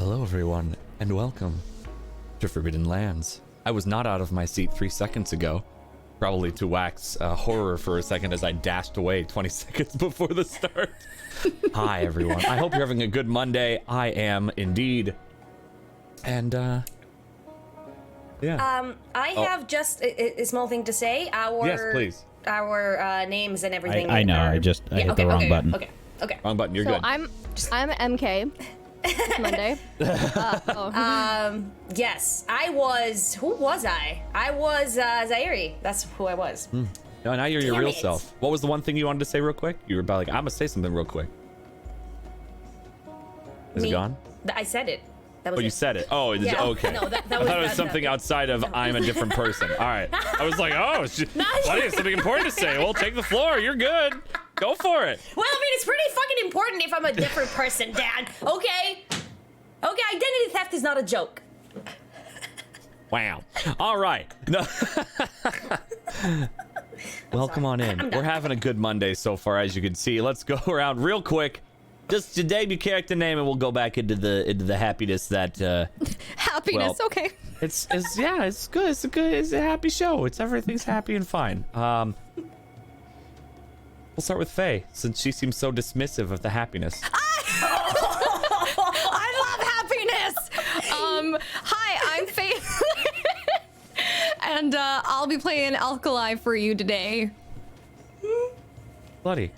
Hello everyone, and welcome to Forbidden Lands. I was not out of my seat 3 seconds ago, probably to wax horror for a second as I dashed away 20 seconds before the start. Hi everyone, I hope you're having a good Monday. I am indeed. And yeah. I have just a small thing to say. Yes, please. Our names and everything. I know. I hit the wrong button. Okay. Wrong button. You're So good. I'm MK. It's Monday. Yes, I was. Who was I? I was Zairi. That's who I was. No, now you're your Damn real it. self. What was the one thing you wanted to say real quick? You were about like, I'm gonna say something real quick. Is it gone? I said it. That was Oh, you it. said it. Oh, it is, Yeah. okay. No, that I was thought it was that- something outside of I'm a different person. All right. I was like, oh, Buddy has something important to say. Well, take the floor. You're good. Go for it. Well, I mean, it's pretty fucking important if I'm a different person, Dad. Okay. Okay, identity theft is not a joke. Wow. All right. No. Welcome on in. We're having a good Monday so far, as you can see. Let's go around real quick. Just to debut character name, and we'll go back into the happiness that. Happiness. Well, Okay. It's good. It's a happy show. Everything's happy and fine. We'll start with Faye, since she seems so dismissive of the happiness. I love happiness. Hi, I'm Faith, and I'll be playing Alkali for you today. Bloody.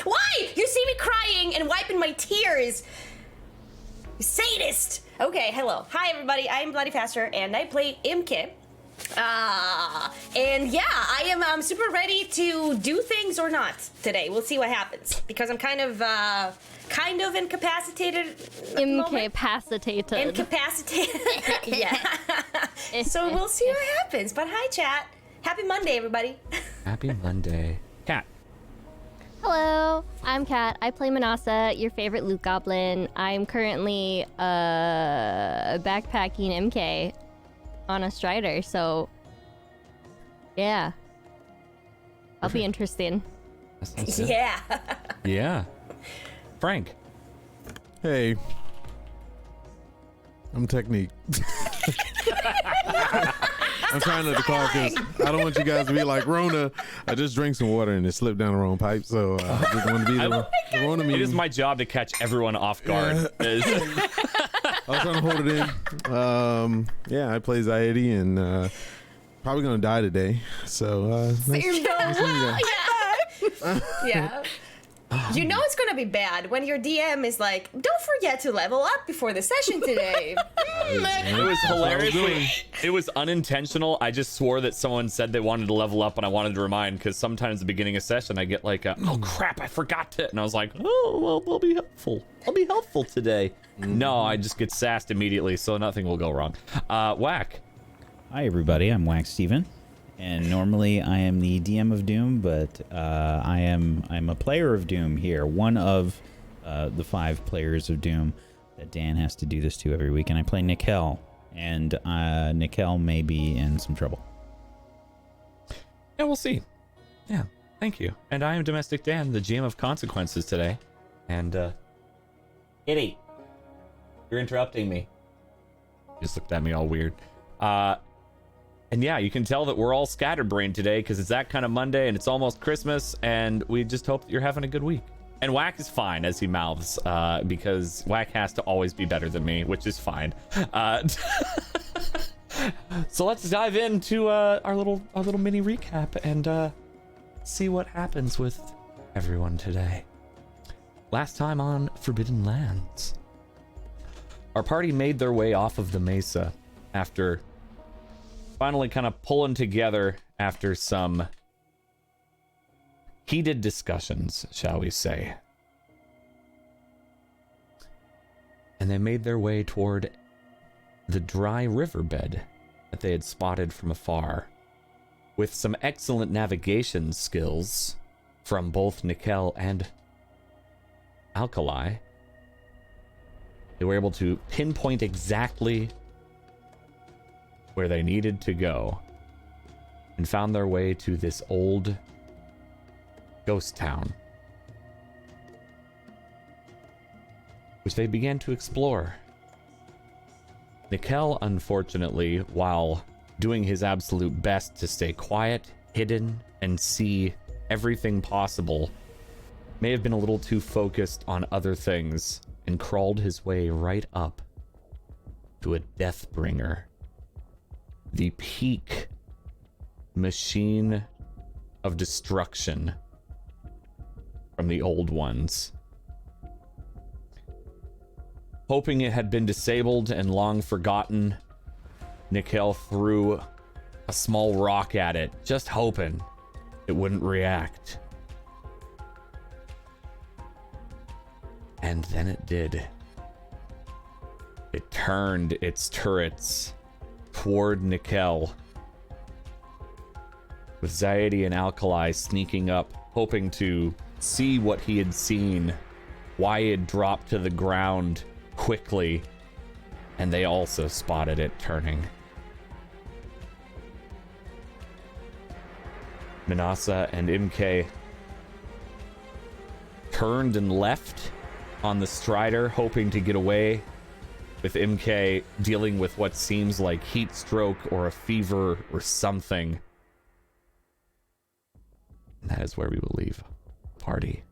Why? You see me crying and wiping my tears. You sadist. Okay, hello. Hi, everybody. I'm Bloody Faster, and I play Imke. And yeah, I am super ready to do things or not today. We'll see what happens because I'm kind of incapacitated. at the moment. Incapacitated. Incapacitated. Yeah. So we'll see what happens. But hi, chat. Happy Monday, everybody. Happy Monday. Cat. Hello, I'm Kat. I play Manasa, your favorite loot goblin. I'm currently backpacking MK on a Strider, so yeah, that'll be interesting. Yeah. Yeah. Frank. Hey, I'm Technique. I'm trying not to cough because I don't want you guys to be like Rona. I just drank some water and it slipped down the wrong pipe, so I just want to be the Rona meme. It is my job to catch everyone off guard. I was trying to hold it in. Yeah, I play Zaidi and probably gonna die today. So nice seeing you guys. Yeah. You know it's gonna be bad when your DM is like, don't forget to level up before the session today. It was hilarious. It was unintentional. I just swore that someone said they wanted to level up and I wanted to remind, because sometimes at the beginning of session I get like, oh crap, I forgot to. And I was like, oh, well, I'll be helpful. I'll be helpful today. No, I just get sassed immediately, so nothing will go wrong. Whack. Hi, everybody. I'm Wax Steven. And normally I am the DM of Doom, but I'm a player of Doom here. One of the 5 players of Doom that Dan has to do this to every week. And I play Nickel. And Nickel may be in some trouble. Yeah, we'll see. Yeah, thank you. And I am Domestic Dan, the GM of Consequences today. And, Kitty, you're interrupting me. You just looked at me all weird. And yeah, you can tell that we're all scatterbrained today because it's that kind of Monday and it's almost Christmas, and we just hope that you're having a good week. And Whack is fine, as he mouths, because Whack has to always be better than me, which is fine. So let's dive into our little mini recap and see what happens with everyone today. Last time on Forbidden Lands, our party made their way off of the mesa after finally kind of pulling together after some heated discussions, shall we say. And they made their way toward the dry riverbed that they had spotted from afar. With some excellent navigation skills from both Nickel and Alkali, they were able to pinpoint exactly where they needed to go and found their way to this old ghost town which they began to explore. Nickel, unfortunately, while doing his absolute best to stay quiet, hidden, and see everything possible, may have been a little too focused on other things and crawled his way right up to a Deathbringer, the peak machine of destruction from the old ones. Hoping it had been disabled and long forgotten, Nickel threw a small rock at it, just hoping it wouldn't react. And then it did. It turned its turrets toward Nickel, with Zaidi and Alkali sneaking up, hoping to see what he had seen, why it had dropped to the ground quickly, and they also spotted it turning. Manasa and MK turned and left on the Strider, hoping to get away, with MK dealing with what seems like heat stroke or a fever or something. And that is where we will leave party.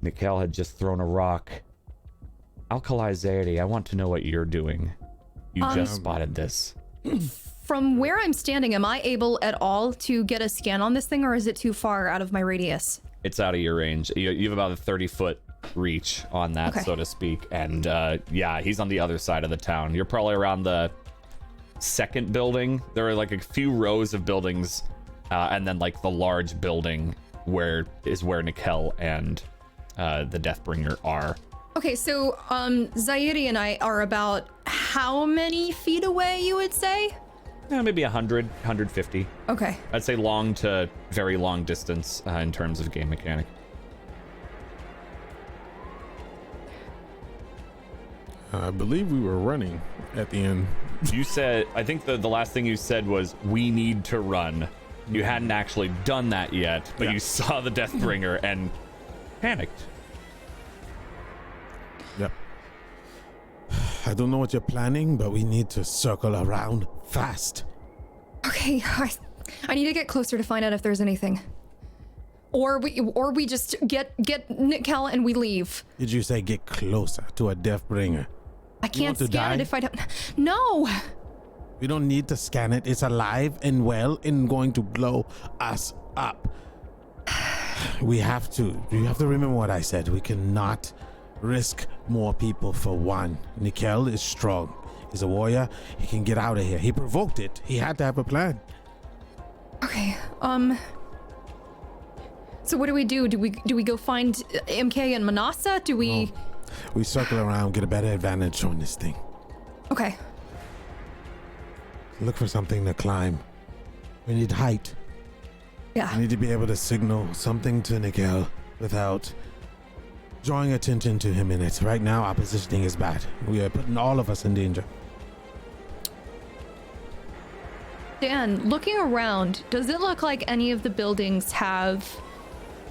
Nickel had just thrown a rock. Alkali Zaidi, I want to know what you're doing. You just spotted this. From where I'm standing, am I able at all to get a scan on this thing, or is it too far out of my radius? It's out of your range. You have about a 30-foot reach on that, Okay. so to speak. And yeah, he's on the other side of the town. You're probably around the second building. There are like a few rows of buildings, and then like the large building where Nickel and the Deathbringer are. Okay, so Zairi and I are about how many feet away, you would say? Maybe 100, 150. Okay. I'd say long to very long distance in terms of game mechanic. I believe we were running at the end. You said, I think the last thing you said was, we need to run. You hadn't actually done that yet, but Yeah. you saw the Deathbringer and panicked. Yep. I don't know what you're planning, but we need to circle around fast. Okay, I need to get closer to find out if there's anything. Or we just get Nickel and we leave. Did you say get closer to a Deathbringer? I can't to scan die? it if I don't. No. We don't need to scan it. It's alive and well and going to blow us up. We have to. You have to remember what I said. We cannot risk more people for one. Nickel is strong. He's a warrior. He can get out of here. He provoked it. He had to have a plan. Okay. So what do we do? Do we go find MK and Manasa? Do we? No. We circle around, get a better advantage on this thing. Okay. Look for something to climb. We need height. Yeah. We need to be able to signal something to Nickel without drawing attention to him in it. Right now, our positioning is bad. We are putting all of us in danger. Dan, looking around, does it look like any of the buildings have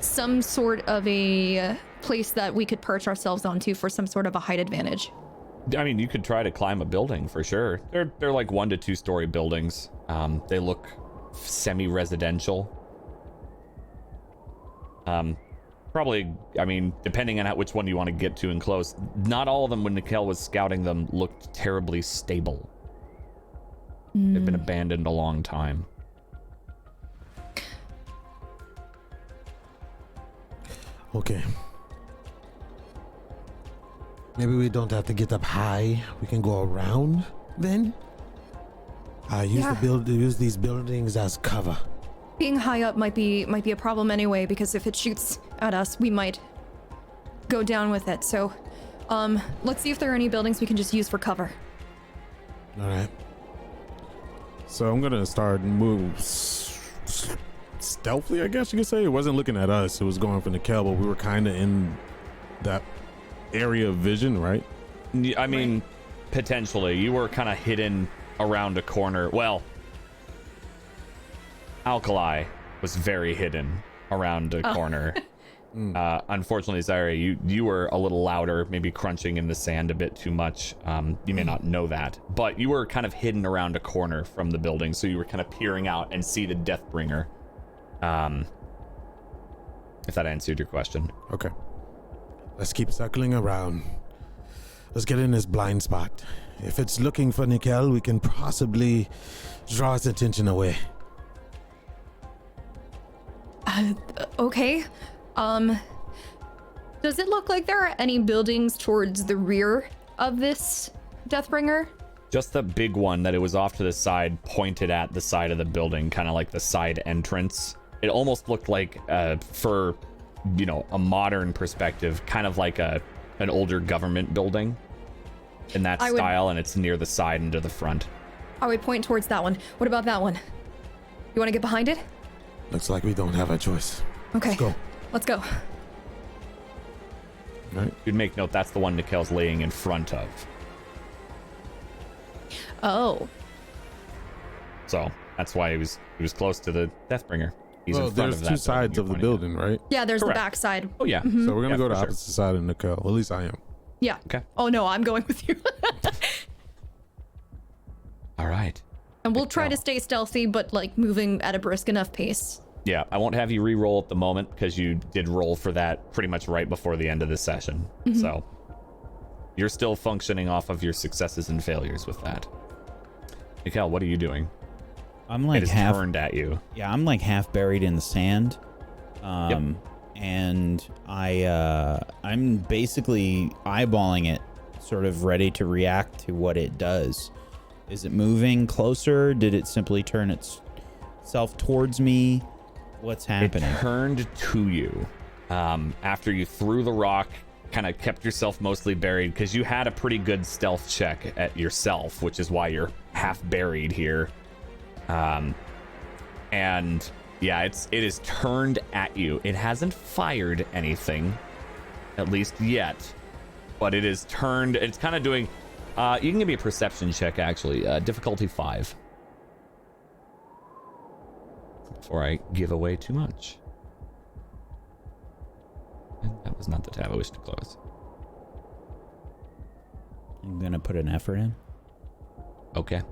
some sort of a place that we could perch ourselves onto for some sort of a height advantage? I mean, you could try to climb a building for sure. They're like 1 to 2 story buildings. They look semi-residential. Probably, I mean, depending on which one you want to get to and close. Not all of them, when Nickel was scouting them, looked terribly stable. They've been abandoned a long time. Okay. Maybe we don't have to get up high. We can go around then. Use these buildings as cover. Being high up might be a problem anyway, because if it shoots at us, we might go down with it. So, let's see if there are any buildings we can just use for cover. All right. So I'm gonna start move stealthily, I guess you could say. It wasn't looking at us. It was going for Nickel, but we were kind of in that area of vision, right? I mean, potentially. You were kind of hidden around a corner. Well, Alkali was very hidden around a corner. Unfortunately, Zaire, you were a little louder, maybe crunching in the sand a bit too much. You may not know that, but you were kind of hidden around a corner from the building, so you were kind of peering out and see the Deathbringer. If that answered your question. Okay. Let's keep circling around. Let's get in this blind spot. If it's looking for Nickel, we can possibly draw its attention away. Okay. Does it look like there are any buildings towards the rear of this Deathbringer? Just the big one that it was off to the side, pointed at the side of the building, kind of like the side entrance. It almost looked like, for, you know, a modern perspective, kind of like an older government building in that style, and it's near the side and to the front. I would point towards that one. What about that one? You want to get behind it? Looks like we don't have a choice. Okay. Let's go. Let's go. All right. You'd make note that's the one Nikel's laying in front of. Oh. So that's why he was close to the Deathbringer. He's in front there's of that two sides of the building, right? Yeah, there's Correct. the back side. Oh yeah. So we're gonna go to for sure. opposite side of Nickel. At least I am. Yeah. Okay. Oh no, I'm going with you. All right. And we'll try to stay stealthy, but like moving at a brisk enough pace. Yeah, I won't have you re-roll at the moment because you did roll for that pretty much right before the end of the session. So you're still functioning off of your successes and failures with that. Nikel, what are you doing? I'm like It is half turned at you. Yeah, I'm like half buried in the sand. And I'm basically eyeballing it, sort of ready to react to what it does. Is it moving closer? Did it simply turn itself towards me? What's happening? It turned to you after you threw the rock, kind of kept yourself mostly buried because you had a pretty good stealth check at yourself, which is why you're half buried here. And yeah, it is turned at you. It hasn't fired anything, at least yet, but it is turned. It's kind of doing. You can give me a perception check, actually. Difficulty 5. Before I give away too much. And that was not the tab I wished to close. I'm gonna put an effort in. Okay.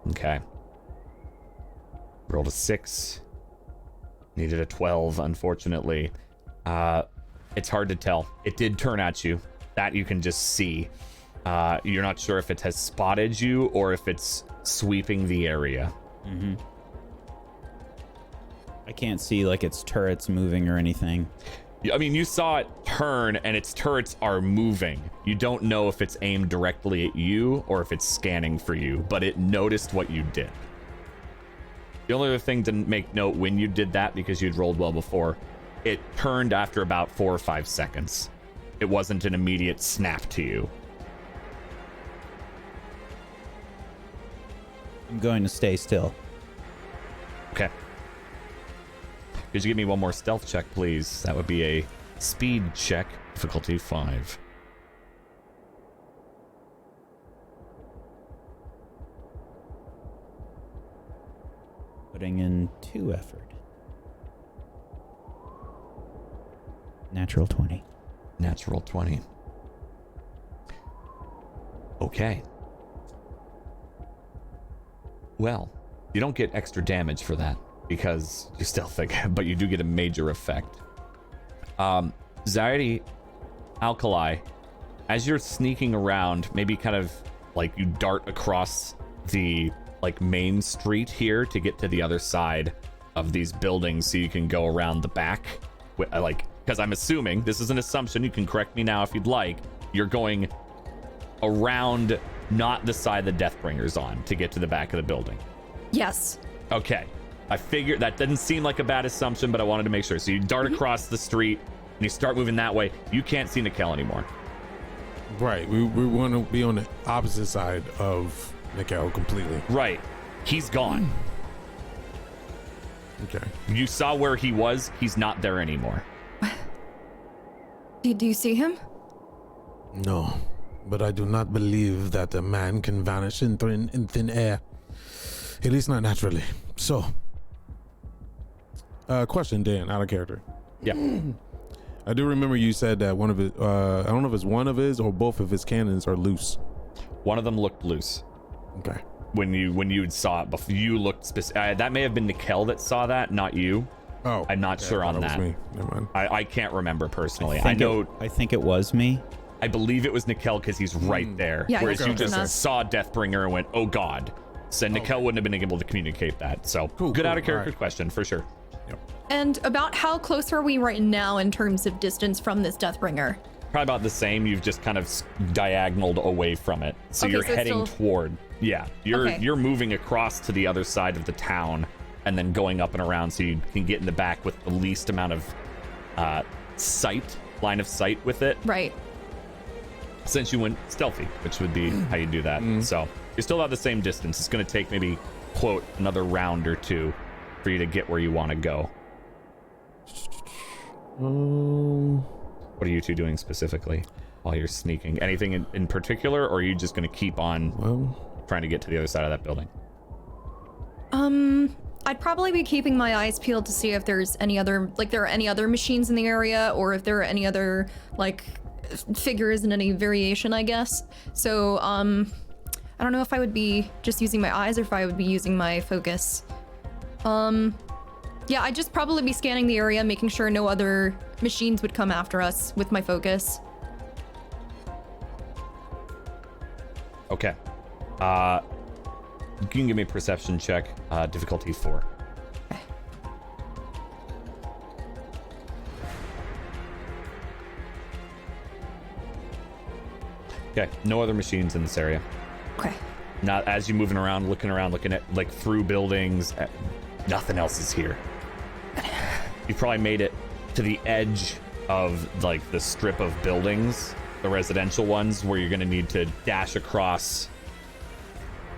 Okay. Rolled a 6. Needed a 12, unfortunately. It's hard to tell. It did turn at you. That you can just see. You're not sure if it has spotted you or if it's sweeping the area. Mm-hmm. I can't see like its turrets moving or anything. I mean, you saw it turn and its turrets are moving. You don't know if it's aimed directly at you or if it's scanning for you, but it noticed what you did. The only other thing to make note when you did that, because you'd rolled well before, it turned after about 4 or 5 seconds. It wasn't an immediate snap to you. I'm going to stay still. Okay. Could you give me one more stealth check, please? That would be a speed check, difficulty 5. Putting in 2 effort. Natural 20. Natural 20. Okay. Well, you don't get extra damage for that because you're stealthing, but you do get a major effect. Zaire, Alkali, as you're sneaking around, maybe kind of like you dart across the like main street here to get to the other side of these buildings so you can go around the back. Like, because I'm assuming, this is an assumption, you can correct me now if you'd like, you're going around not the side the Deathbringer's on to get to the back of the building. Yes. Okay. I figured that didn't seem like a bad assumption, but I wanted to make sure. So you dart across the street and you start moving that way. You can't see Nikel anymore. Right. We want to be on the opposite side of Nickel completely. Right. He's gone. Okay. You saw where he was. He's not there anymore. Do you see him? No, but I do not believe that a man can vanish in thin air. At least not naturally. So, Question, Dan, out of character. Yeah. I do remember you said that one of his, I don't know if it's one of his or both of his cannons are loose. One of them looked loose. Okay. When you saw it before, you looked specific. That may have been Nikel that saw that, not you. Oh, I'm not sure on that. Was me. Never mind. I can't remember personally. I think it was me. I believe it was Nikel because he's right there. Yeah, whereas he's you right just there. saw Deathbringer and went, oh god. So Nikel wouldn't have been able to communicate that. So good out of character question for sure. And about how close are we right now in terms of distance from this Deathbringer? Probably about the same. You've just kind of diagonaled away from it. So Okay, you're so it's heading still- toward. Yeah, Okay. you're moving across to the other side of the town and then going up and around so you can get in the back with the least amount of line of sight with it. Right. Since you went stealthy, which would be how you do that. So you're still at the same distance. It's going to take maybe, quote, another round or two for you to get where you want to go. What are you two doing specifically while you're sneaking? Anything in particular, or are you just going to keep on trying to get to the other side of that building? I'd probably be keeping my eyes peeled to see if there's any other, like, there are any other machines in the area, or if there are any other, like, figures in any variation, I guess. So, I don't know if I would be just using my eyes or if I would be using my focus. Yeah, I'd just probably be scanning the area, making sure no other machines would come after us with my focus. Okay. You can give me a perception check, difficulty 4. Okay, no other machines in this area. Okay. Not as you're moving around, looking at like through buildings. Nothing else is here. You probably made it to the edge of like the strip of buildings, the residential ones, where you're gonna need to dash across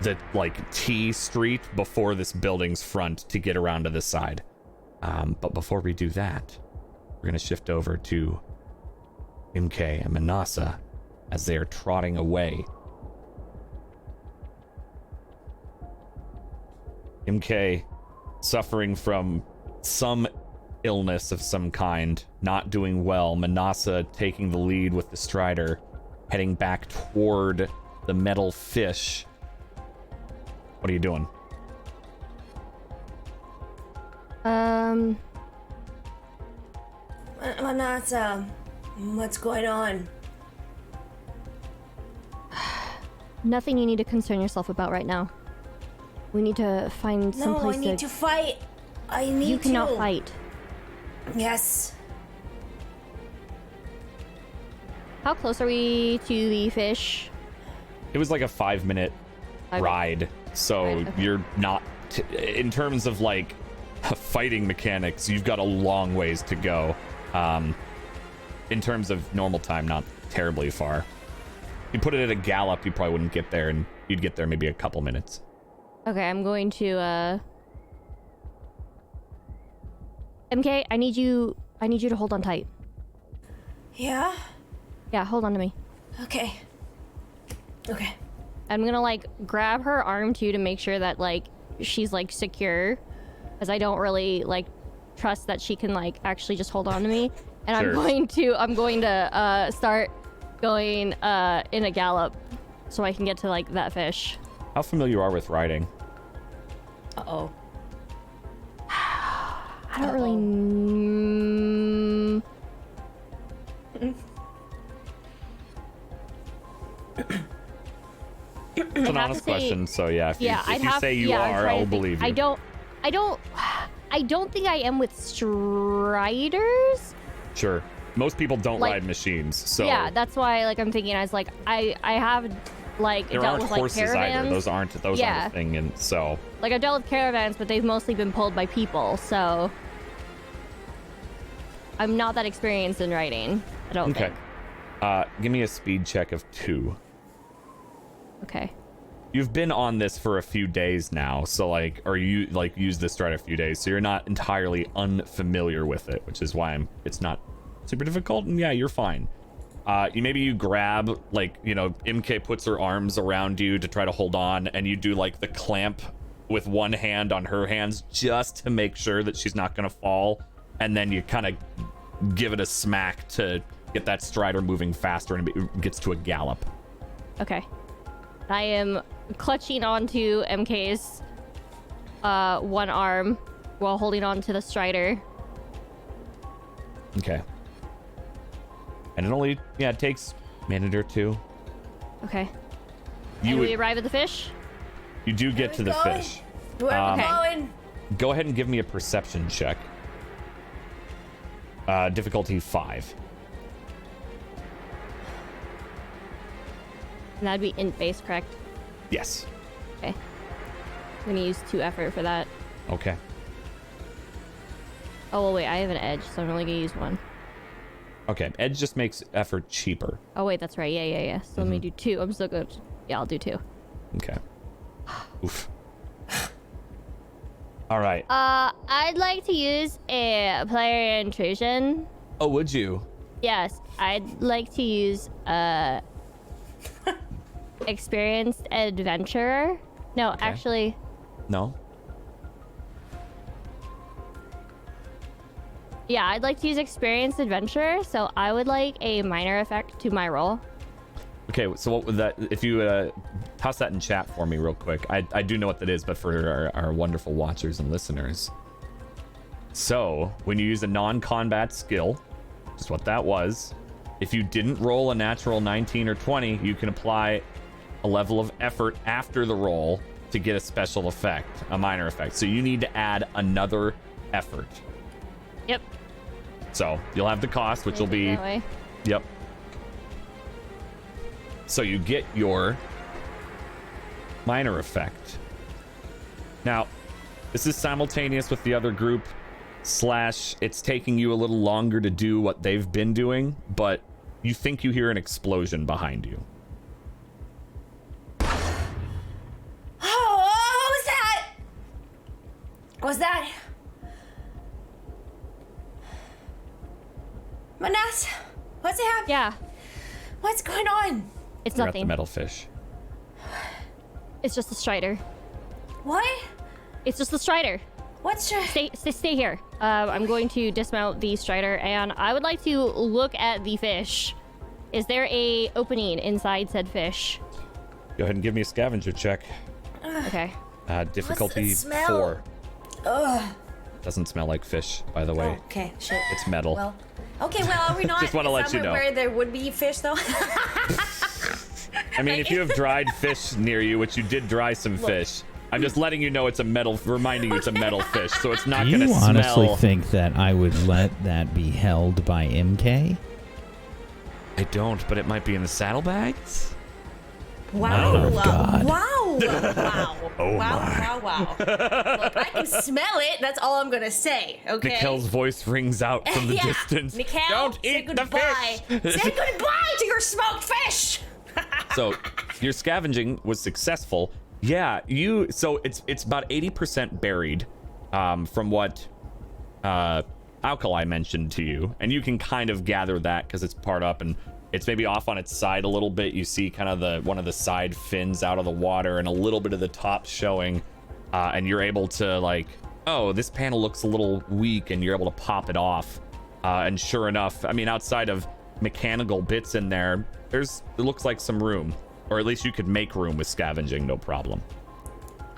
the like T street before this building's front to get around to the side. But before we do that, we're gonna shift over to MK and Manasa as they are trotting away. MK suffering from some illness of some kind, not doing well. Manasa taking the lead with the Strider, heading back toward the metal fish. What are you doing? Manasa, what's going on? Nothing you need to concern yourself about right now. We need to find some No, place I need to fight. I need to. You cannot fight. Yes. How close are we to the fish? It was like a 5-minute ride, so okay. you're not in terms of like fighting mechanics, you've got a long ways to go. In terms of normal time, not terribly far. You put it at a gallop, you probably wouldn't get there, and you'd get there maybe a couple minutes. Okay, I'm going to MK, I need you to hold on tight. Yeah? Yeah, hold on to me. Okay. Okay. I'm gonna like grab her arm too to make sure that like she's like secure, because I don't really like trust that she can like actually just hold on to me. And Sure. I'm going to start going in a gallop so I can get to like that fish. How familiar you are with riding? Uh-oh. I don't really. It's an honest question, so yeah. If you say you I'm are, trying I'll to think. believe you. I don't think I am with Striders. Sure. Most people don't Like- ride machines, so Yeah, that's why like I'm thinking I was like I have like there dealt aren't with like horses caravans. either. Those aren't Yeah. a thing, and so Like I've dealt with caravans, but they've mostly been pulled by people, so I'm not that experienced in riding. I don't okay. think. Give me a speed check of 2. Okay. You've been on this for a few days now, so like, or you like used this stride a few days, so you're not entirely unfamiliar with it, which is why it's not super difficult. And yeah, you're fine. You grab like, MK puts her arms around you to try to hold on, and you do like the clamp with one hand on her hands just to make sure that she's not going to fall. And then you kind of give it a smack to get that strider moving faster and it gets to a gallop. Okay. I am clutching onto MK's one arm while holding on to the strider. Okay. And it only, it takes a minute or two. Okay. You And we arrive at the fish? You do get to the going? fish. Where are we going? Go ahead and give me a perception check. Difficulty 5. And that'd be int base, correct? Yes. Okay. I'm gonna use 2 effort for that. Okay. Oh, well, wait, I have an edge, so I'm only gonna use 1. Okay. Edge just makes effort cheaper. Oh, wait, that's right. Yeah. So let me do 2. I'm still good. Yeah, I'll do 2. Okay. Oof. All right. I'd like to use a player intrusion. Oh, would you? Yes, I'd like to use experienced adventurer. No, Okay. actually, No? yeah, I'd like to use experienced adventurer. So I would like a minor effect to my roll. Okay, so what would that, if you toss that in chat for me real quick. I do know what that is, but for our wonderful watchers and listeners. So, when you use a non-combat skill, which is what that was, if you didn't roll a natural 19 or 20, you can apply a level of effort after the roll to get a special effect, a minor effect. So you need to add another effort. Yep. So, you'll have the cost, which will be... That way. Yep. So you get your minor effect. Now, this is simultaneous with the other group, / it's taking you a little longer to do what they've been doing, but you think you hear an explosion behind you. Oh, what was that? What was that? Manas, what's happening? Yeah, What's going on? it's You're at the nothing. metal fish. It's just a strider. What? It's just a strider. What's your... Stay here. I'm going to dismount the strider, and I would like to look at the fish. Is there a opening inside said fish? Go ahead and give me a scavenger check. Okay. Difficulty What's the smell? 4. Ugh. Doesn't smell like fish, by the way. Oh, okay, shit. It's metal. Well, okay, well, are we not Just wanna let you know. where there would be fish, though? I mean, if you have dried fish near you, which you did dry some fish, I'm just letting you know it's a metal, reminding you it's a metal fish, so it's not Do going to you smell. honestly think that I would let that be held by MK? I don't, but it might be in the saddlebags. Wow. Oh, God. Wow. Wow. Oh, wow. Look, I can smell it. That's all I'm going to say, okay? Mikhail's voice rings out from the Yeah. distance. Mikhail, Don't say eat the goodbye. fish! Say goodbye to your smoked fish. So, your scavenging was successful. Yeah, so it's about 80% buried, from what Alkali mentioned to you, and you can kind of gather that because it's part up and it's maybe off on its side a little bit. You see kind of one of the side fins out of the water and a little bit of the top showing, and you're able to like, oh, this panel looks a little weak, and you're able to pop it off, and sure enough, I mean, outside of mechanical bits in there, it looks like some room. Or at least you could make room with scavenging, no problem.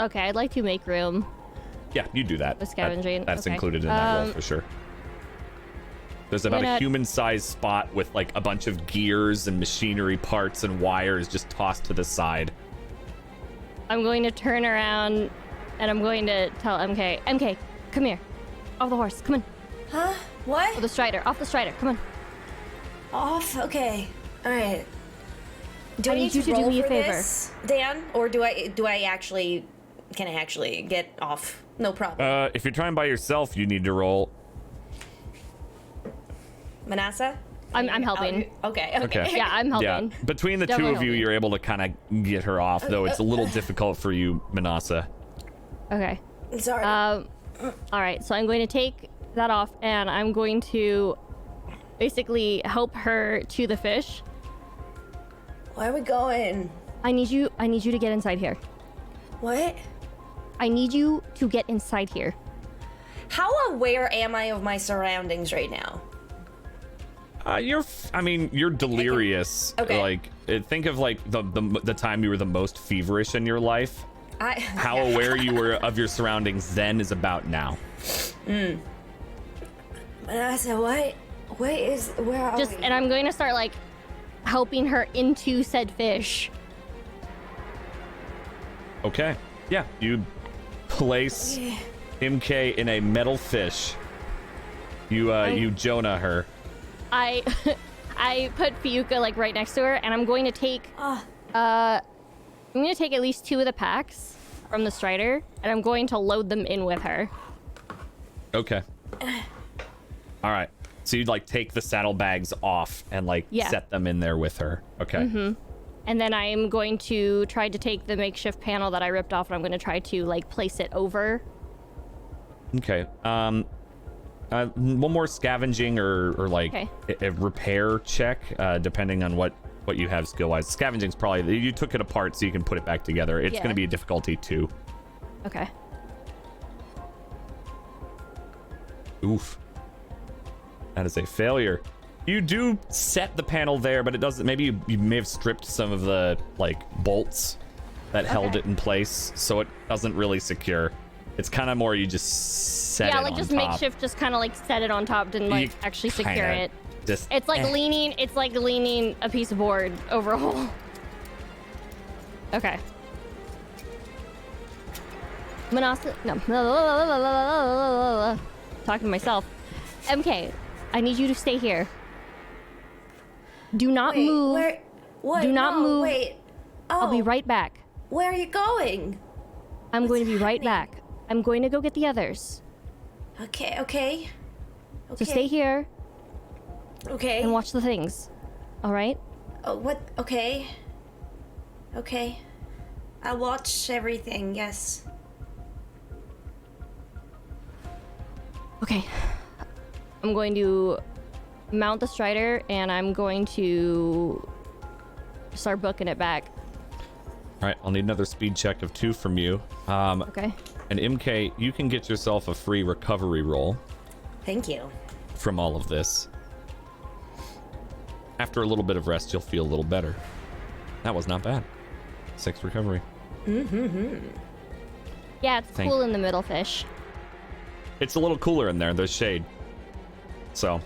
Okay, I'd like to make room. Yeah, you do that. With scavenging, That's okay. included in that roll for sure. There's about a gonna- human-sized spot with like a bunch of gears and machinery parts and wires just tossed to the side. I'm going to turn around and I'm going to tell MK, come here. Off the horse, come on. Huh? What? Off the strider, come on. Off? Okay. All right. Do I I need need you to to do roll me a for favor. this, Dan? Or do I actually... Can I actually get off? No problem. If you're trying by yourself, you need to roll. Manasa? I'm helping. Okay. Okay. Yeah, I'm helping. Yeah, between the two Definitely of you, helping. you're able to kind of get her off, though it's a little difficult for you, Manasa. Okay. Sorry. All right, so I'm going to take that off and I'm going to basically help her to the fish. Where are we going? I need you to get inside here. What? I need you to get inside here. How aware am I of my surroundings right now? You're delirious. Okay. Like, think of like the time you were the most feverish in your life. How aware you were of your surroundings then is about now. Vanessa, where are we? And I'm going to start like helping her into said fish. Okay. Yeah, you place MK in a metal fish. You Jonah her. I put Fiuka like right next to her, and I'm going to take at least 2 of the packs from the Strider, and I'm going to load them in with her. Okay. All right. So you'd like take the saddlebags off and like set them in there with her. Okay. Mm-hmm. And then I'm going to try to take the makeshift panel that I ripped off, and I'm going to try to like place it over. Okay. One more scavenging or like a repair check, depending on what you have skill wise. Scavenging's probably you took it apart so you can put it back together. It's going to be a difficulty 2. Okay. Oof. That is a failure. You do set the panel there, but it doesn't. Maybe you may have stripped some of the like bolts that held it in place, so it doesn't really secure. It's kind of more you just set it on top. Yeah, like just makeshift, just kind of like set it on top, didn't like actually secure it. It's like leaning. It's like leaning a piece of board over a hole. Okay. Manasa, no. Talking to myself. MK, I need you to stay here. Do not move. What? Do not move. Wait. I'll be right back. Where are you going? I'm going to be right back. I'm going to go get the others. Okay. So stay here. Okay. And watch the things. All right? Oh, what? Okay. I'll watch everything, yes. Okay. I'm going to mount the Strider, and I'm going to start booking it back. All right, I'll need another speed check of 2 from you. Okay. And MK, you can get yourself a free recovery roll. Thank you. From all of this. After a little bit of rest, you'll feel a little better. That was not bad. 6 recovery. Yeah, it's cool in the middle, fish. It's a little cooler in there. There's shade. So.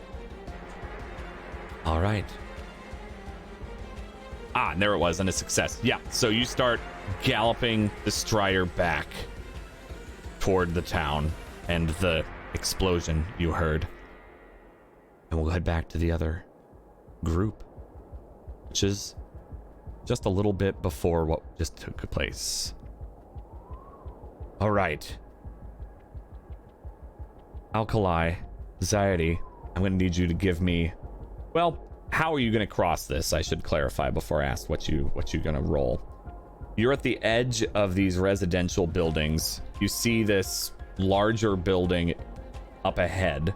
All right. And there it was, and a success. Yeah, so you start galloping the Strider back toward the town and the explosion you heard. And we'll head back to the other group, which is just a little bit before what just took place. All right. Alkali, Zaidi, I'm going to need you to give me... Well, how are you going to cross this? I should clarify before I ask what you're going to roll. You're at the edge of these residential buildings. You see this larger building up ahead.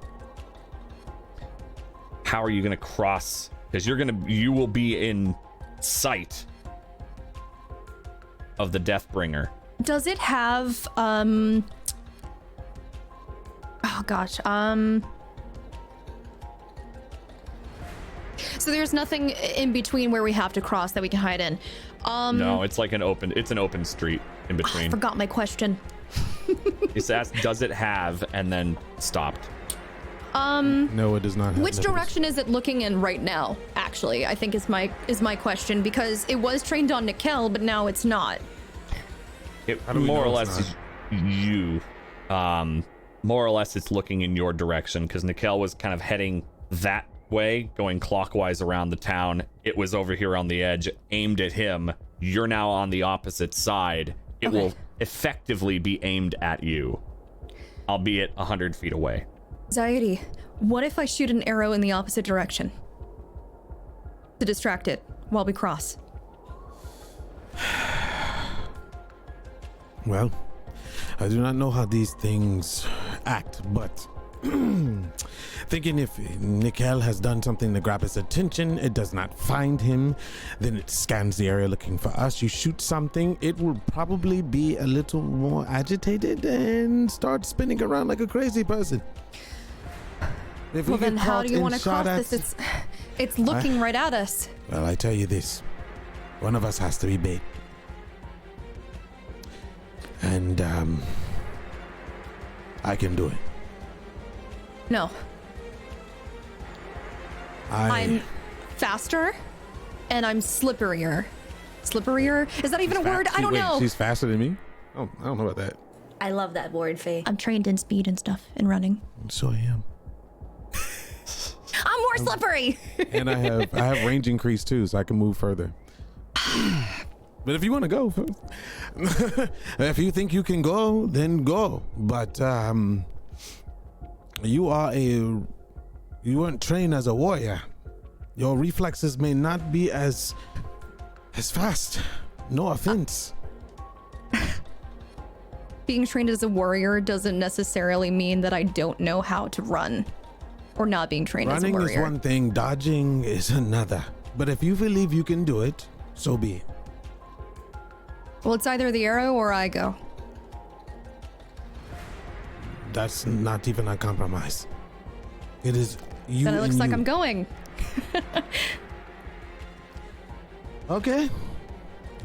How are you going to cross? Because you will be in sight of the Deathbringer. Does it have oh gosh, so there's nothing in between where we have to cross that we can hide in. No, it's like an open street in between. I forgot my question. It's asked, does it have, and then stopped. No, it does not have. Which direction is it looking in right now? Actually, I think is my question, because it was trained on Nikel, but now it's not. It more or less is you. More or less, it's looking in your direction because Nikel was kind of heading that way, going clockwise around the town. It was over here on the edge, aimed at him. You're now on the opposite side. It will effectively be aimed at you, albeit 100 feet away. Zaidi, what if I shoot an arrow in the opposite direction to distract it while we cross? Well, I do not know how these things act, but Thinking if Nickel has done something to grab his attention, it does not find him, then it scans the area looking for us. You shoot something, it will probably be a little more agitated and start spinning around like a crazy person. If Well, we then get how caught do you and want to shot cross at- this? It's looking right at us. Well, I tell you this. One of us has to be bait. And, I can do it. No, I'm faster, and I'm slipperier. Slipperier? Is that even a word? I don't know. She's faster than me? Oh, I don't know about that. I love that word, Faye. I'm trained in speed and stuff and running. So I am. I'm more slippery. And I have range increase too, so I can move further. But if you want to go, if you think you can go, then go. But you weren't trained as a warrior. Your reflexes may not be as fast. No offense. Being trained as a warrior doesn't necessarily mean that I don't know how to run, or not being trained as a Running warrior. is one thing, dodging is another. But if you believe you can do it, so be it. Well, it's either the arrow or I go. That's not even a compromise. It is you. Then it looks and like you. I'm going. Okay.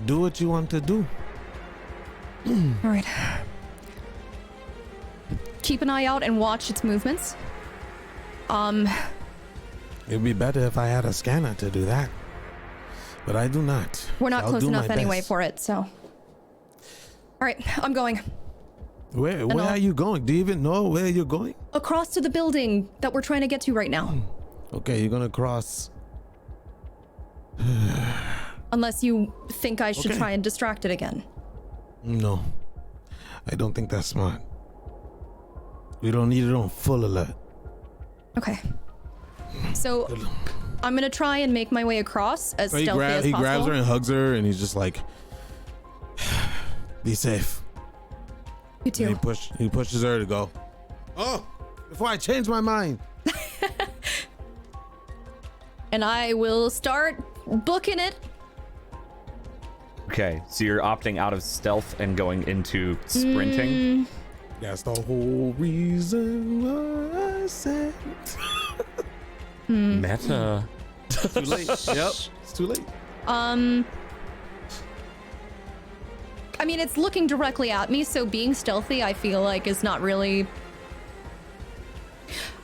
Do what you want to do. All right. Keep an eye out and watch its movements. It'd be better if I had a scanner to do that. But I do not. We're not I'll close do enough my anyway best. for it, so. All right, I'm going. Where I'll- are you going? Do you even know where you're going? Across to the building that we're trying to get to right now. Okay, you're gonna cross. Unless you think I should Okay. try and distract it again. No. I don't think that's smart. We don't need it on full alert. Okay. So I'm gonna try and make my way across as So he stealthy as possible. grabs her and hugs her, and he's just like, "Be safe." You too. And he pushes her to go. Oh, before I change my mind. And I will start booking it. Okay, so you're opting out of stealth and going into sprinting. That's the whole reason why I said. Meta. Too late. Yep, it's too late. I mean, it's looking directly at me, so being stealthy, I feel like, is not really...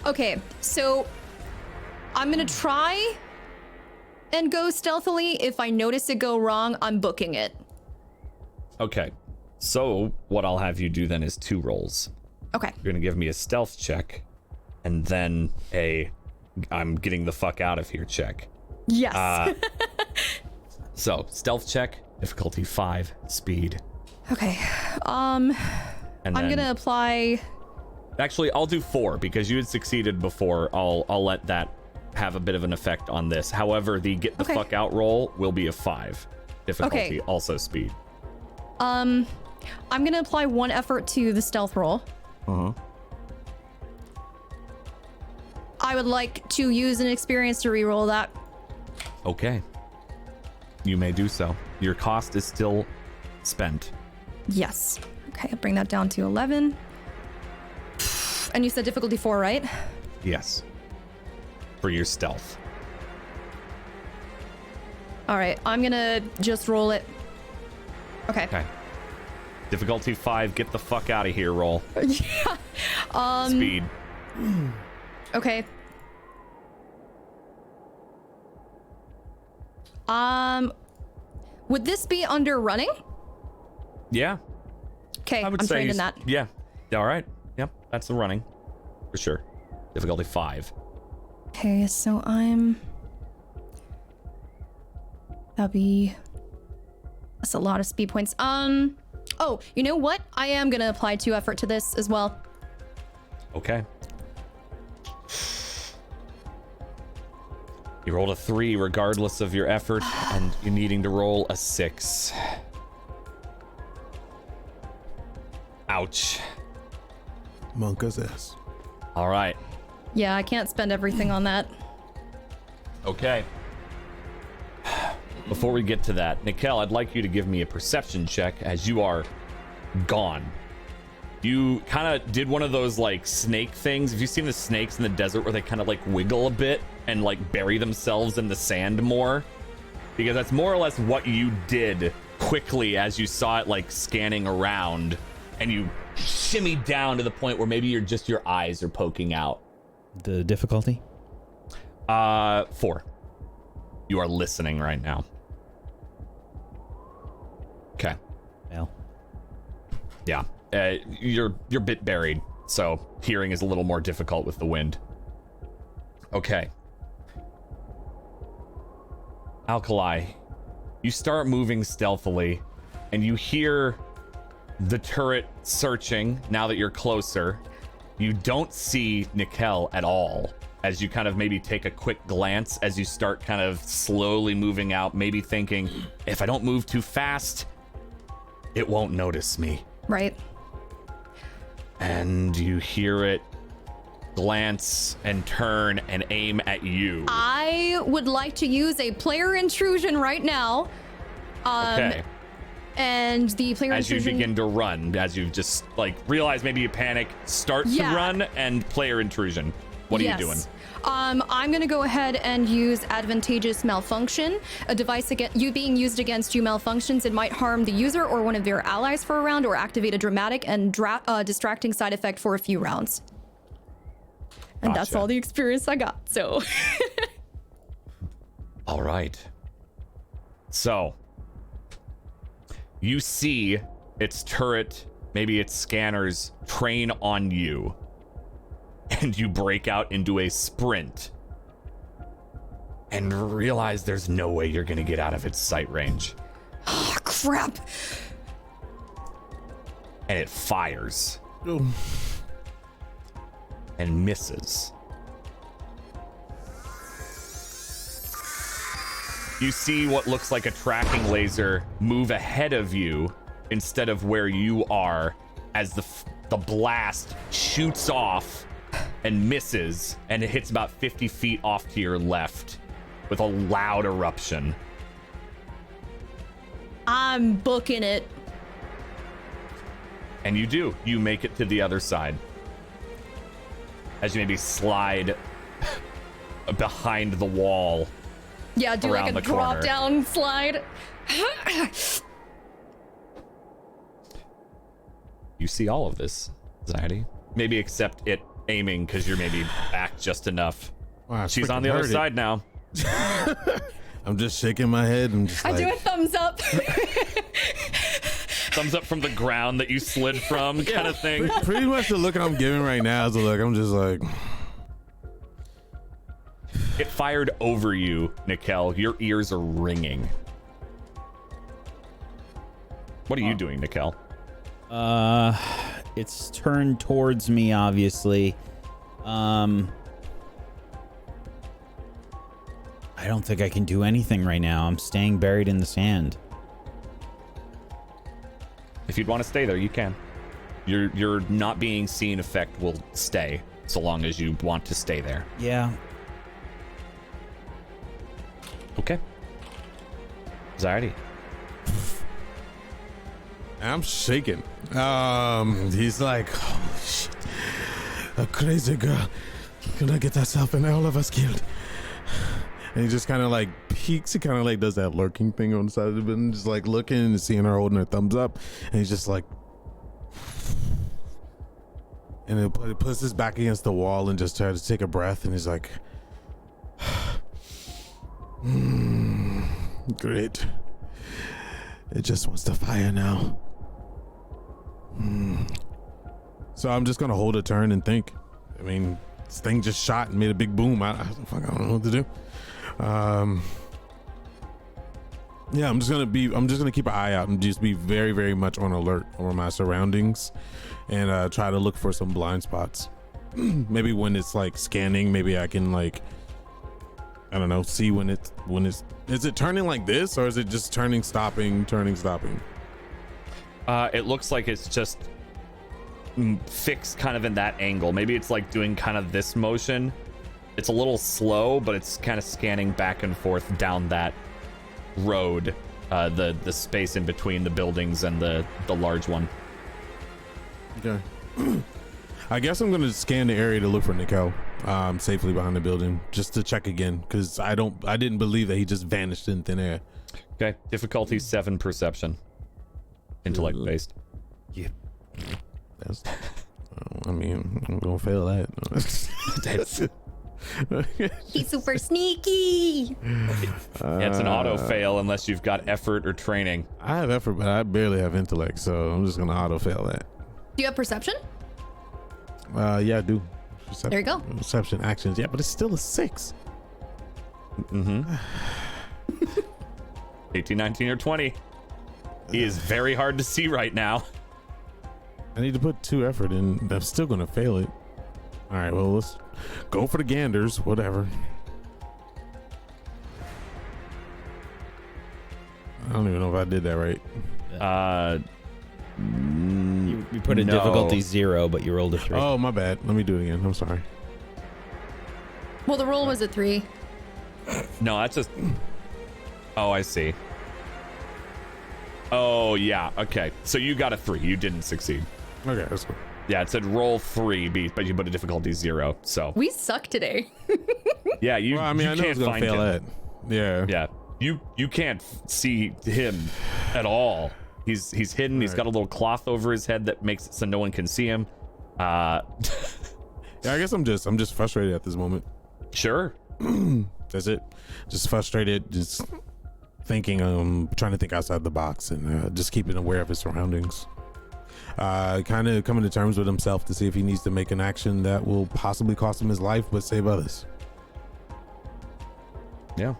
Okay, so I'm gonna try and go stealthily. If I notice it go wrong, I'm booking it. Okay, so what I'll have you do then is 2 rolls. Okay. You're gonna give me a stealth check, and then a I'm getting the fuck out of here check. Yes. So stealth check, difficulty 5, speed. Okay. And I'm then, gonna apply... Actually, I'll do 4 because you had succeeded before. I'll let that have a bit of an effect on this. However, the get the Okay. fuck out roll will be a 5. Difficulty, Okay. also speed. I'm gonna apply 1 effort to the stealth roll. I would like to use an experience to reroll that. Okay. You may do so. Your cost is still spent. Yes. Okay, I'll bring that down to 11. And you said difficulty 4, right? Yes. For your stealth. All right, I'm gonna just roll it. Okay. Okay. Difficulty 5, get the fuck out of here roll. Yeah. Speed. Okay. Would this be under running? Yeah. Okay, I would I'm say trained in that. Yeah. All right. Yep. That's the running. For sure. Difficulty 5. Okay, so that's a lot of speed points. Oh, you know what? I am gonna apply 2 effort to this as well. Okay. You rolled a 3 regardless of your effort, and you're needing to roll a 6. Ouch. Monka's ass. All right. Yeah, I can't spend everything on that. Okay. Before we get to that, Nikel, I'd like you to give me a perception check as you are gone. You kind of did one of those like snake things. Have you seen the snakes in the desert where they kind of like wiggle a bit and like bury themselves in the sand more? Because that's more or less what you did quickly as you saw it like scanning around, and you shimmied down to the point where maybe your eyes are poking out. The difficulty? 4. You are listening right now. Okay. Well. Yeah. You're a bit buried, so hearing is a little more difficult with the wind. Okay. Alkali, you start moving stealthily, and you hear the turret searching now that you're closer. You don't see Nikel at all as you kind of maybe take a quick glance as you start kind of slowly moving out, maybe thinking, if I don't move too fast, it won't notice me. Right. And you hear it glance and turn and aim at you. I would like to use a player intrusion right now. Okay. And the player As intrusion... you begin to run, as you just like realize maybe you panic, start to run, and player intrusion. What are you doing? I'm gonna go ahead and use advantageous malfunction. A device being used against you malfunctions. It might harm the user or one of their allies for a round, or activate a dramatic and distracting side effect for a few rounds. And that's Gotcha. all the experience I got. So. All right. So you see its turret, maybe its scanners, train on you. And you break out into a sprint and realize there's no way you're going to get out of its sight range. Oh, crap. And it fires and misses. You see what looks like a tracking laser move ahead of you instead of where you are, as the blast shoots off and misses, and it hits about 50 feet off to your left with a loud eruption. I'm booking it. And you do. You make it to the other side. As you maybe slide behind the wall. Yeah, do like around a the corner. drop down slide. You see all of this, Zaddy. Maybe except it aiming because you're maybe back just enough. Wow, She's on the other side now. I'm just shaking my head and just I like, do a thumbs up. Thumbs up from the ground that you slid from, kind of thing. pretty much the look I'm giving right now is the look I'm just like. It fired over you, Nikel. Your ears are ringing. What are you doing, Nikel? It's turned towards me, obviously. I don't think I can do anything right now. I'm staying buried in the sand. If you'd want to stay there, you can. Your not being seen effect will stay so long as you want to stay there. Yeah. Okay. Zardy. I'm shaking. He's like, holy shit, a crazy girl gonna get herself and all of us killed. And he just kind of like peeks. He kind of like does that lurking thing on the side of the building, just like looking and seeing her holding her thumbs up. And he's just like, and it puts his back against the wall and just tries to take a breath. And he's like, great. It just wants to fire now. So I'm just gonna hold a turn and think. I mean, this thing just shot and made a big boom. I don't know what to do. Yeah, I'm just gonna keep an eye out and just be very, very much on alert over my surroundings, and try to look for some blind spots. Maybe when it's like scanning, maybe I can like, I don't know, see when it's is it turning like this, or is it just turning, stopping? It looks like it's just fixed kind of in that angle. Maybe it's like doing kind of this motion. It's a little slow, but it's kind of scanning back and forth down that road, the space in between the buildings and the large one. Okay. I guess I'm going to scan the area to look for Nickel safely behind the building, just to check again, because I didn't believe that he just vanished in thin air. Okay, difficulty 7 perception. Intellect based. Yeah. That's, I mean, I'm going to fail that. He's super sneaky. It's an auto fail unless you've got effort or training. I have effort, but I barely have intellect, so I'm just going to auto fail that. Do you have perception? Yeah, I do. There you go. Perception actions. Yeah, but it's still a 6. 18, 19, or 20. He is very hard to see right now. I need to put 2 effort in. I'm still going to fail it. All right, well, let's go for the ganders. Whatever. I don't even know if I did that right. You put a difficulty 0, but you rolled a 3. Oh, my bad. Let me do it again. I'm sorry. Well, the roll was a 3. No, that's just... Oh, I see. Oh, yeah. Okay. So you got a 3. You didn't succeed. Okay, that's cool. Yeah, it said roll 3, but you put a difficulty 0. So We suck today. yeah, you. Well, I mean, you I know can't it's gonna find fail him. that. Yeah. Yeah, you can't see him at all. He's hidden. He's got a little cloth over his head that makes it so no one can see him. Yeah, I guess I'm just frustrated at this moment. Sure. That's it. Just frustrated. Just thinking. Trying to think outside the box and just keeping aware of his surroundings. Kind of coming to terms with himself to see if he needs to make an action that will possibly cost him his life but save others. Yeah.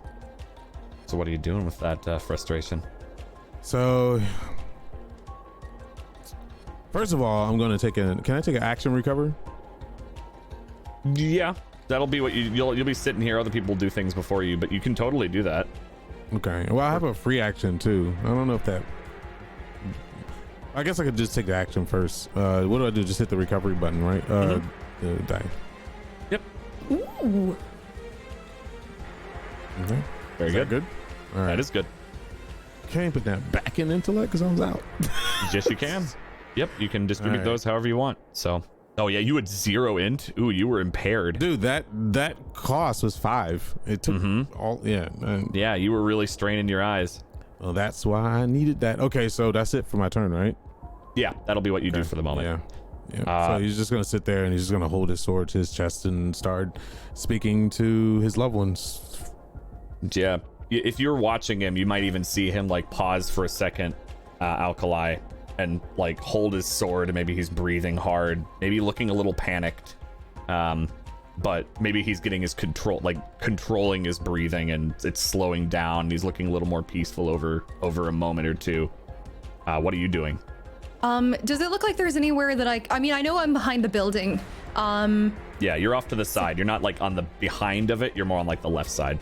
So what are you doing with that frustration? So, first of all, I'm going to take can I take an action recover? Yeah, that'll be what you'll be sitting here. Other people will do things before you, but you can totally do that. Okay. Well, I have a free action too. I don't know if that. I guess I could just take the action first. What do I do? Just hit the recovery button, right? The die. Yep. Ooh. Okay. Very Is good. that good. All right. That is good. Can't put that back in intellect because I was out. Yes, you can. Yep, you can distribute All right. those however you want. So, oh yeah, you had 0 int. Ooh, you were impaired. Dude, that cost was 5. It took all. Yeah. Yeah, you were really straining your eyes. Well, that's why I needed that. Okay, so that's it for my turn, right? Yeah, that'll be what you do for the moment. Yeah. So he's just gonna sit there and he's just gonna hold his sword to his chest and start speaking to his loved ones. Yeah. If you're watching him, you might even see him like pause for a second, Alkali, and like hold his sword, and maybe he's breathing hard, maybe looking a little panicked. But maybe he's getting his controlling his breathing, and it's slowing down. He's looking a little more peaceful over a moment or two. What are you doing? Does it look like there's anywhere that I mean, I know I'm behind the building. Yeah, you're off to the side. You're not like on the behind of it. You're more on like the left side.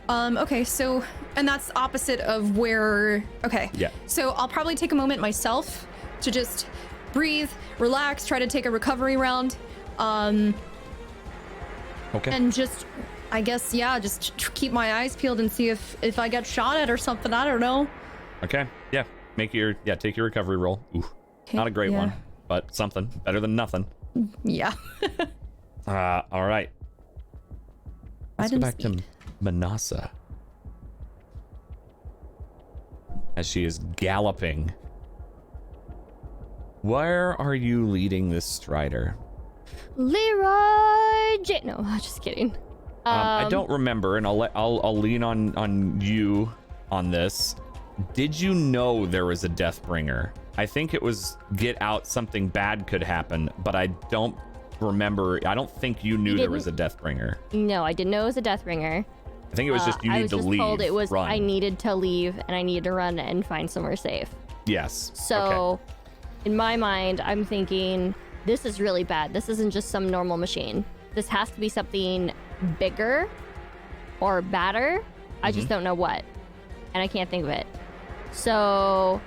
Okay, so, and that's opposite of where, okay. Yeah. So I'll probably take a moment myself to just breathe, relax, try to take a recovery round. Okay. And just, I guess, yeah, just keep my eyes peeled and see if I get shot at or something. I don't know. Okay. Yeah. Take your recovery roll. Ooh. Okay, Not a great yeah. one, but something better than nothing. Yeah. All right. Let's go Item back speed. to Manasa. As she is galloping. Where are you leading this strider? Leroy J. No, just kidding. I don't remember, and I'll lean on you on this. Did you know there was a Deathbringer? I think it was get out, something bad could happen, but I don't remember. I don't think you knew there was a Deathbringer. No, I didn't know it was a Deathbringer. I think it was just you need to leave. I was just told it was run. I needed to leave and I needed to run and find somewhere safe. Yes. So, okay. in my mind, I'm thinking this is really bad. This isn't just some normal machine. This has to be something bigger or badder. I just don't know what, and I can't think of it. So,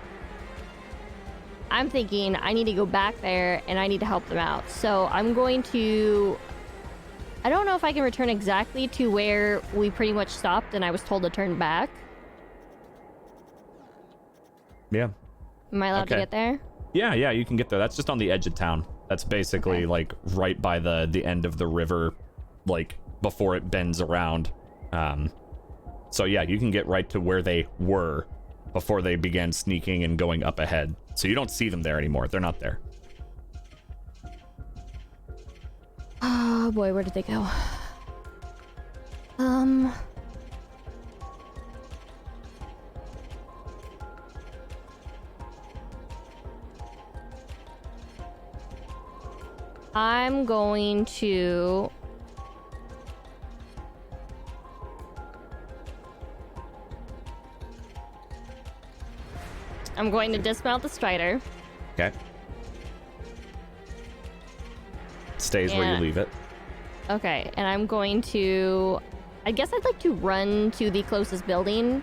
I'm thinking I need to go back there and I need to help them out. So I'm going to... I don't know if I can return exactly to where we pretty much stopped and I was told to turn back. Yeah. Am I allowed to Okay. get there? Yeah, you can get there. That's just on the edge of town. That's basically Okay. like right by the end of the river, like before it bends around. So yeah, you can get right to where they were before they began sneaking and going up ahead. So you don't see them there anymore. They're not there. Oh boy, where did they go? I'm going to... I'm going to dismount the Strider. Okay. Stays where Yeah. you leave it. Okay, and I'm going to... I guess I'd like to run to the closest building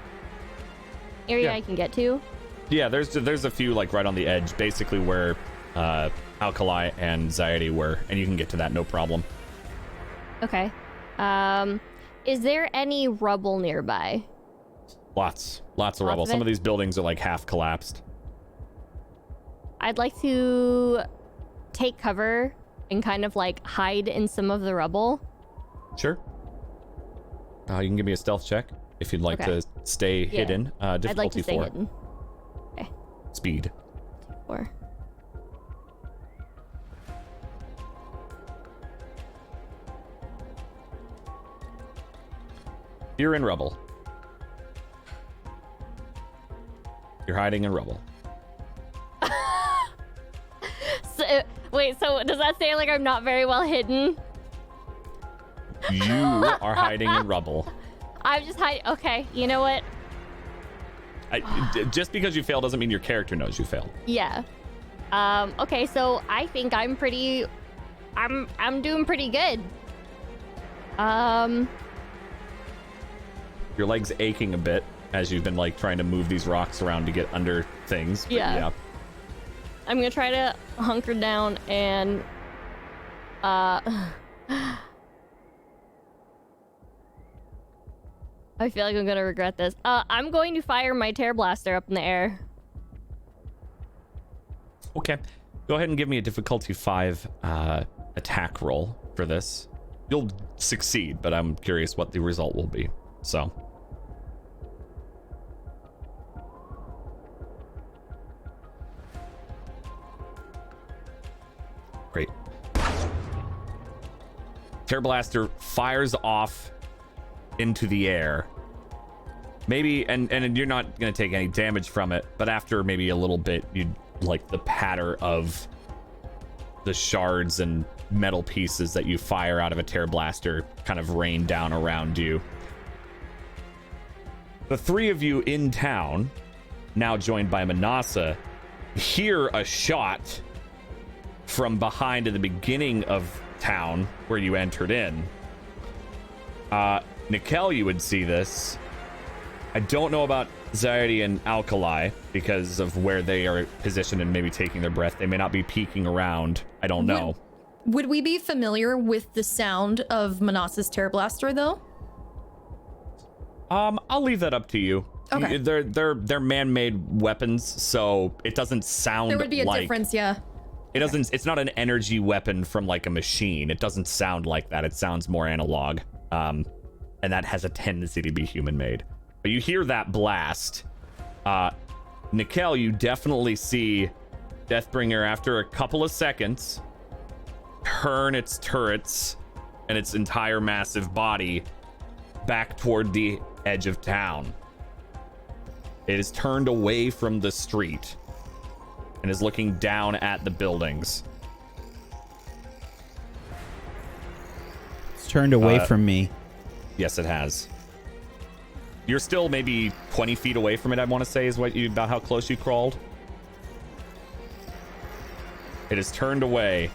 area Yeah. I can get to. Yeah, there's a few like right on the edge, basically where Alkali and Zyade were, and you can get to that no problem. Okay. Is there any rubble nearby? Lots of Lots rubble. of Some it? of these buildings are like half collapsed. I'd like to take cover and kind of like hide in some of the rubble. Sure. You can give me a stealth check if you'd like Okay. to stay hidden. Difficulty I'd like to stay 4. hidden. Speed. 4. You're in rubble. You're hiding in rubble. So, wait, so does that say like I'm not very well hidden? You are hiding in rubble. I'm just hiding. Okay, you know what? Just because you fail doesn't mean your character knows you failed. Yeah. Okay, so I think I'm doing pretty good. Your leg's aching a bit as you've been like trying to move these rocks around to get under things. But Yeah. I'm gonna try to hunker down and I feel like I'm gonna regret this. I'm going to fire my tear blaster up in the air. Okay. Go ahead and give me a difficulty 5 attack roll for this. You'll succeed, but I'm curious what the result will be. So. Great. Tear blaster fires off into the air. Maybe, and you're not going to take any damage from it, but after maybe a little bit, you'd like the patter of the shards and metal pieces that you fire out of a tear blaster kind of rain down around you. The three of you in town, now joined by Manasa, hear a shot from behind at the beginning of town where you entered in. Nikel, you would see this. I don't know about Zyade and Alkali because of where they are positioned and maybe taking their breath. They may not be peeking around. I don't know. Would we be familiar with the sound of Manasa's Terror Blaster, though? I'll leave that up to you. Okay. They're man-made weapons, so it doesn't sound There would be a like... difference, yeah. It doesn't. It's not an energy weapon from like a machine. It doesn't sound like that. It sounds more analog, and that has a tendency to be human-made. But you hear that blast. Nikel, you definitely see Deathbringer after a couple of seconds turn its turrets and its entire massive body back toward the edge of town. It is turned away from the street and is looking down at the buildings. It's turned away from me. Yes, it has. You're still maybe 20 feet away from it, I want to say, is what you about how close you crawled. It is turned away.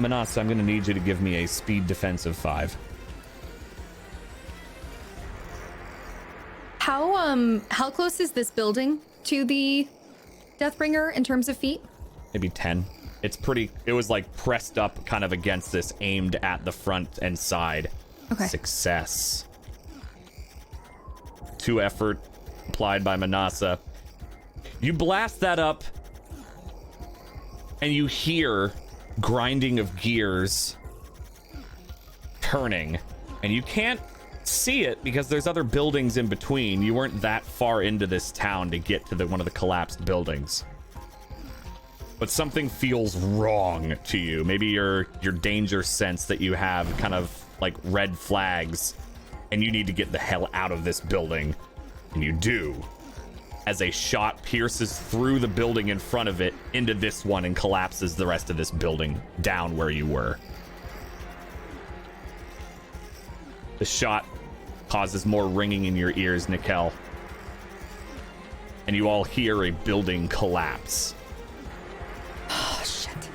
Manasa, I'm going to need you to give me a speed defensive 5. How close is this building to the Deathbringer in terms of feet? Maybe 10. It was like pressed up kind of against this, aimed at the front and side. Okay. Success. 2 effort applied by Manasa. You blast that up, and you hear grinding of gears turning, and you can't see it because there's other buildings in between. You weren't that far into this town to get to one of the collapsed buildings. But something feels wrong to you. Maybe your danger sense that you have kind of like red flags, and you need to get the hell out of this building. And you do, as a shot pierces through the building in front of it into this one and collapses the rest of this building down where you were. The shot causes more ringing in your ears, Nikel. And you all hear a building collapse. Oh, shit.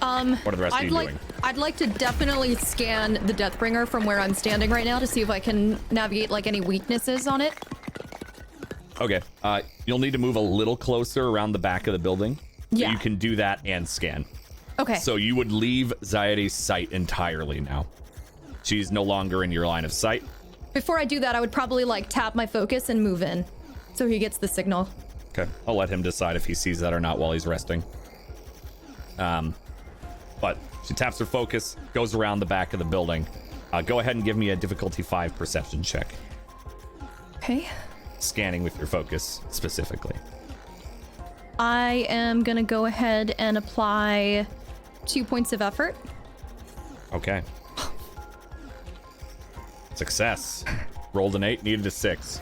What are the rest of you doing? I'd like to definitely scan the Deathbringer from where I'm standing right now to see if I can navigate like any weaknesses on it. Okay. You'll need to move a little closer around the back of the building. Yeah. So you can do that and scan. Okay. So you would leave Zaire's sight entirely now. She's no longer in your line of sight. Before I do that, I would probably like tap my focus and move in so he gets the signal. Okay. I'll let him decide if he sees that or not while he's resting. But she taps her focus, goes around the back of the building. Go ahead and give me a difficulty 5 perception check. Okay. Scanning with your focus specifically. I am gonna go ahead and apply 2 points of effort. Okay. Success. Rolled an 8, needed a 6.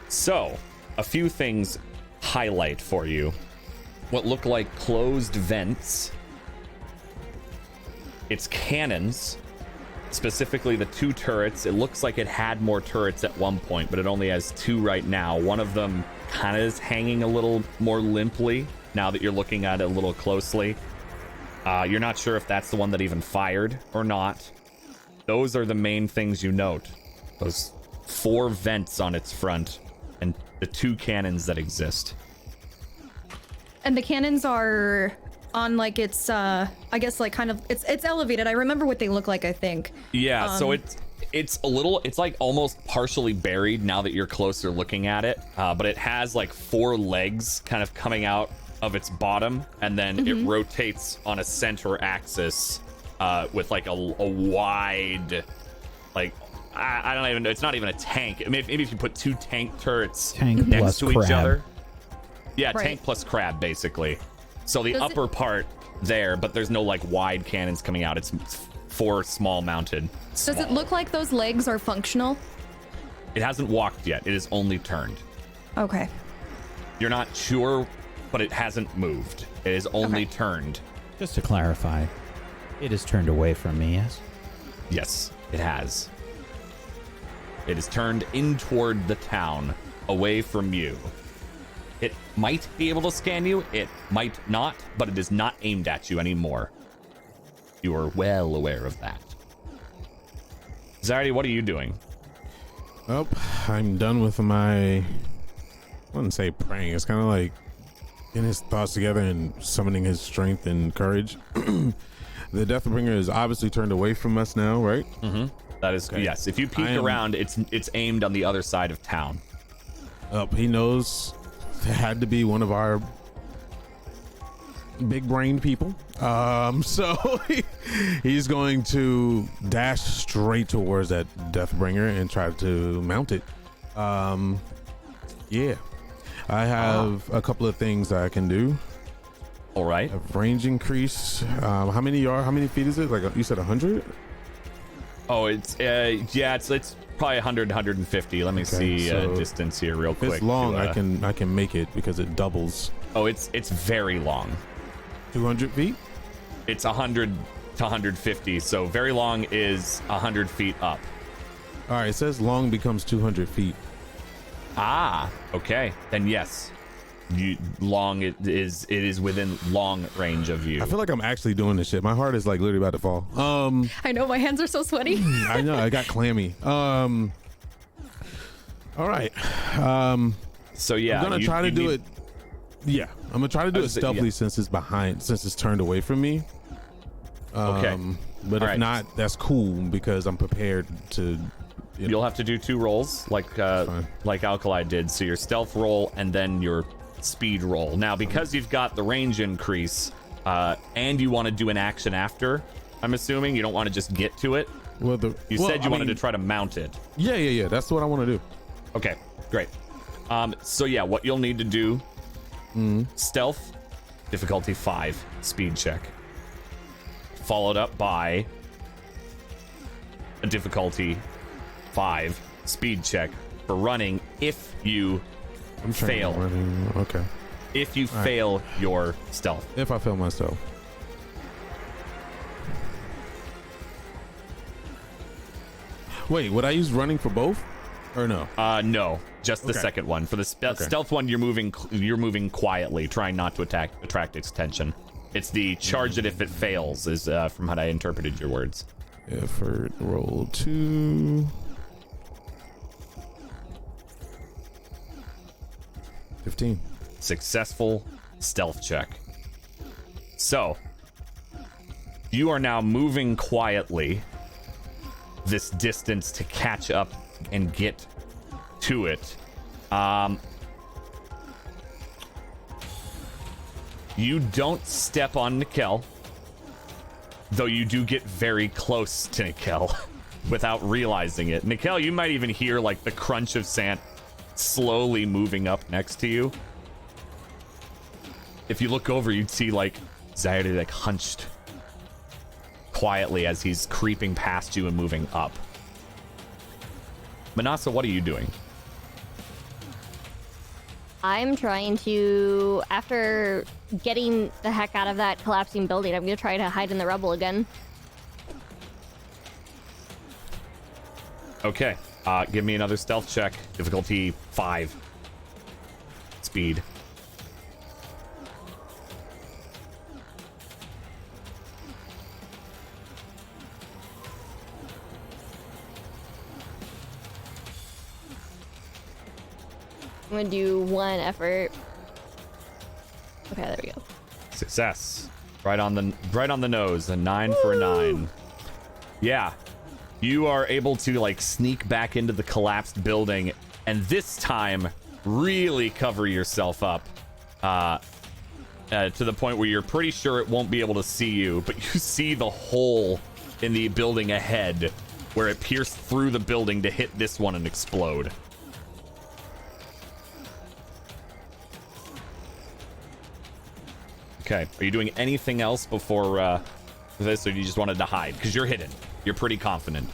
So, a few things highlight for you. What look like closed vents. Its cannons, specifically the 2 turrets. It looks like it had more turrets at one point, but it only has 2 right now. One of them kind of is hanging a little more limply now that you're looking at it a little closely. You're not sure if that's the one that even fired or not. Those are the main things you note. Those 4 vents on its front and the 2 cannons that exist. And the cannons are on like it's I guess like kind of it's elevated. I remember what they look like, I think. Yeah, so it's a little, it's like almost partially buried now that you're closer looking at it, but it has like 4 legs kind of coming out of its bottom, and then it rotates on a center axis with like a wide, like I don't even know, it's not even a tank. Maybe if you put 2 tank turrets next to each other. Yeah, Right. tank plus crab basically. So the Does upper part there, but there's no like wide cannons coming out. It's 4 small mounted. Does it look like those legs are functional? It hasn't walked yet. It is only turned. Okay. You're not sure, but it hasn't moved. It is only Okay. turned. Just to clarify, it is turned away from me, yes? Yes, it has. It is turned in toward the town, away from you. It might be able to scan you. It might not, but it is not aimed at you anymore. You are well aware of that. Zaire, what are you doing? Oh, I'm done with my, I wouldn't say praying. It's kind of like getting his thoughts together and summoning his strength and courage. The Deathbringer is obviously turned away from us now, right? Mm-hmm. That is, Okay. yes. If you peek around, it's aimed on the other side of town. He knows it had to be one of our big-brained people. So he's going to dash straight towards that Deathbringer and try to mount it. Yeah. I have a couple of things that I can do. All right. A range increase. How many feet is it? Like you said 100? Oh, it's it's probably 100, 150. Let me see so distance here real If quick. it's long, to, I can make it because it doubles. Oh, it's very long. 200 feet? It's 100 to 150. So very long is 100 feet up. All right, it says long becomes 200 feet. Ah, okay. Then yes, it is within long range of you. I feel like I'm actually doing this shit. My heart is like literally about to fall. I know, my hands are so sweaty. I know, I got clammy. All right. So yeah, I'm gonna try to do it. Yeah, I'm gonna try to do it stealthily yeah. since it's turned away from me. Okay. But All if right. not, that's cool because I'm prepared to. You'll have to do 2 rolls like Alkali did. So your stealth roll and then your speed roll. Now, because you've got the range increase, and you want to do an action after, I'm assuming you don't want to just get to it. Well, You said you wanted to try to mount it. Yeah. That's what I want to do. Okay, great. So yeah, what you'll need to do: stealth, difficulty 5, speed check, followed up by a difficulty 5 speed check for running if you fail. Okay. If you fail your stealth. If I fail myself. Wait, would I use running for both, or no? No, just the second one. For the stealth one, you're moving quietly, trying not to attract attention. It's the charge it if it fails, is from how I interpreted your words. Effort roll 2. 15. Successful stealth check. So, you are now moving quietly this distance to catch up and get to it. You don't step on Nikel, though you do get very close to Nikel without realizing it. Nikel, you might even hear like the crunch of sand slowly moving up next to you. If you look over, you'd see like Zayuri like hunched quietly as he's creeping past you and moving up. Manasa, what are you doing? I'm trying to, after getting the heck out of that collapsing building, I'm gonna try to hide in the rubble again. Okay, give me another stealth check. Difficulty 5. Speed. I'm gonna do 1 effort. Okay, there we go. Success. Right on the nose. A 9 for a 9. Yeah. You are able to like sneak back into the collapsed building and this time really cover yourself up to the point where you're pretty sure it won't be able to see you, but you see the hole in the building ahead where it pierced through the building to hit this one and explode. Okay, are you doing anything else before this, or you just wanted to hide? Because you're hidden. You're pretty confident.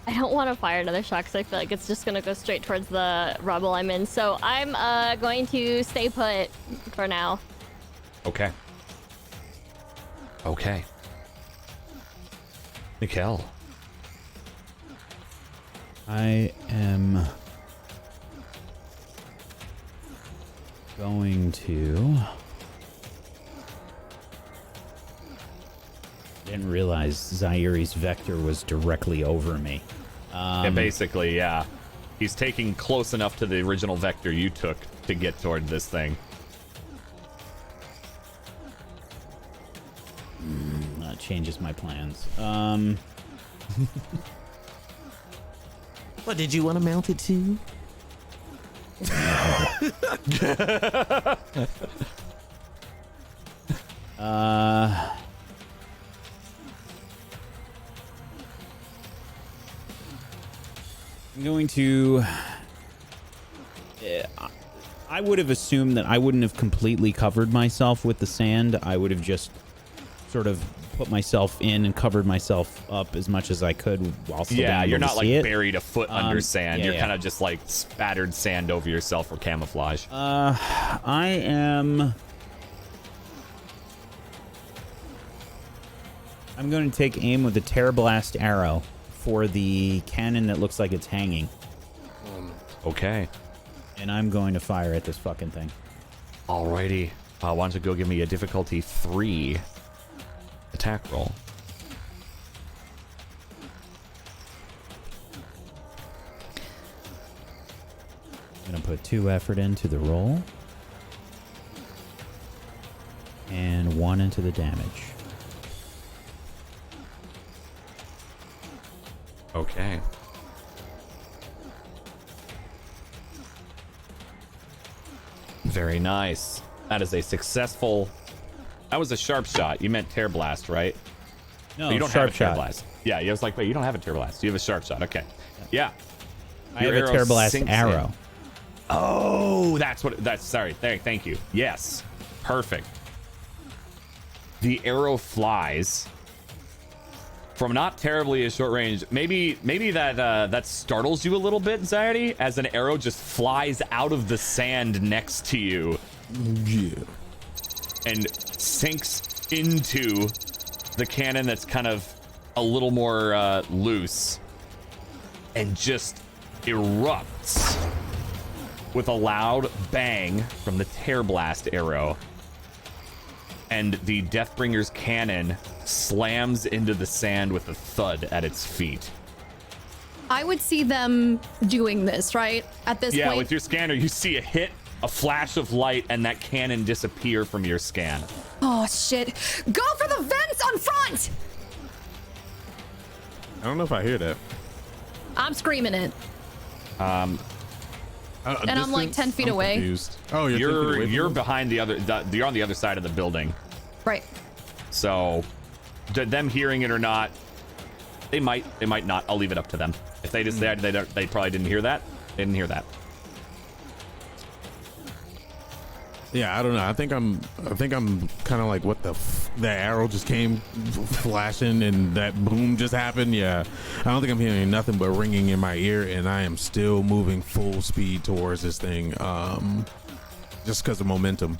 I don't want to fire another shot because I feel like it's just going to go straight towards the rubble I'm in. So I'm going to stay put for now. Okay. Okay. Mikkel. I am going to... Didn't realize Zayuri's vector was directly over me. Yeah, basically, yeah. He's taking close enough to the original vector you took to get toward this thing. That changes my plans. What did you want to mount it to? I'm going to... I would have assumed that I wouldn't have completely covered myself with the sand. I would have just sort of put myself in and covered myself up as much as I could while still being able you're to not like see it. buried a foot under sand. yeah, You're yeah. kind of just like spattered sand over yourself for camouflage. I am... I'm going to take aim with a Terror Blast arrow for the cannon that looks like it's hanging. Okay. And I'm going to fire at this fucking thing. Alrighty. Why don't you go give me a difficulty 3 attack roll? put 2 effort into the roll. And 1 into the damage. Okay. Very nice. That is a successful... That was a sharp shot. You meant tear blast, right? No, But you don't sharp have a tear shot. blast. Yeah, I was like, wait, you don't have a tear blast. You have a sharp shot. Okay. Yeah. I Your have a arrow tear blast sinks arrow. in. Oh, that's what... That's... Sorry. Thank you. Yes. Perfect. The arrow flies from not terribly a short range. Maybe that startles you a little bit, Zyarty, as an arrow just flies out of the sand next to you. Yeah. And sinks into the cannon that's kind of a little more loose and just erupts with a loud bang from the tear blast arrow. And the Deathbringer's cannon slams into the sand with a thud at its feet. I would see them doing this, right? At this Yeah, point. with your scanner, you see a hit, a flash of light, and that cannon disappear from your scan. Oh, shit. Go for the vents on front! I don't know if I hear that. I'm screaming it. And I'm like 10 feet away. Confused. Oh, you're 10 feet away from You're me? behind you're on the other side of the building. Right. So, them hearing it or not, they might not. I'll leave it up to them. If they decide they probably didn't hear that, they didn't hear that. Yeah, I don't know. I think I'm kind of like, what the arrow just came flashing and that boom just happened. Yeah, I don't think I'm hearing nothing but ringing in my ear, and I am still moving full speed towards this thing, just because of momentum.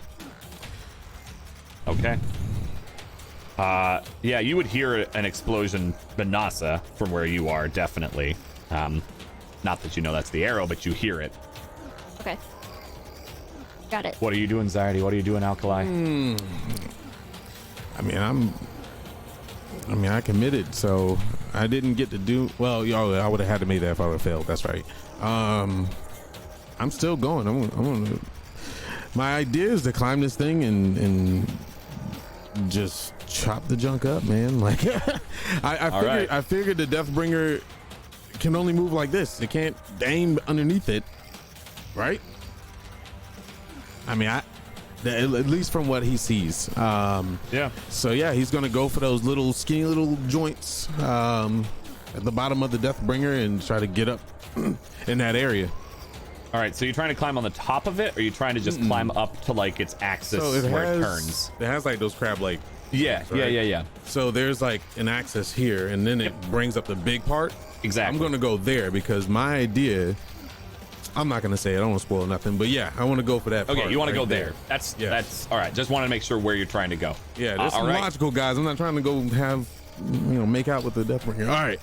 Okay. Yeah, you would hear an explosion, Benassa, from where you are, definitely. Not that you know that's the arrow, but you hear it. Okay. Got it. What are you doing, Zyarty? What are you doing, Alkali? I mean, I committed, so I didn't get to do well. I would have had to make that if I would have failed. That's right. I'm still going. I'm gonna. My idea is to climb this thing and just chop the junk up, man. Like I figured the Deathbringer can only move like this. It can't aim underneath it, right? I mean, at least from what he sees. Yeah. So yeah, he's gonna go for those little skinny little joints at the bottom of the Deathbringer and try to get up in that area. All right, so you're trying to climb on the top of it, or you're trying to just climb up to like its axis where it turns? It has like those crab-like. Yeah, things, right? yeah. So there's like an axis here, and then it brings up the big part. Exactly. I'm gonna go there because my idea. I'm not gonna say it. I don't want to spoil nothing, but yeah, I want to go for that. Okay, part you want to right go there. That's all right. Just want to make sure where you're trying to go. Yeah, there's some all right. logical guys. I'm not trying to go have, make out with the Deathbringer. All right.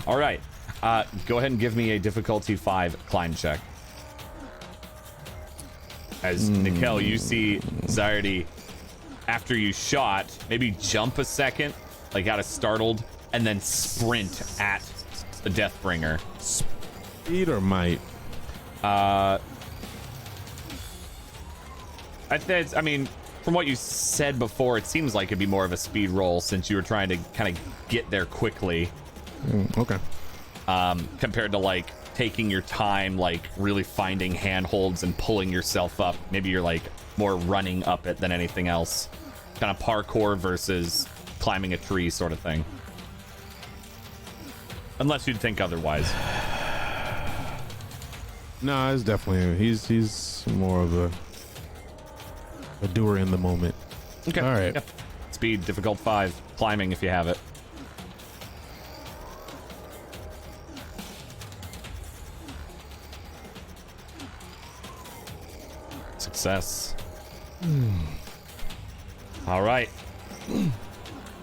All right. Go ahead and give me a difficulty 5 climb check. As Nikel, you see Zyarty, after you shot, maybe jump a second, like out of startled, and then sprint at the Deathbringer. Speed or might? I mean, from what you said before, it seems like it'd be more of a speed roll since you were trying to kind of get there quickly. Okay. Compared to like taking your time, like really finding handholds and pulling yourself up. Maybe you're like more running up it than anything else. Kind of parkour versus climbing a tree sort of thing. Unless you'd think otherwise. No, it's definitely he's more of a doer in the moment. Okay. All right. Yeah. Speed, difficult 5. Climbing if you have it. Success. All right.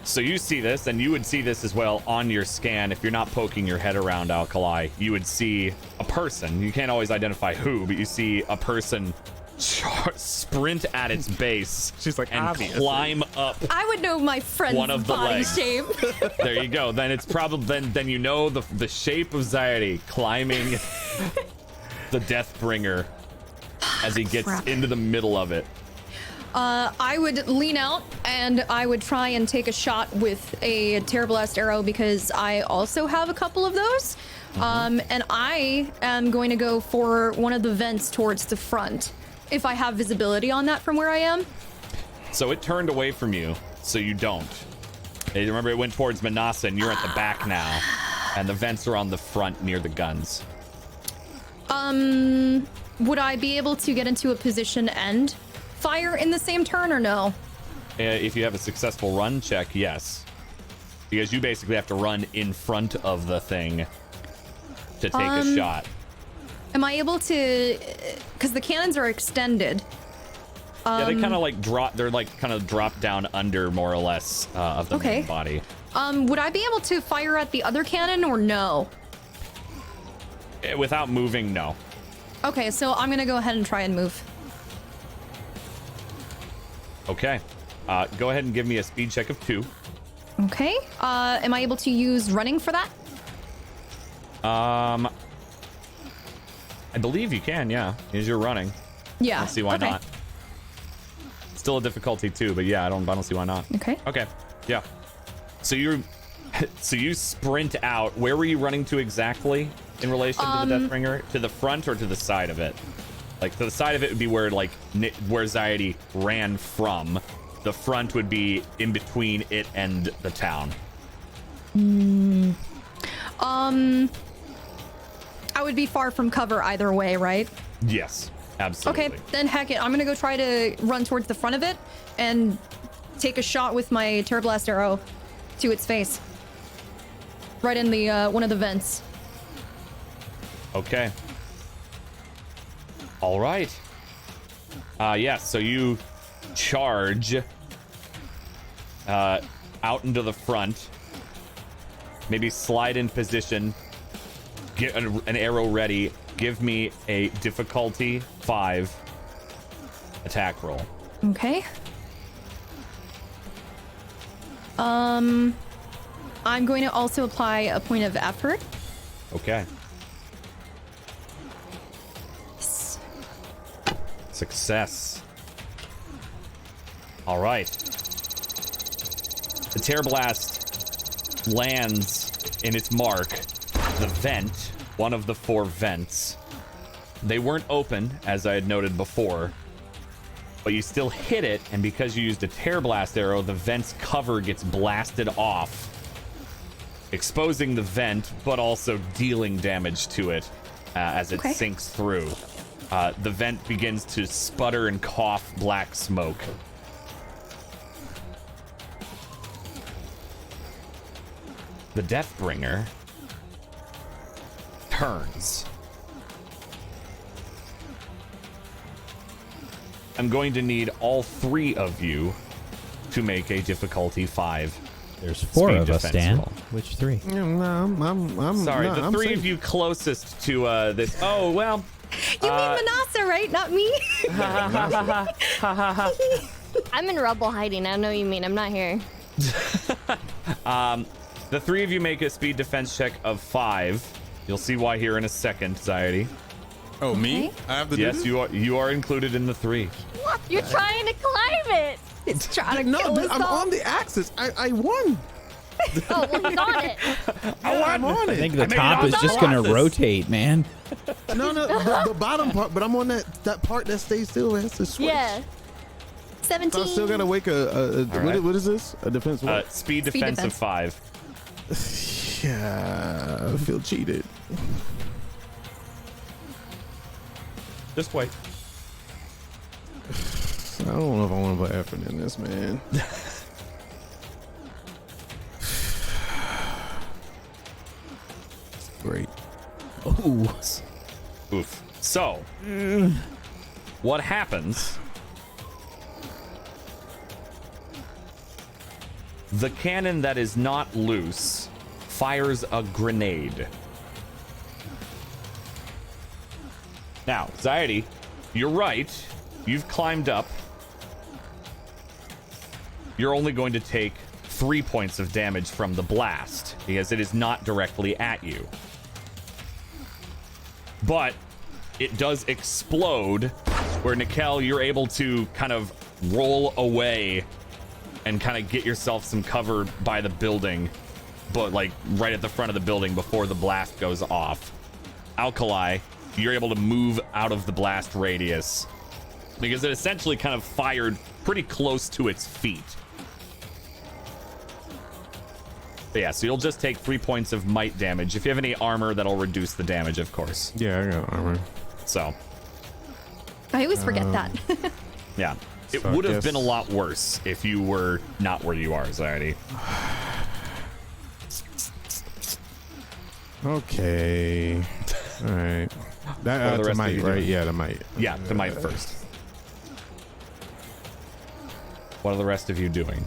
So you see this, and you would see this as well on your scan. If you're not poking your head around, Alkali, you would see a person. You can't always identify who, but you see a person sprint at its base. She's like, and obviously. climb up I would know my friend's one of the body legs. shape. There you go. Then it's probably then you know the shape of Zyarty climbing the Deathbringer as he gets Crap. into the middle of it. I would lean out and I would try and take a shot with a Terror Blast arrow because I also have a couple of those. And I am going to go for one of the vents towards the front if I have visibility on that from where I am. So it turned away from you, so you don't. Hey, remember, it went towards Manasa, and you're at the back now. And the vents are on the front near the guns. Would I be able to get into a position and fire in the same turn or no? If you have a successful run check, yes. Because you basically have to run in front of the thing to take a shot. Am I able to, because the cannons are extended. Yeah, they kind of like drop, they're like kind of drop down under more or less of the main body. Would I be able to fire at the other cannon or no? Without moving, no. Okay, so I'm gonna go ahead and try and move. Okay. Go ahead and give me a speed check of 2. Okay. Am I able to use running for that? I believe you can, yeah. Because you're running. Yeah. Let's see why okay. not. Still a difficulty 2, but yeah, I don't see why not. Okay. Okay. Yeah. So you sprint out. Where were you running to exactly in relation to the Deathbringer? To the front or to the side of it? Like, to the side of it would be where, like, where Zaidi ran from. The front would be in between it and the town. I would be far from cover either way, right? Yes, absolutely. Okay, then heck it. I'm gonna go try to run towards the front of it and take a shot with my Terror Blast arrow to its face. Right in the one of the vents. Okay. All right. Yes, so you charge out into the front. Maybe slide in position. Get an arrow ready. Give me a difficulty 5 attack roll. Okay. I'm going to also apply a point of effort. Okay. Success. All right. The Terror Blast lands in its mark. The vent, one of the 4 vents. They weren't open, as I had noted before, but you still hit it, and because you used a Terror Blast arrow, the vent's cover gets blasted off, exposing the vent, but also dealing damage to it as it sinks through. The vent begins to sputter and cough black smoke. The Deathbringer turns. I'm going to need all 3 of you to make a difficulty 5. There's 4 Speed of us, defense Dan. roll. Which 3? I'm Sorry, no, the I'm 3 safe. of you closest to this. Oh, well. You mean Manasa, right? Not me. I'm in rubble hiding. I know what you mean. I'm not here. The 3 of you make a speed defense check of 5. You'll see why here in a second, Zaidi. Oh, me? I have to do Yes, this? you are included in the 3. You're trying to climb it. It's trying to No, kill dude, us I'm all. on the axis. I won. Oh, well, he's on it. I'm on I it. think the made it top on is the just going to Colossus. rotate, man. No, the bottom part, but I'm on that part that stays still. It has to switch. Yeah. 17. So I still gotta wake a right. what is this? A defense what? Speed defense of defense. 5. Yeah, I feel cheated. Just wait. I don't know if I want to put effort in this, man. Great. Ooh. Oof. So, what happens? The cannon that is not loose fires a grenade. Now, Zaidi, you're right. You've climbed up. You're only going to take 3 points of damage from the blast because it is not directly at you. But it does explode, where Nikel, you're able to kind of roll away and kind of get yourself some cover by the building, but like right at the front of the building before the blast goes off. Alkali, you're able to move out of the blast radius because it essentially kind of fired pretty close to its feet. But yeah, so you'll just take 3 points of might damage. If you have any armor, that'll reduce the damage, of course. Yeah, I got armor. So I always forget that. yeah, it So I would have guess- been a lot worse if you were not where you are, Zardy. Okay. All right. That the to rest of might, you right? doing? Yeah, the might. Yeah, to might first. What are the rest of you doing?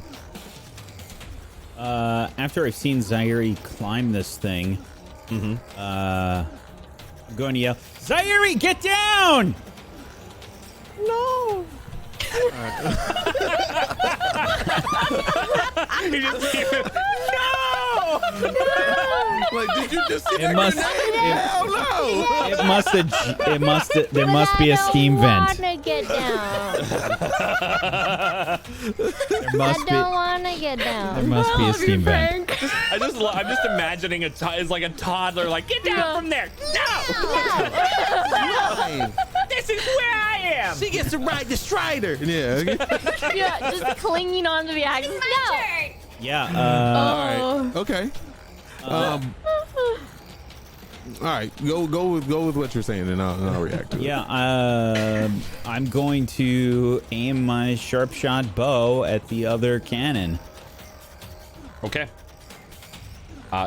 After I've seen Zaire climb this thing, I'm going to yell, Zaire, get down! No! You just keep it. Like, did you just see It must. Hell no! It must have. It must. There must be a steam vent. I don't wanna get down. There I must be. don't wanna get There down. must be a steam vent. I'm just imagining it's like a toddler, like, get down from there. No, this is where I am. She gets to ride the Strider. Yeah. Yeah, just clinging onto the axis. No. Yeah. All right. Okay. All right. Go with what you're saying, and I'll react to it. Yeah. I'm going to aim my sharp shot bow at the other cannon. Okay.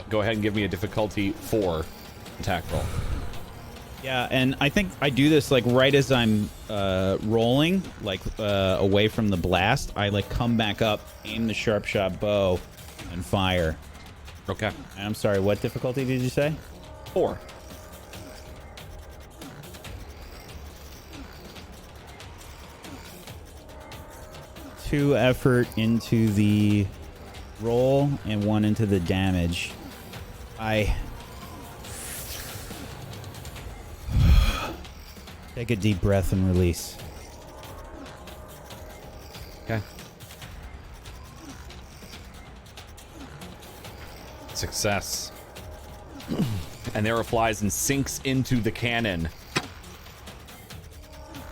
Go ahead and give me a difficulty 4 attack roll. Yeah, and I think I do this like right as I'm rolling, like away from the blast. I like come back up, aim the sharp shot bow, and fire. Okay. And I'm sorry, what difficulty did you say? 4. Two effort into the roll and 1 into the damage. I take a deep breath and release. Okay. Success. An arrow flies and sinks into the cannon.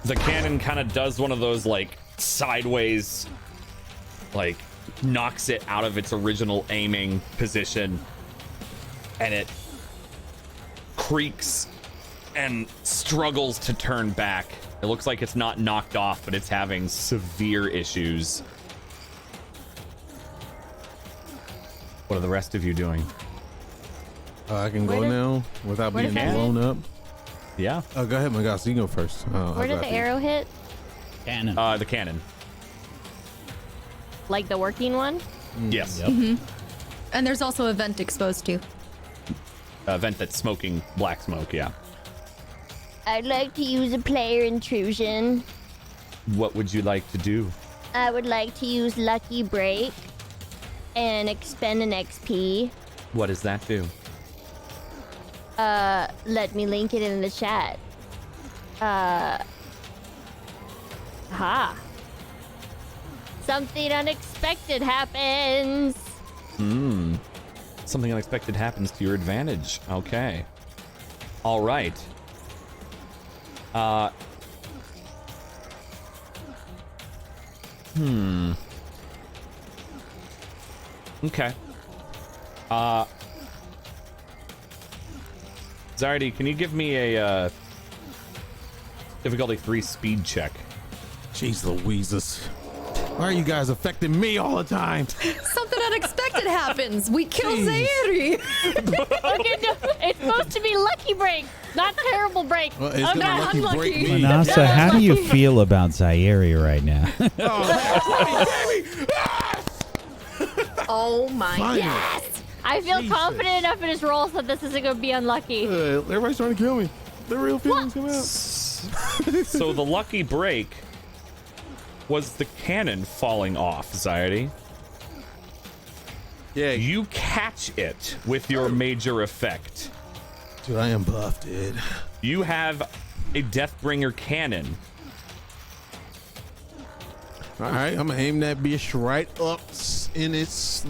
The cannon kind of does one of those like sideways, like knocks it out of its original aiming position, and it creaks and struggles to turn back. It looks like it's not knocked off, but it's having severe issues. What are the rest of you doing? I can go Where did- now without where being did that blown up. Yeah. Oh, go ahead, my gosh. You go first. Where did the arrow hit? Cannon. The cannon. Like the working one? Yes. Yep. And there's also a vent exposed too. Vent that's smoking black smoke, yeah. I'd like to use a player intrusion. What would you like to do? I would like to use Lucky Break and expend an XP. What does that do? Let me link it in the chat. Something unexpected happens. Something unexpected happens to your advantage. Okay. All right. Okay. Zardy, can you give me a difficulty 3 speed check? Jeez Louises. Why are you guys affecting me all the time? Something unexpected happens. We kill Zaire. Okay, no, it's supposed to be Lucky Break, not Terrible Break. Well, it's gonna lucky unlucky. break me. Manasa, how do you feel about Zaire right now? Oh my Finally. god. I feel Jesus. confident enough in his rolls that this isn't going to be unlucky. Everybody's trying to kill me. The real feelings come out. So the lucky break was the cannon falling off, Zardy. Yeah, You catch it with your major effect. dude, I am buffed, dude. You have a Deathbringer cannon. All right, I'm gonna aim that bitch right up in its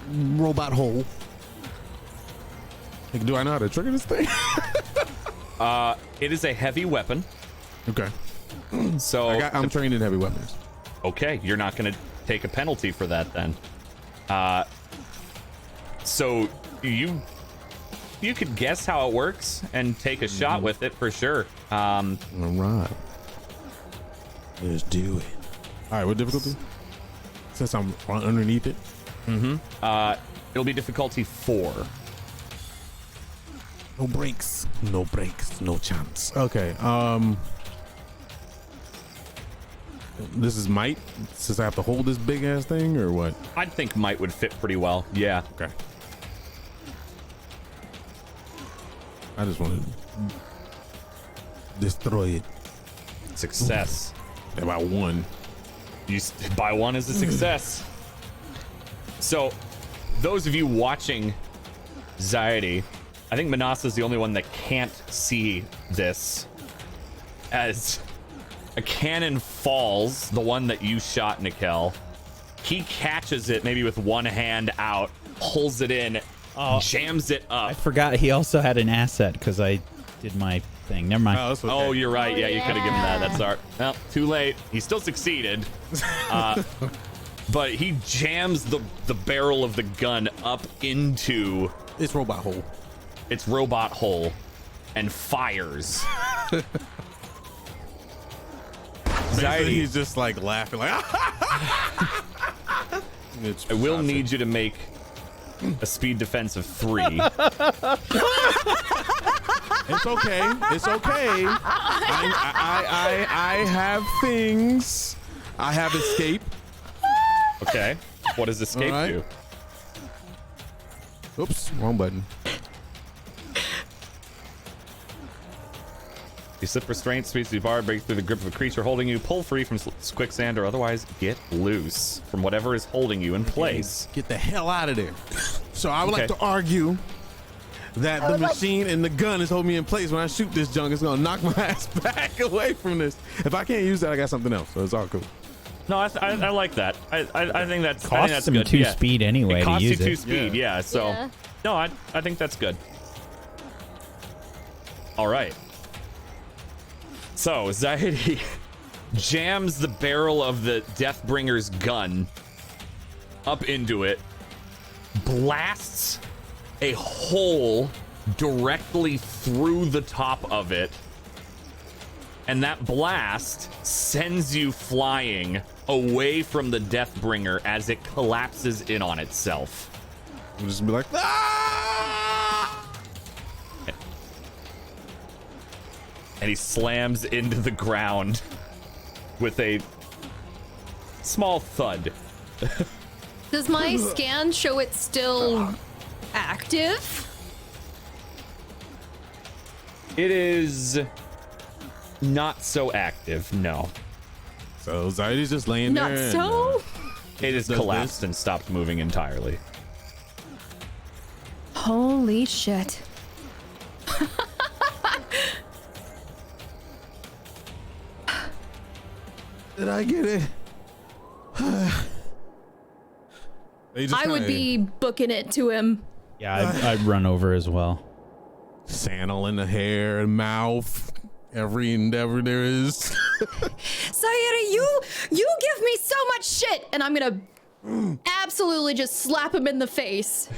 robot hole. Like, do I know how to trigger this thing? It is a heavy weapon. Okay. So I'm trained in heavy weapons. okay, you're not going to take a penalty for that then. So you could guess how it works and take a shot with it for sure. All right. Let's do it. All right, what difficulty? Since I'm underneath it. It'll be difficulty 4. No breaks. No breaks. No chance. Okay. This is might, since I have to hold this big ass thing, or what? I think might would fit pretty well. Yeah. Okay. I just want to destroy it. Success. About one. By 1 is a success. So, those of you watching Zyety, I think Manasa's the only one that can't see this. As a cannon falls, the one that you shot, Nikel, he catches it maybe with one hand out, pulls it in, jams it up. I forgot he also had an asset because I did my thing. Never mind. Oh, that's okay. Oh, you're right. Oh, Yeah, you could have given that. yeah. That's our. Well, too late. He still succeeded. But he jams the barrel of the gun up into It's robot hole. its robot hole and fires. Zyety, He's just like laughing, like. I will need you to make a speed defense of 3. It's okay. It's okay. I have things. I have escape. Okay. What does escape All right. do? Oops, wrong button. You slip restraint, squeeze the bar, break through the grip of a creature holding you, pull free from quicksand, or otherwise get loose from whatever is holding you in place. Get the hell out of there. So I would like Okay. to argue that the machine and the gun is holding me in place. When I shoot this junk, it's gonna knock my ass back away from this. If I can't use that, I got something else. So it's all cool. No, I like that. I think that's Costs him good. 2 Yeah. speed anyway It to costs you use 2 it. speed, yeah. So Yeah. no, I think that's good. All right. So Zyety jams the barrel of the Deathbringer's gun up into it, blasts a hole directly through the top of it, and that blast sends you flying away from the Deathbringer as it collapses in on itself. I'll just be like, ah! And he slams into the ground with a small thud. Does my scan show it's still active? It is not so active, no. So Zaidy's just laying Not there. so? It has Does collapsed this? and stopped moving entirely. Holy shit. Did I get it? They just I would kinda be booking it to him. Yeah, I'd run over as well. sandal in the hair and mouth, every endeavor there is. Sayuri, you give me so much shit, and I'm gonna absolutely just slap him in the face.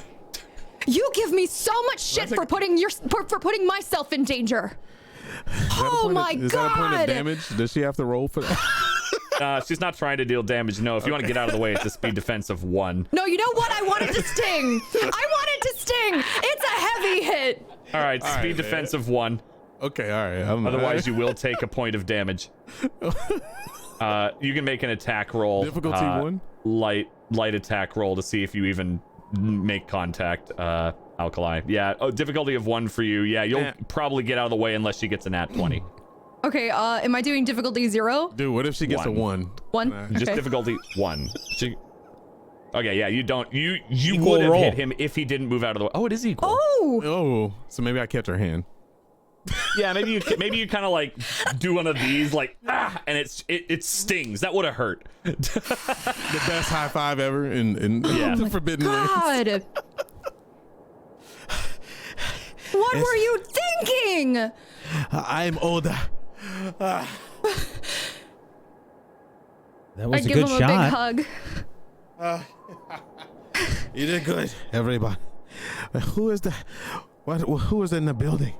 You give me so much shit for putting putting myself in danger. Oh my Is that a point of god! damage? Does she have to roll for that? She's not trying to deal damage. No, if you want to get out of the way, it's a speed defense of 1. No, you know what? I want it to sting. I want it to sting. It's a heavy hit. All right, speed right, defense of 1. Okay, all right. Otherwise, you will take a point of damage. You can make an attack roll. Difficulty 1? Light attack roll to see if you even make contact. Alkali. Yeah. Oh, difficulty of 1 for you. Yeah, you'll probably get out of the way unless she gets a nat 20. Okay, am I doing difficulty 0? Dude, what if she gets a 1? 1? Just Okay. difficulty 1. Okay, yeah, you don't. You Equal would have roll. hit him if he didn't move out of the way. Oh, it is equal. Oh! Oh, so maybe I catch her hand. Yeah, maybe you kind of like do one of these, like and it stings. That would have hurt. The best high five ever in the Forbidden Lands. God. What were you thinking? I'm older. That was I'd a give good him shot. a big hug. You did good, everybody. Who is the? Who was in the building?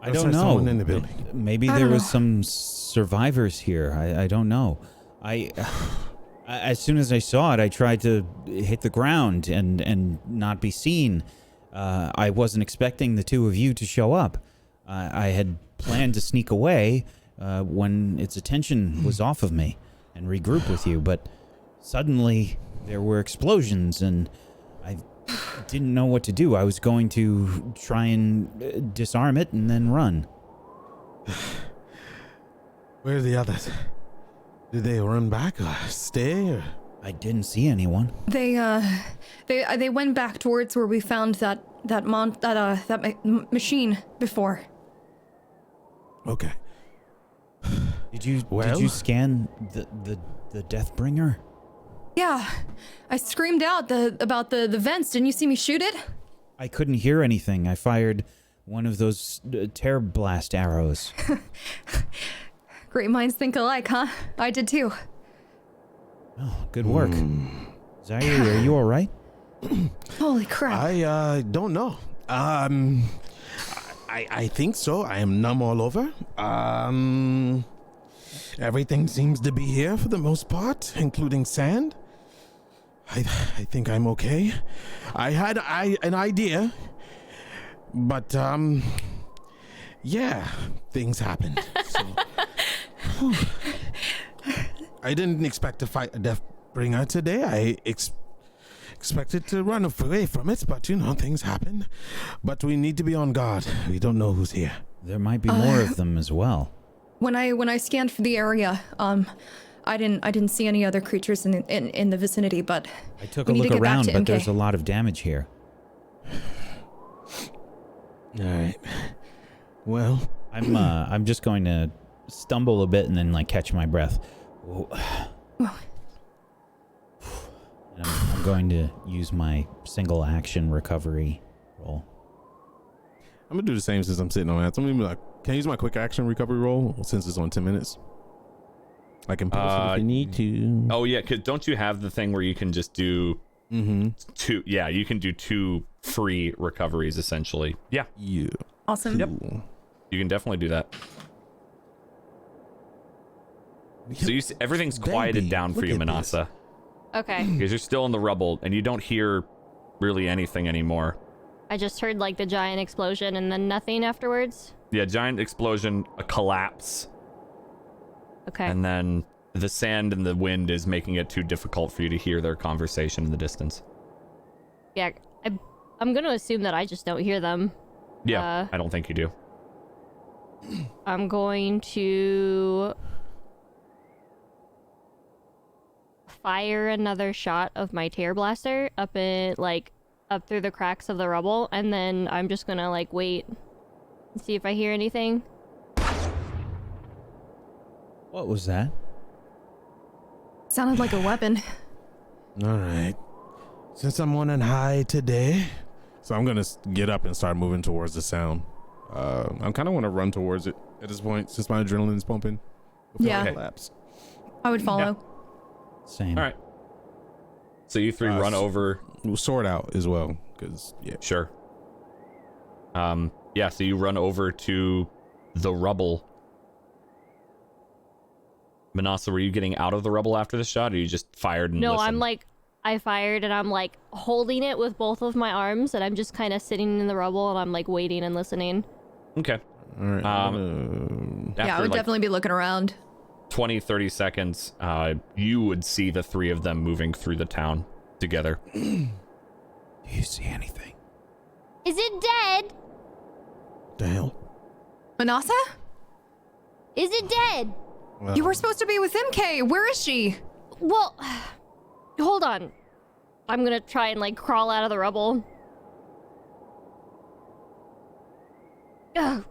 I don't know. Someone in the building. Maybe I there don't was know. some survivors here. I don't know. As soon as I saw it, I tried to hit the ground and not be seen. I wasn't expecting the two of you to show up. I had planned to sneak away when its attention was off of me and regroup with you, but suddenly there were explosions and I didn't know what to do. I was going to try and disarm it and then run. Where are the others? Did they run back or stay? Or? I didn't see anyone. They went back towards where we found that machine before. Okay. Did you Well? scan the Deathbringer? Yeah, I screamed out about the vents. Didn't you see me shoot it? I couldn't hear anything. I fired one of those tear blast arrows. Great minds think alike, huh? I did too. Oh, good work. Zaire, are you all right? Holy crap. I don't know. I think so. I am numb all over. Everything seems to be here for the most part, including sand. I think I'm okay. I had an idea, but yeah, things happened. So, whew. I didn't expect to fight a Deathbringer today. I expected to run away from it, but things happen. But we need to be on guard. We don't know who's here. There might be more of them as well. When I scanned for the area, I didn't see any other creatures in the vicinity, but I took we a need to look get back around, to but MK. there's a lot of damage here. All right. Well, I'm just going to stumble a bit and then like catch my breath. And I'm going to use my single action recovery roll. I'm gonna do the same since I'm sitting on that. So I'm gonna be like, can I use my quick action recovery roll since it's on 10 minutes? I can post it if you need to. Oh yeah, because don't you have the thing where you can just do two? Yeah, you can do 2 free recoveries essentially. Yeah, Yeah. Awesome. Yep. you can definitely do that. So you see, everything's quieted Baby, down for look you, at this. Manasa, Okay. because you're still in the rubble and you don't hear really anything anymore. I just heard like the giant explosion and then nothing afterwards. Yeah, giant explosion, a collapse, Okay. and then the sand and the wind is making it too difficult for you to hear their conversation in the distance. Yeah, I'm gonna assume that I just don't hear them. Yeah, I don't think you do. I'm going to fire another shot of my tear blaster up through the cracks of the rubble, and then I'm just gonna like wait and see if I hear anything. What was that? Sounded like a weapon. All right. Since I'm on a high today, so I'm gonna get up and start moving towards the sound. I kind of want to run towards it at this point since my adrenaline is pumping. before Yeah. I collapse. I would follow. Same. All right. So you three run over. We'll sort out as well, because yeah. Sure. Yeah, so you run over to the rubble. Manasa, were you getting out of the rubble after the shot, or you just fired and No, listened? I fired and I'm like holding it with both of my arms, and I'm just kind of sitting in the rubble and I'm like waiting and listening. Okay. All right. After Yeah, I would like definitely be looking around. 20, 30 seconds, you would see the 3 of them moving through the town together. Do you see anything? Is it dead? the hell? Manasa? Is it dead? Well, You were supposed to be with MK. Where is she? Well, hold on. I'm gonna try and like crawl out of the rubble. Ugh.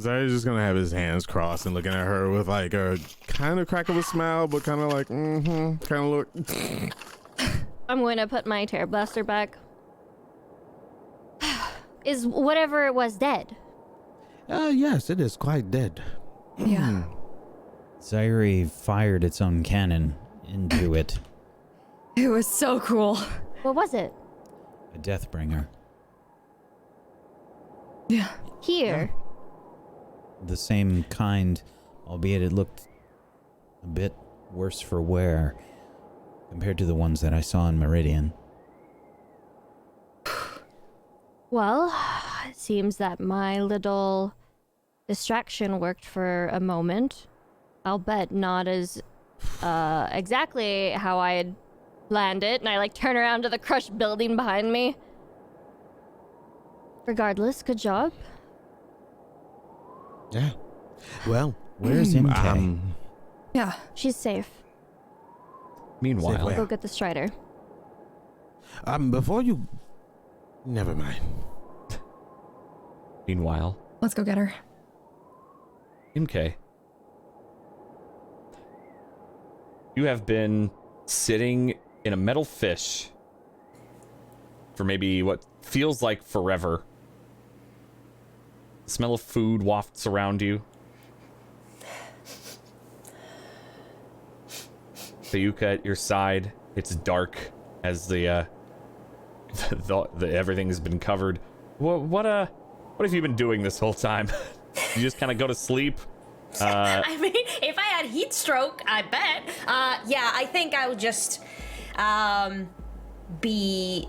Zari's just gonna have his hands crossed and looking at her with like a kind of crack of a smile, but kind of like, kind of look. I'm going to put my Terror Blaster back. Is whatever it was dead? Yes, it is quite dead. Yeah. Zaire fired its own cannon into it. It was so cool. What was it? A Deathbringer. Yeah. Here. The same kind, albeit it looked a bit worse for wear compared to the ones that I saw in Meridian. Well, it seems that my little distraction worked for a moment. I'll bet not as exactly how I had planned it, and I like turn around to the crushed building behind me. Regardless, good job. Yeah. Well, Where's MK? Yeah. She's safe. Meanwhile, Where? Go get the Strider. Before you, never mind. meanwhile, Let's go get her. MK, you have been sitting in a metal fish for maybe what feels like forever. The smell of food wafts around you. Sayuka at your side. It's dark as the everything has been covered. What have you been doing this whole time? You just kind of go to sleep. I mean, if I had heat stroke, I bet. Yeah, I think I would just be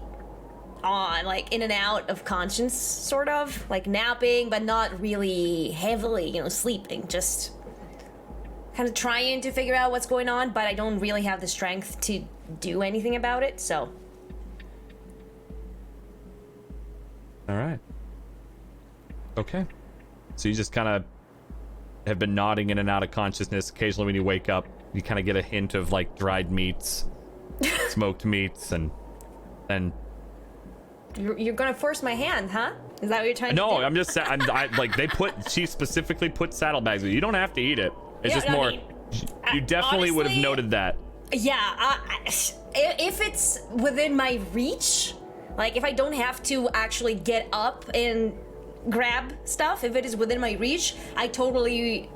on, like, in and out of conscience, sort of. Like, napping, but not really heavily, sleeping. Just kind of trying to figure out what's going on, but I don't really have the strength to do anything about it, so. All right. Okay. So you just kind of have been nodding in and out of consciousness. Occasionally when you wake up, you kind of get a hint of like dried meats, smoked meats, and You're gonna force my hand, huh? Is that what you're trying to do? no, I'm just she specifically put saddlebags. You don't have to eat it. It's Yeah, just I more. mean, You definitely would have honestly, noted that. Yeah, if it's within my reach, like if I don't have to actually get up and grab stuff, if it is within my reach, I totally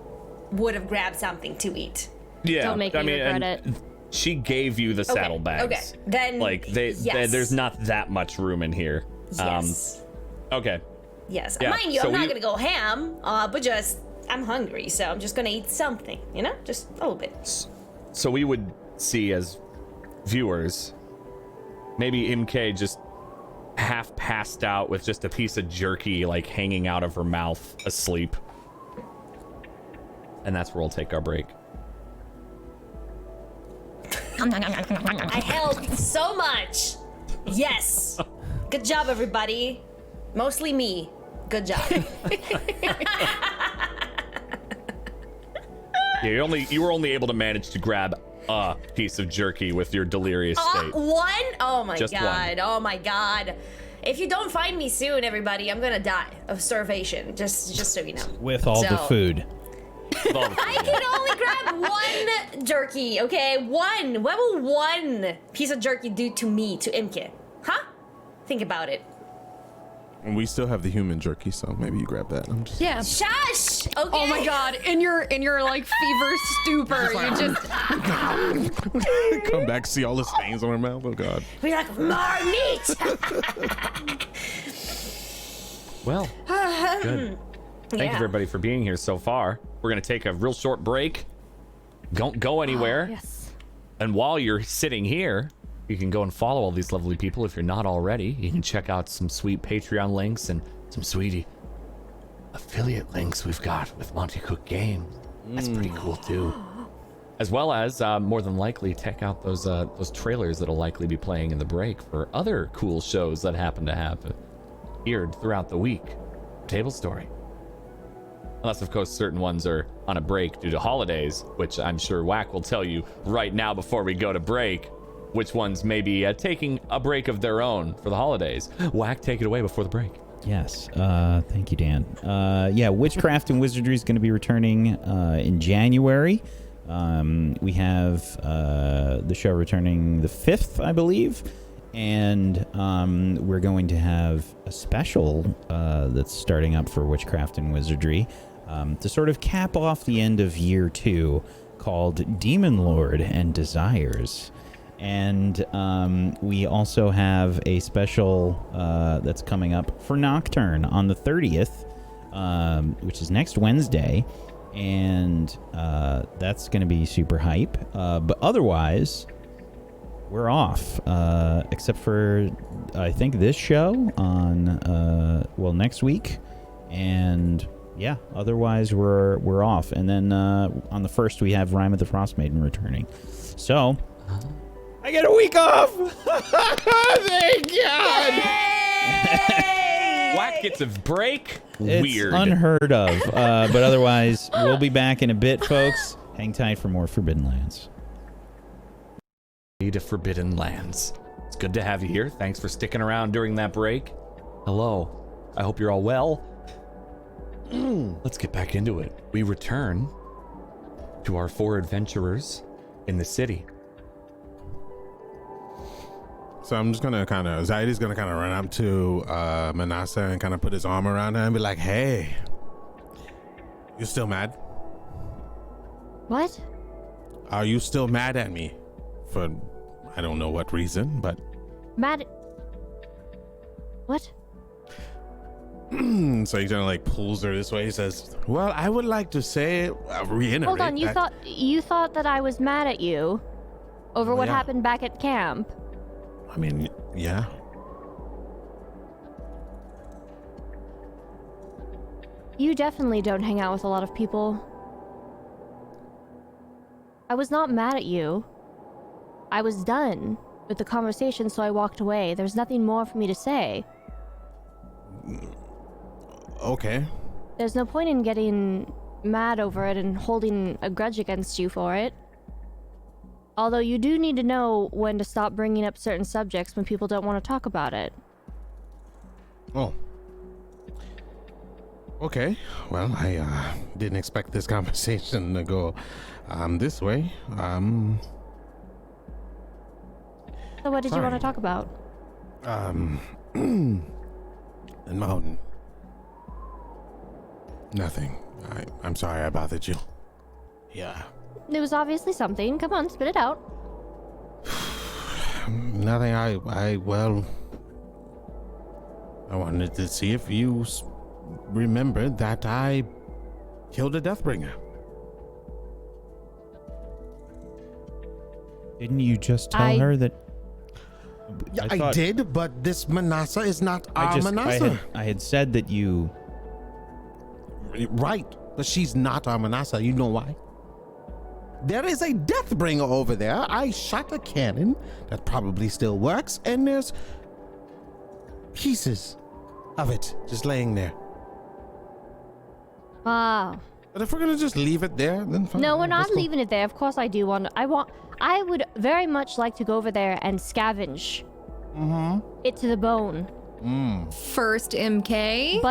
would have grabbed something to eat. Yeah, Don't make me regret it. She gave you the saddlebags. Okay, then like yes. there's not that much room in here. Yes. Okay. Yes. Yeah, Mind you, so I'm not we- gonna go ham, but just I'm hungry, so I'm just gonna eat something, just a little bit. So we would see as viewers, maybe MK just half passed out with just a piece of jerky like hanging out of her mouth, asleep. And that's where we'll take our break. I helped so much. Yes. Good job, everybody. Mostly me. Good job. Yeah, you were only able to manage to grab a piece of jerky with your delirious state. One? Oh my Just god. Oh my god. If you don't find me soon, everybody, I'm gonna die of starvation. Just so you know. With all the So- food. I can only grab one jerky, okay? One. What will one piece of jerky do to me, to Imke? Huh? Think about it. And we still have the human jerky, so maybe you grab that. I'm just. Yeah. Shush! Okay. Oh my god, in your like fever stupor, you just Come back, see all the stains on her mouth. Oh god. We're like, more meat! Well, good. Thank you Yeah. everybody for being here so far. We're gonna take a real short break. Don't go anywhere. Yes. And while you're sitting here, you can go and follow all these lovely people if you're not already. You can check out some sweet Patreon links and some sweetie affiliate links we've got with Monty Cook Games. That's pretty cool too. As well as more than likely check out those trailers that'll likely be playing in the break for other cool shows that happen to have appeared throughout the week. Tablestory. Unless, of course, certain ones are on a break due to holidays, which I'm sure Whack will tell you right now before we go to break, which ones may be taking a break of their own for the holidays. Whack, take it away before the break. Yes. Thank you, Dan. Yeah, Witchcraft and Wizardry is going to be returning in January. We have the show returning the 5th, I believe. And we're going to have a special that's starting up for Witchcraft and Wizardry to sort of cap off the end of year 2 called Demon Lord and Desires. And we also have a special that's coming up for Nocturne on the 30th, which is next Wednesday. And that's going to be super hype. But otherwise, we're off. Except for, I think, this show on, next week. And yeah, otherwise we're off. And then on the 1st, we have Rime of the Frostmaiden returning. So... I get a week off! Thank God! Whack gets a break? It's Weird. unheard of. But otherwise, we'll be back in a bit, folks. Hang tight for more Forbidden Lands. To Forbidden Lands. It's good to have you here. Thanks for sticking around during that break. Hello. I hope you're all well. Let's get back into it. We return to our 4 adventurers in the city. So I'm just gonna Zaidi's gonna run up to Manasa and kind of put his arm around her and be like, "Hey, you still mad? What? Are you still mad at me for I don't know what reason, but Mad? What? So he kind of like pulls her this way. He says, "Well, I would like to say, reiterate." Hold on, you thought that I was mad at you over what yeah. happened back at camp? I mean, yeah. You definitely don't hang out with a lot of people. I was not mad at you. I was done with the conversation, so I walked away. There's nothing more for me to say. Okay. There's no point in getting mad over it and holding a grudge against you for it. Although you do need to know when to stop bringing up certain subjects when people don't want to talk about it. Oh. Okay. Well, I didn't expect this conversation to go this way. So what did you want to talk about? The mountain. Nothing. I'm sorry I bothered you. Yeah. It was obviously something. Come on, spit it out. Nothing. I wanted to see if you remembered that I killed a Deathbringer. Didn't you just tell her that? Yeah, I did, but this Manasa is not our Manasa. I had said that you... Right, but she's not our Manasa. You know why? There is a Deathbringer over there. I shot a cannon that probably still works, and there's pieces of it just laying there. Wow. But if we're gonna just leave it there, then fine. No, we're not Let's go. leaving it there. Of course I do want... I would very much like to go over there and scavenge it to the bone. First MK.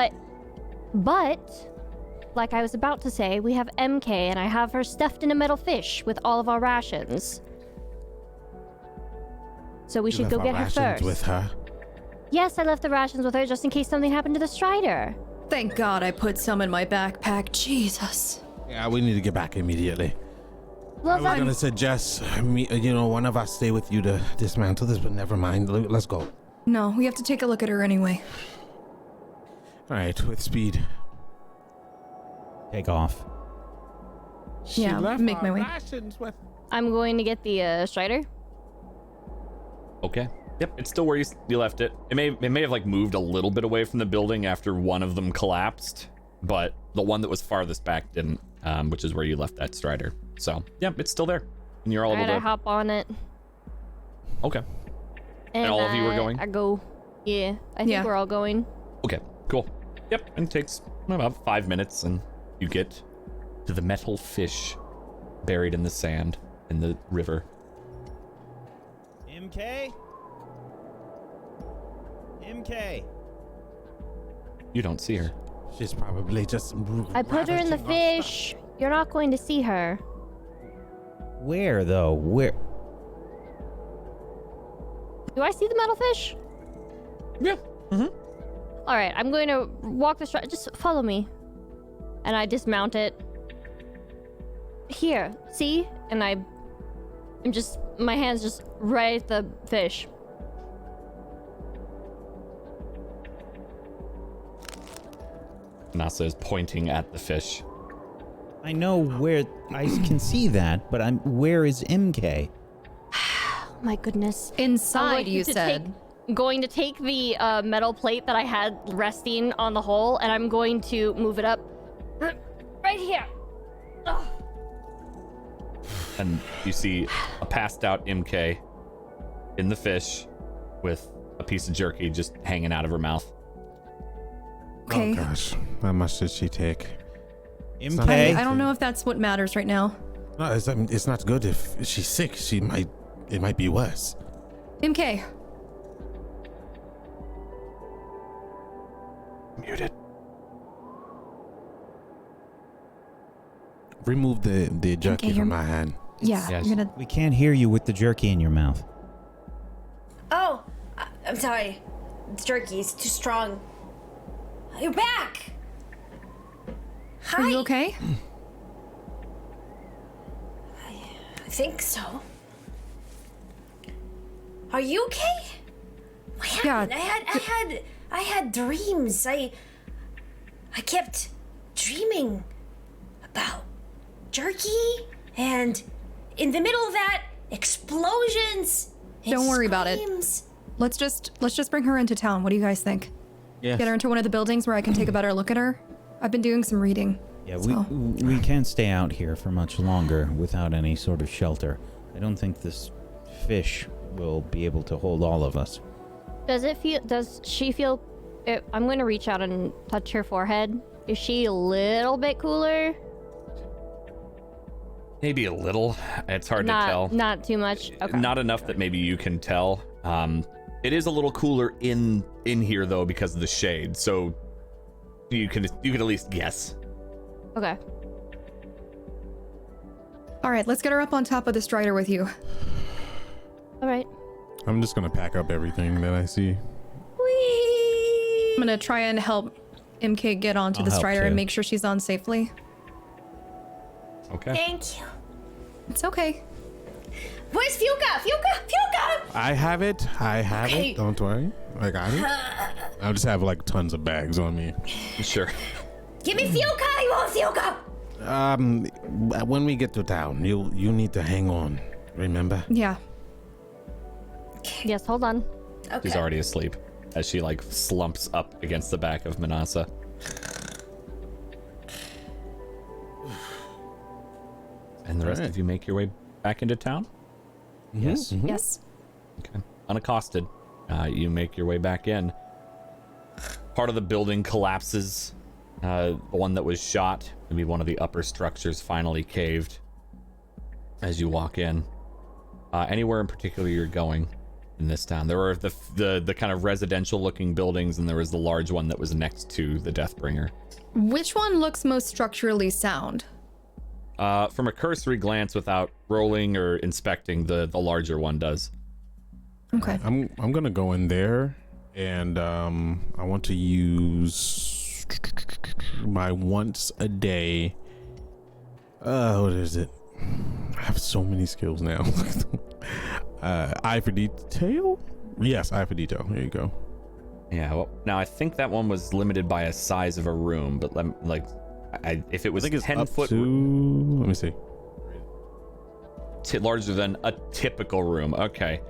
But, like I was about to say, we have MK and I have her stuffed in a metal fish with all of our rations. So we should go get her first. With her. Yes, I left the rations with her just in case something happened to the Strider. Thank God I put some in my backpack. Jesus. Yeah, we need to get back immediately. Well, I was gonna suggest, one of us stay with you to dismantle this, but never mind. Let's go. No, we have to take a look at her anyway. All right, with speed. Take off. Yeah, make my way. I'm going to get the Strider. Okay. Yep, it's still where you left it. It may have like moved a little bit away from the building after one of them collapsed, but the one that was farthest back didn't, which is where you left that Strider. So, yep, it's still there. And you're all able Alright, to... I hop on it. Okay. And all of you were going? I go. Yeah, I think we're all going. Okay, cool. Yep, and it takes about 5 minutes and you get to the metal fish buried in the sand in the river. MK? You don't see her. She's probably just. I put her in the ravaging our fish. You're not going to see her. Where though? Where? Do I see the metal fish? Yeah. All right, I'm going to walk the stride. Just follow me. And I dismount it. Here, see? And I'm just, my hand's just right at the fish. Nasa is pointing at the fish. I know where I can see that, but where is MK? Oh my goodness. Inside, you said. Going to take the metal plate that I had resting on the hole, and I'm going to move it up right here. Ugh. And you see a passed out MK in the fish with a piece of jerky just hanging out of her mouth. Okay. Oh gosh, how much did she take? MK? I don't know if that's what matters right now. No, it's not good if she's sick. It might be worse. MK. Muted. Remove the jerky you're- from my hand. Yeah, Yes. I'm gonna. We can't hear you with the jerky in your mouth. Oh, I'm sorry. The jerky is too strong. You're back. Hi. Are you okay? I think so. Are you okay? What happened? Yeah. I had dreams. I kept dreaming about jerky, and in the middle of that, explosions. And Don't worry about it. screams. Let's just bring her into town. What do you guys think? Yes. Get her into one of the buildings where I can take a better look at her. I've been doing some reading. Yeah, So- we can't stay out here for much longer without any sort of shelter. I don't think this fish will be able to hold all of us. Does she feel, I'm going to reach out and touch her forehead. Is she a little bit cooler? Maybe a little. It's hard to tell. Not too much. Okay. Not enough that maybe you can tell. It is a little cooler in here though because of the shade. So you can at least guess. Okay. All right, let's get her up on top of the strider with you. All right. I'm just gonna pack up everything that I see. Whee! I'm gonna try and help MK get onto I'll the help strider too. and make sure she's on safely. Okay. Thank you. It's okay. Where's Fuka? Fuka! I have it. Okay. Don't worry. I got it. I just have like tons of bags on me. Sure. Give me Fuka! You want Fuka? When we get to town, you need to hang on. Remember? Yeah. Yes, hold on. Okay. She's already asleep as she like slumps up against the back of Manasa. And the rest Alright. of you make your way back into town? Yes. Yes. Okay. Unaccosted, you make your way back in. Part of the building collapses. The one that was shot, maybe one of the upper structures finally caved as you walk in. Anywhere in particular you're going in this town? There were the kind of residential looking buildings, and there was the large one that was next to the Deathbringer. Which one looks most structurally sound? From a cursory glance without rolling or inspecting, the larger one does. Okay. I'm gonna go in there, and I want to use my once a day. What is it? I have so many skills now. Eye for detail. Yes, eye for detail. There you go. Yeah, well, now I think that one was limited by a size of a room, but if it was I think it's 10 up foot to. Let me see. larger than a typical room. Okay.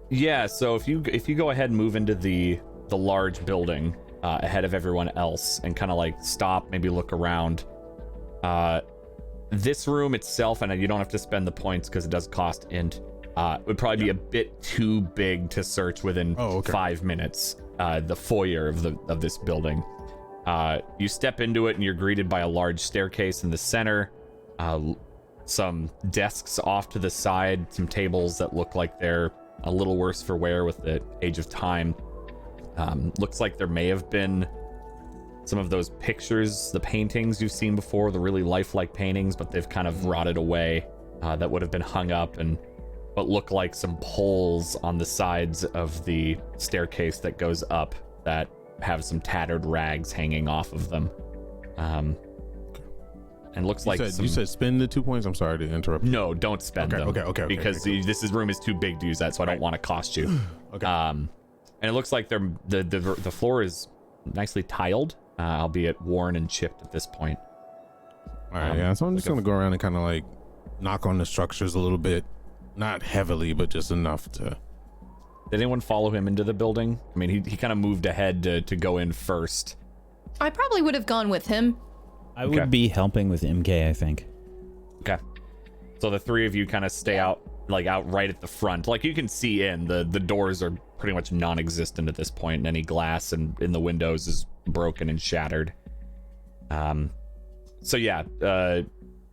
Yeah, so if you go ahead and move into the large building ahead of everyone else and kind of like stop, maybe look around. This room itself, and you don't have to spend the points because it does cost int, would probably be a bit too big to search within 5 minutes. The foyer of this building. You step into it and you're greeted by a large staircase in the center, some desks off to the side, some tables that look like they're a little worse for wear with the age of time. Looks like there may have been some of those pictures, the paintings you've seen before, the really lifelike paintings, but they've kind of rotted away, that would have been hung up and but look like some poles on the sides of the staircase that goes up that have some tattered rags hanging off of them. And looks like you said spend the 2 points. I'm sorry to interrupt. No, don't spend them. Okay. Because this room is too big to use that, so I don't want to cost you. Okay. And it looks like the floor is nicely tiled, albeit worn and chipped at this point. All right, yeah. So I'm just gonna go around and kind of like knock on the structures a little bit, not heavily, but just enough to. Did anyone follow him into the building? I mean, he kind of moved ahead to go in first. I probably would have gone with him. I would be helping with MK, I think. Okay. So the three of you kind of stay out right at the front. Like you can see in, the doors are pretty much non-existent at this point, and any glass in the windows is broken and shattered. So yeah,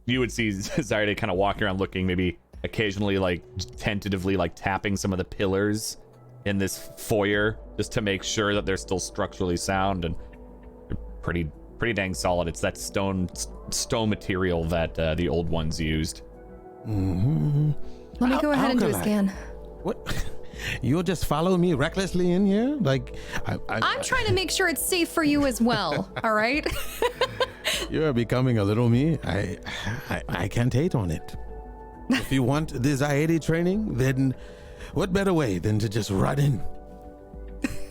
you would see Zyde kind of walking around looking, maybe occasionally like tentatively like tapping some of the pillars in this foyer just to make sure that they're still structurally sound, and they're pretty dang solid. It's that stone material that the old ones used. Mm-hmm. Let me go ahead and do a scan. What? You'll just follow me recklessly in here? Like, I'm trying to make sure it's safe for you as well. All right. You are becoming a little me. I can't hate on it. If you want the Zaidi training, then what better way than to just run in?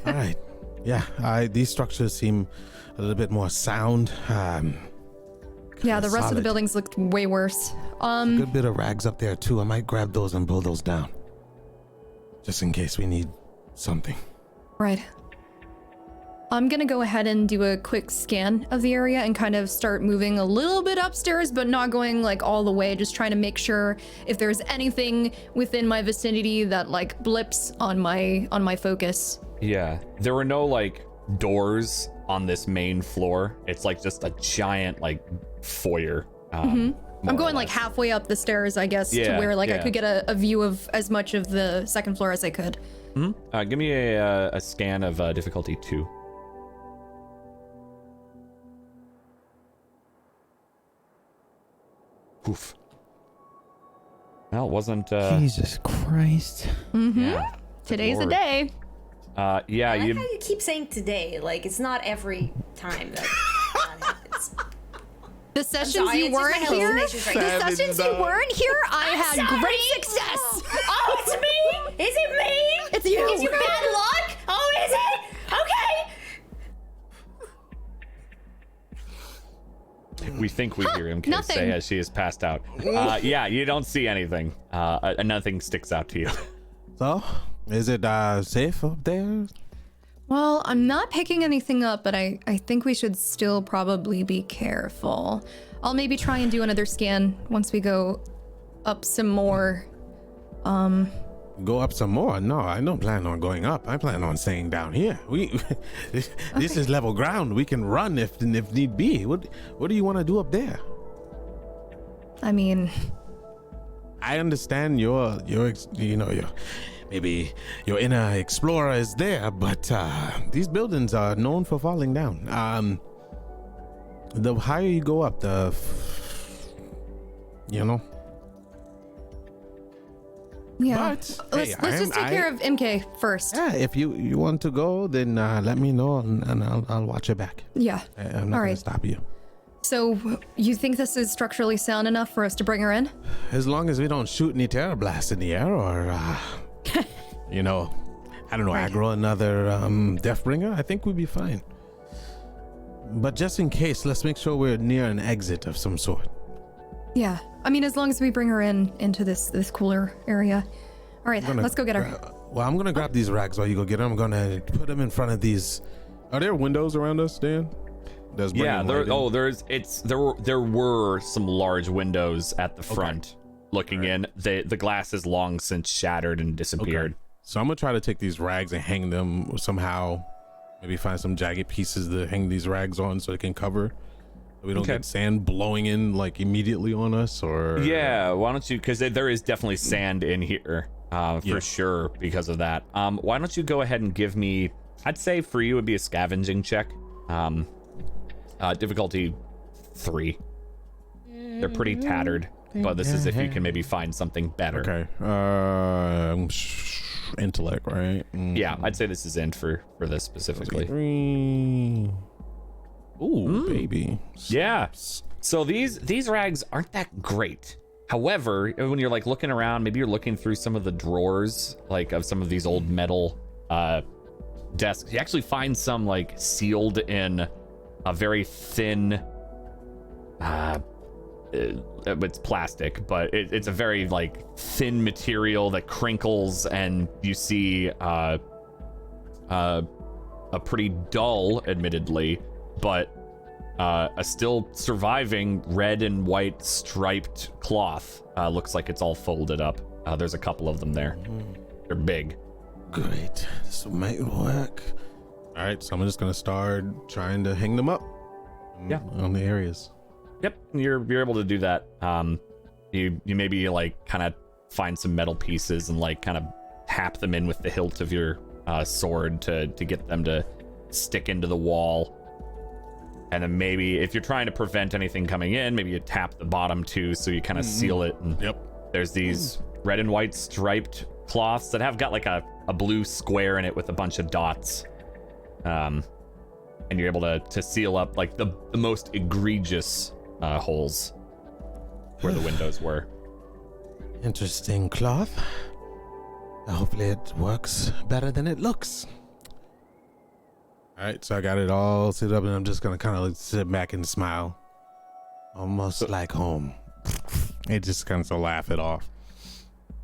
All right. Yeah, these structures seem a little bit more sound. Yeah, the rest of the solid. buildings looked way worse. A good bit of rags up there too. I might grab those and blow those down, just in case we need something. Right. I'm gonna go ahead and do a quick scan of the area and kind of start moving a little bit upstairs, but not going like all the way, just trying to make sure if there's anything within my vicinity that like blips on my focus. Yeah, there were no like doors on this main floor. It's like just a giant like foyer. I'm going like halfway up the stairs, I guess, to where like I could get a view of as much of the second floor as I could. Give me a scan of difficulty 2. Oof. Well, it wasn't. Jesus Christ. Yeah. Today's the Lord. day. Yeah, I like you. how you keep saying today. Like it's not every time that happens. The sessions sorry, you it's just weren't my here. hallucinations right now. The sessions you weren't here. I had great success. Oh, it's me? Is it me? It's you. Is you bad luck? Oh, is it? Okay. We think we hear MK nothing. say as she is passed out. Yeah, you don't see anything. Nothing sticks out to you. So, is it safe up there? Well, I'm not picking anything up, but I think we should still probably be careful. I'll maybe try and do another scan once we go up some more. Go up some more? No, I don't plan on going up. I plan on staying down here. This is level ground. We can run if need be. What do you want to do up there? I mean, I understand your maybe your inner explorer is there, but these buildings are known for falling down. The higher you go up, yeah. But, let's hey, just take care of MK first. Yeah, if you want to go, then let me know and I'll watch your back. Yeah. I'm not All going right. to stop you. So, you think this is structurally sound enough for us to bring her in? As long as we don't shoot any terror blasts in the air or, I don't know, aggro another Deathbringer, I think we'd be fine. But just in case, let's make sure we're near an exit of some sort. Yeah. I mean, as long as we bring her into this cooler area. All right, let's go get her. I'm going to grab these rags while you go get them. I'm going to put them in front of these. Are there windows around us, Dan? Yeah, there were some large windows at the front looking in. The glass is long since shattered and disappeared. Okay. So I'm gonna try to take these rags and hang them somehow. Maybe find some jagged pieces to hang these rags on so they can cover. So we don't get sand blowing in like immediately on us, or yeah. Why don't you? Because there is definitely sand in here for sure because of that. Why don't you go ahead and give me I'd say for you would be a scavenging check. Difficulty 3. They're pretty tattered, but this is if you can maybe find something better. Okay. Intellect, right? Yeah, I'd say this is int for this specifically. 3. Ooh, baby. Yeah. So these rags aren't that great. However, when you're like looking around, maybe you're looking through some of the drawers, like of some of these old metal desks. You actually find some like sealed in a very thin. It's plastic, but it's a very like thin material that crinkles, and you see a pretty dull, admittedly, but a still surviving red and white striped cloth. Looks like it's all folded up. There's a couple of them there. They're big. Great. This might work. All right, so I'm just gonna start trying to hang them up. Yeah. On the areas. Yep, you're able to do that. You maybe like kind of find some metal pieces and like kind of tap them in with the hilt of your sword to get them to stick into the wall. And then maybe if you're trying to prevent anything coming in, maybe you tap the bottom too, so you kind of seal it. And there's these red and white striped cloths that have got like a blue square in it with a bunch of dots. And you're able to seal up like the most egregious holes where the windows were. Interesting cloth. Hopefully it works better than it looks. All right, so I got it all set up, and I'm just gonna kind of like sit back and smile, almost like home. It just kind of laugh it off.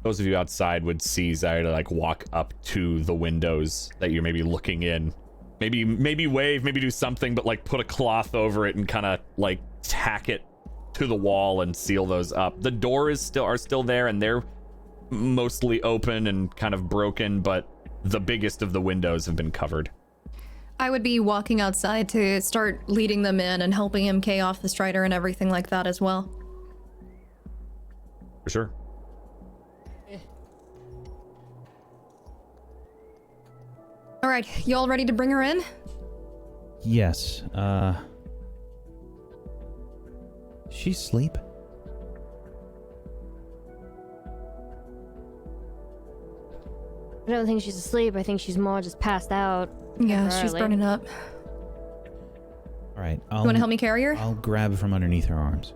Those of you outside would see Zyra like walk up to the windows that you're maybe looking in. Maybe wave, maybe do something, but like put a cloth over it and kind of like tack it to the wall and seal those up. The doors are still there, and they're mostly open and kind of broken, but the biggest of the windows have been covered. I would be walking outside to start leading them in and helping him K off the strider and everything like that as well. For sure. All right, y'all ready to bring her in? Yes. She's asleep. I don't think she's asleep. I think she's more just passed out. Yeah, she's temporarily. burning up. All right. You want to help me carry her? I'll grab from underneath her arms.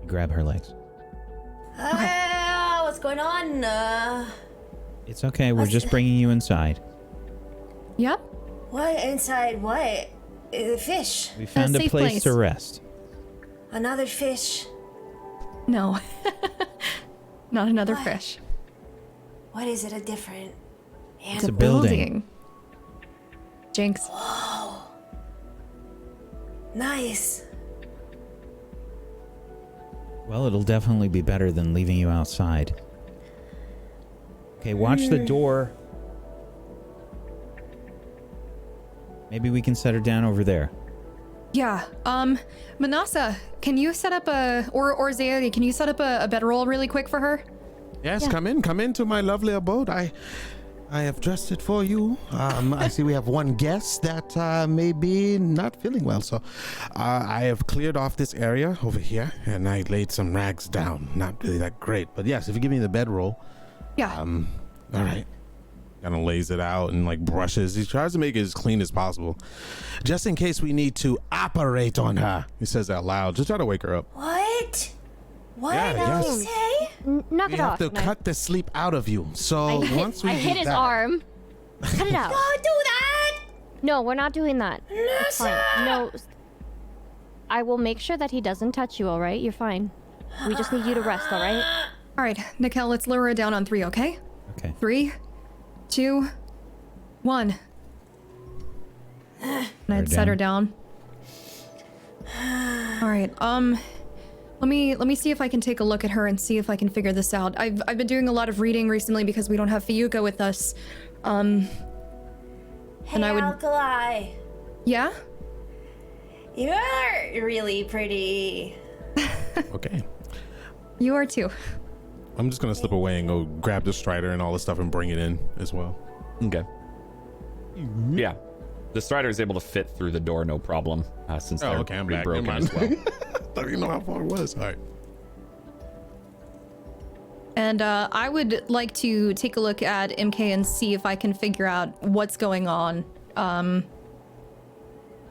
You grab her legs. What's going on? It's okay. We're just bringing you inside. Yep. What inside? What? Fish? We found a safe place place. to rest. Another fish? No. Not another fish. What is it? A different It's animal? a building. Jinx. Nice. Well, it'll definitely be better than leaving you outside. Okay, watch the door. Maybe we can set her down over there. Yeah. Manasa, can you set up or Zayari, can you set up a bedroll really quick for her? Yes, Yeah. come into my lovely abode. I have dressed it for you. I see we have one guest that may be not feeling well, so I have cleared off this area over here, and I laid some rags down. Not really that great, but yes, if you give me the bedroll. Yeah. All right. Kind of lays it out and like brushes. He tries to make it as clean as possible, just in case we need to operate on her. He says that loud. Just try to wake her up. What? What Yeah, did yes. you say? Knock We it have off. to And I- cut the sleep out of you. So once we I do hit his that, arm. Cut it out. Don't do that! No, we're not doing that. It's fine. Nessa! No. I will make sure that he doesn't touch you, all right? You're fine. We just need you to rest, all right? All right, Nikel, let's lower her down on 3, okay? Okay. 3, 2, 1. And I'd set her down. All right. Let me see if I can take a look at her and see if I can figure this out. I've been doing a lot of reading recently because we don't have Fiyuka with us. Hey, And I would- Alkali. Yeah? You're really pretty. okay. You are too. I'm just gonna slip away and go grab the strider and all the stuff and bring it in as well. Okay. Yeah. The Strider is able to fit through the door, no problem, since they're okay, I'm pretty back. broken Never as well. mind. Don't even know how far it was. All right. And I would like to take a look at MK and see if I can figure out what's going on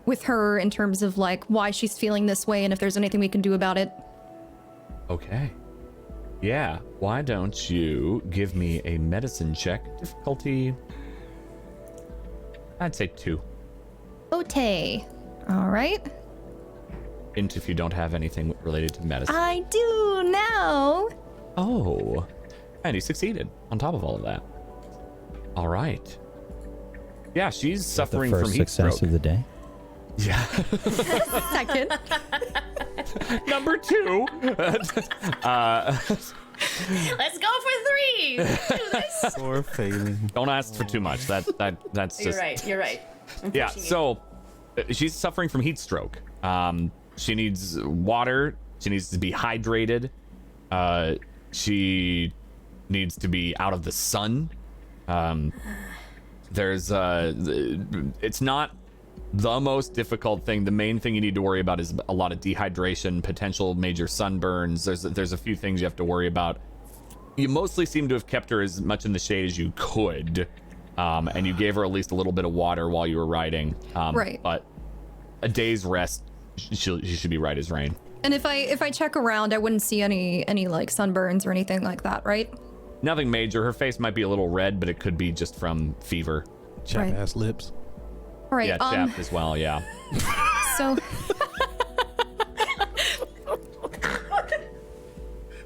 with her in terms of like why she's feeling this way and if there's anything we can do about it. Okay. Yeah. Why don't you give me a medicine check? Difficulty, I'd say 2. Okay. All right. Into if you don't have anything related to medicine. I do now. Oh, and he succeeded on top of all of that. All right. Yeah, she's suffering the from first heat success stroke. of the day. Yeah. Second. Number 2. Let's go for 3. Let's do this. Or failing. Don't ask for too much. That's You're just right. You're right. I'm yeah. pushing it. So she's suffering from heat stroke. She needs water. She needs to be hydrated. She needs to be out of the sun. There's it's not the most difficult thing. The main thing you need to worry about is a lot of dehydration, potential major sunburns. There's a few things you have to worry about. You mostly seem to have kept her as much in the shade as you could, and you gave her at least a little bit of water while you were riding. Right. But a day's rest, she should be right as rain. And if I check around, I wouldn't see any like sunburns or anything like that, right? Nothing major. Her face might be a little red, but it could be just from fever. Chap Right. ass lips. All right. Yeah, chapped as well. Yeah. So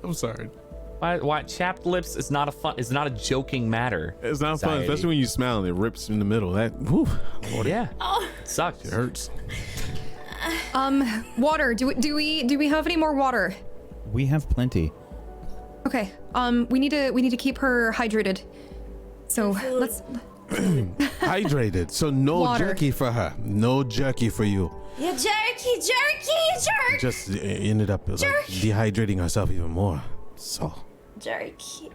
I'm sorry. Why chapped lips is not a joking matter. It's not fun, Anxiety. especially when you smile and it rips in the middle. That, whew, Lord, Yeah. Sucks. it hurts. water. Do we have any more water? We have plenty. Okay. We need to keep her hydrated. So let's. Hydrated. So no Water. jerky for her. No jerky for you. You jerk. Just ended up like, dehydrating herself even more. So Jerky.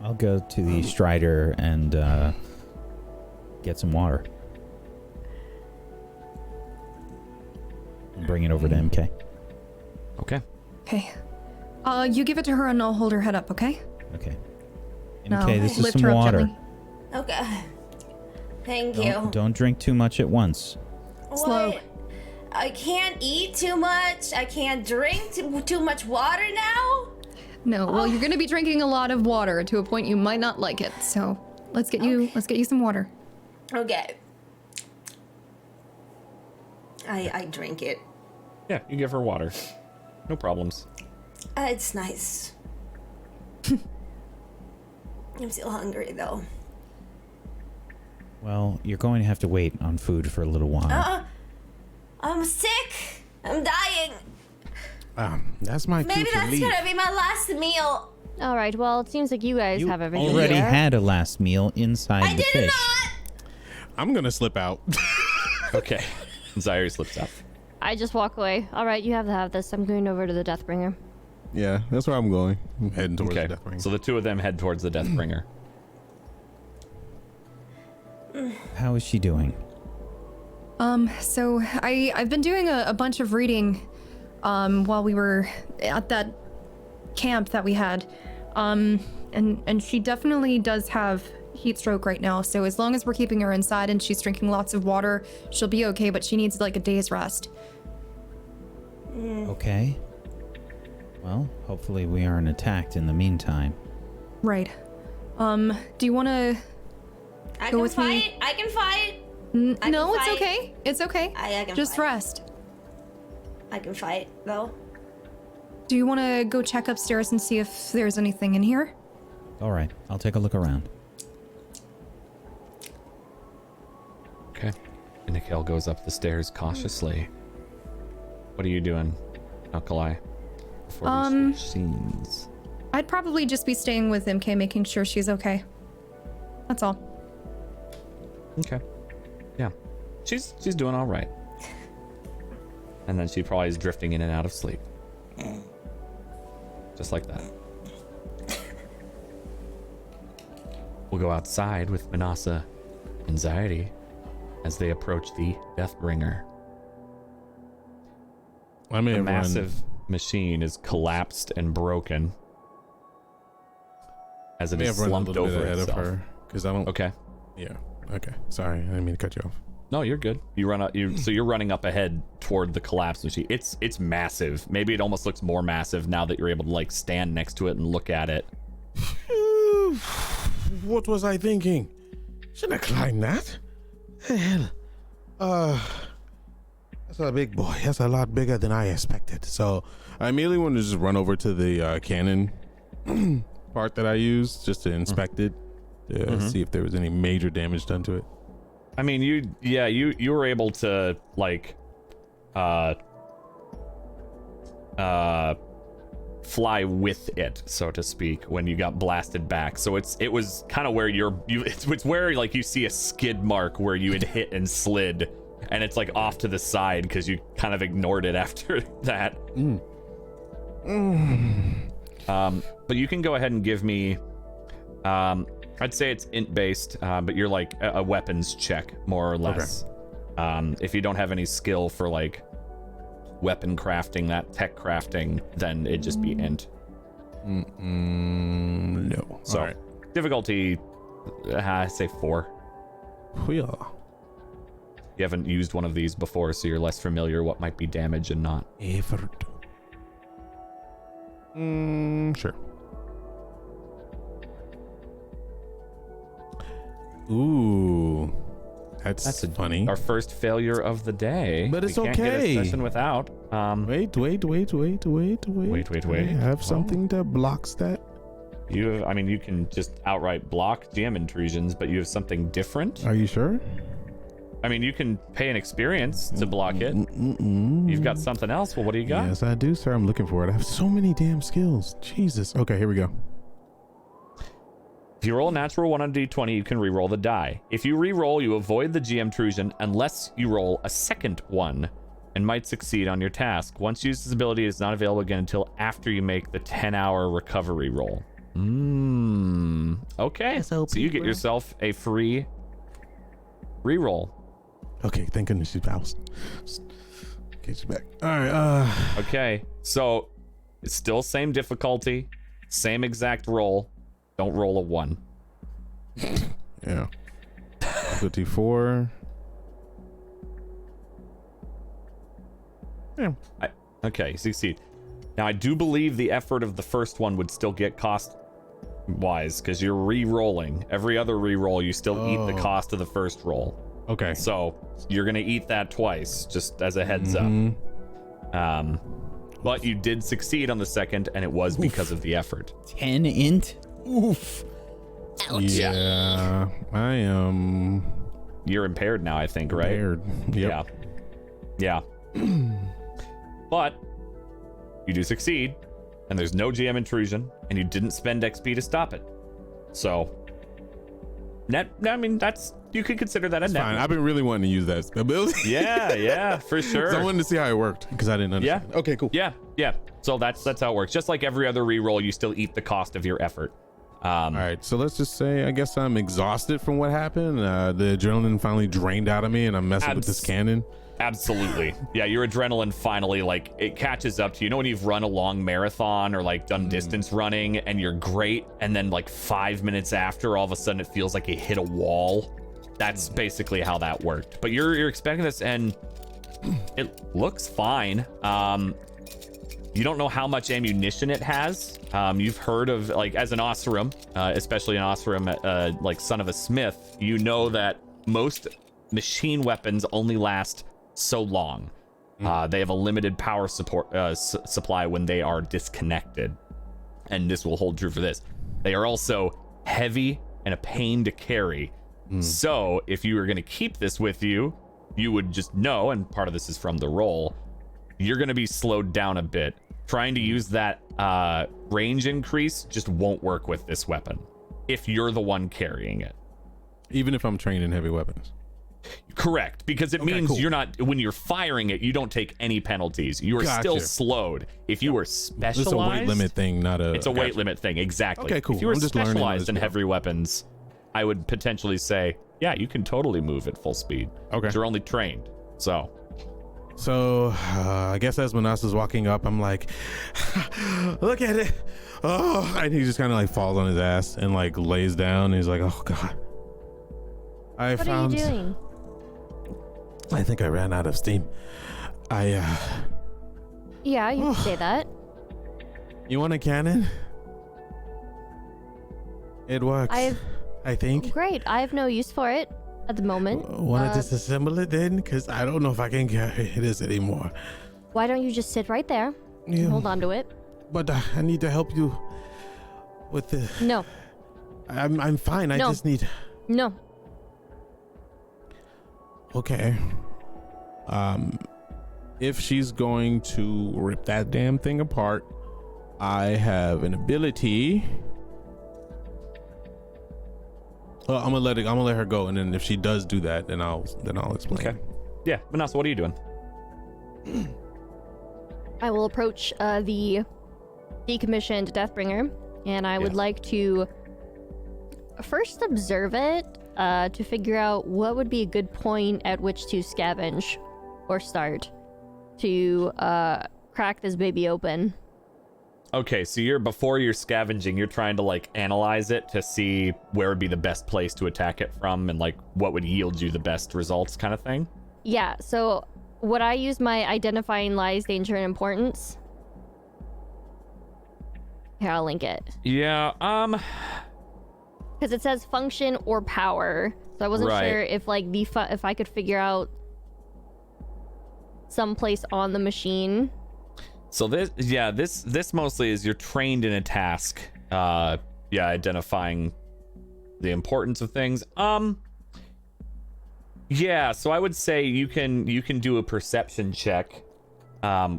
I'll go to the Strider and get some water. And bring it over to MK. Okay. Okay. You give it to her and I'll hold her head up. Okay. Okay. Now, MK, this is lift some her up water. gently. Okay. Thank you. Don't drink too much at once. Slow. What? I can't eat too much. I can't drink too much water now. No. Well, you're gonna be drinking a lot of water to a point you might not like it. So let's get you some water. Okay. I drink it. Yeah, you give her water. No problems. It's nice. I'm still hungry though. Well, you're going to have to wait on food for a little while. I'm sick. I'm dying. that's my Maybe cue to that's leave. gonna be my last meal. All right. Well, it seems like you guys You have everything. already there. had a last meal inside I the did fish. not. I'm gonna slip out. Okay. Zaire slips out. I just walk away. All right, you have to have this. I'm going over to the Deathbringer. Yeah, that's where I'm going. I'm heading towards Okay. the Deathbringer. So the two of them head towards the Deathbringer. How is she doing? So I've been doing a bunch of reading while we were at that camp that we had. And she definitely does have heat stroke right now. So as long as we're keeping her inside and she's drinking lots of water, she'll be okay, but she needs like a day's rest. Okay. Well, hopefully we aren't attacked in the meantime. Right. Do you want to I Go can with me. fight. I can fight. I No, can it's fight. okay. It's okay. I can Just fight. rest. I can fight though. Do you want to go check upstairs and see if there's anything in here? All right, I'll take a look around. Okay. And Nikhil goes up the stairs cautiously. What are you doing, Alkali? Before we switch scenes. I'd probably just be staying with MK, making sure she's okay. That's all. Okay. Yeah. She's doing all right. And then she probably is drifting in and out of sleep. Just like that. We'll go outside with Manasa anxiety as they approach the Deathbringer. I may The have massive machine is collapsed and broken as it is run a slumped little bit over ahead itself. of her because I don't. Okay. Yeah. Okay. Sorry, I didn't mean to cut you off. No, you're good. You run up. So you're running up ahead toward the collapsed machine. It's massive. Maybe it almost looks more massive now that you're able to like stand next to it and look at it. What was I thinking? Shouldn't have climbed that. The hell. That's a big boy. That's a lot bigger than I expected. So I immediately want to just run over to the cannon part that I used just to inspect it, to see if there was any major damage done to it. I mean, you were able to like fly with it, so to speak, when you got blasted back. So it was kind of where it's where like you see a skid mark where you had hit and slid, and it's like off to the side because you kind of ignored it after that. But you can go ahead and give me I'd say it's int based, but you're like a weapons check more or less. Okay. If you don't have any skill for like weapon crafting, that tech crafting, then it'd just be int. No. So All right. difficulty, I say 4. Yeah. You haven't used one of these before, so you're less familiar what might be damage and not. Effort. Sure. Ooh, that's funny. Our first failure of the day. But it's we can't get okay. a session without. Wait. Wait. I have something that blocks that. You can just outright block GM intrusions, but you have something different. Are you sure? I mean, you can pay an experience to block it. You've got something else. Well, what do you got? Yes, I do, sir. I'm looking for it. I have so many damn skills. Jesus. Okay, here we go. If you roll a natural 1 on d20, you can re-roll the die. If you re-roll, you avoid the GM intrusion unless you roll a second one and might succeed on your task. Once used, this ability is not available again until after you make the 10-hour recovery roll. Okay. So you get yourself a free re-roll. Okay, thank goodness she's bounced. Okay, she's back. All right. Okay, so it's still same difficulty, same exact roll. Don't roll a 1. Yeah. 54. Yeah. Okay, you succeed. Now, I do believe the effort of the first one would still get cost-wise, because you're re-rolling. Every other re-roll, you still eat the cost of the first roll. Okay. So, you're going to eat that twice, just as a heads up. But you did succeed on the second, and it was because of the effort. 10 int? Oof. Ouch. Yeah, I am. You're impaired now, I think, right? Impaired. Yep. Yeah. But you do succeed, and there's no GM intrusion, and you didn't spend XP to stop it. So, you could consider that a net. Fine. I've been really wanting to use that ability. Yeah, for sure. So I wanted to see how it worked because I didn't understand. Yeah. Okay, cool. Yeah. So that's how it works. Just like every other reroll, you still eat the cost of your effort. All right, so let's just say I guess I'm exhausted from what happened. The adrenaline finally drained out of me, and I'm messing with this cannon. Absolutely. Yeah, your adrenaline finally, like, it catches up to you. You know when you've run a long marathon or, like, done distance running, and you're great, and then, like, 5 minutes after, all of a sudden it feels like you hit a wall? That's basically how that worked. But you're expecting this, and it looks fine. You don't know how much ammunition it has. You've heard of, like, as an Osram, especially an Osram, like Son of a Smith, you know that most machine weapons only last so long. They have a limited power supply when they are disconnected. And this will hold true for this. They are also heavy and a pain to carry. So if you were going to keep this with you, you would just know, and part of this is from the roll, you're going to be slowed down a bit. Trying to use that range increase just won't work with this weapon if you're the one carrying it. Even if I'm trained in heavy weapons. Correct, because it means cool. you're not, when you're firing it, you don't take any penalties. You are still slowed. If you were specialized, it's a weight limit thing, not a. It's a weight limit thing, exactly. Okay, cool. If you were I'm just learning specialized in this heavy weapons, I would potentially say, yeah, you can totally move at full speed. Okay. But you're only trained. So I guess as Manas is walking up, I'm like, look at it. Oh, and he just kind of like falls on his ass and like lays down. And he's like, oh God. What are you doing? I think I ran out of steam. Yeah, you can say that. You want a cannon? It works. I think. Great. I have no use for it at the moment. Want to disassemble it then? Because I don't know if I can carry this anymore. Why don't you just sit right there and hold on to it? But I need to help you with the... No. I'm fine. I just need... No. Okay. If she's going to rip that damn thing apart, I have an ability. Well, I'm gonna let her go, and then if she does do that, then I'll explain. okay. Yeah, Manasa, what are you doing? I will approach the decommissioned Deathbringer, and I would like to first observe it to figure out what would be a good point at which to scavenge or start to crack this baby open. Okay, so before you're scavenging, you're trying to like analyze it to see where would be the best place to attack it from and like what would yield you the best results kind of thing? Yeah, so would I use my identifying lies, danger, and importance? Here, I'll link it. Yeah, Because it says function or power, so I wasn't sure if like if I could figure out someplace on the machine. So this mostly is you're trained in a task. Identifying the importance of things. Yeah, so I would say you can do a perception check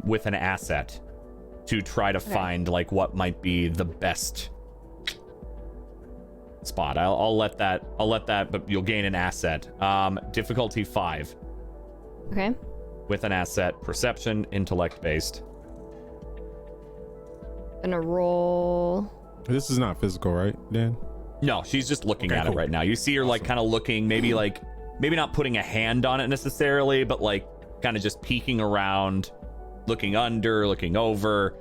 with an asset to try to find like what might be the best spot. I'll let that, but you'll gain an asset. Difficulty 5. Okay. With an asset, perception, intellect based. Gonna roll. This is not physical, right, Dan? No, she's just looking at cool. it right now. You see her like kind of looking, maybe not putting a hand on it necessarily, but like kind of just peeking around, looking under, looking over.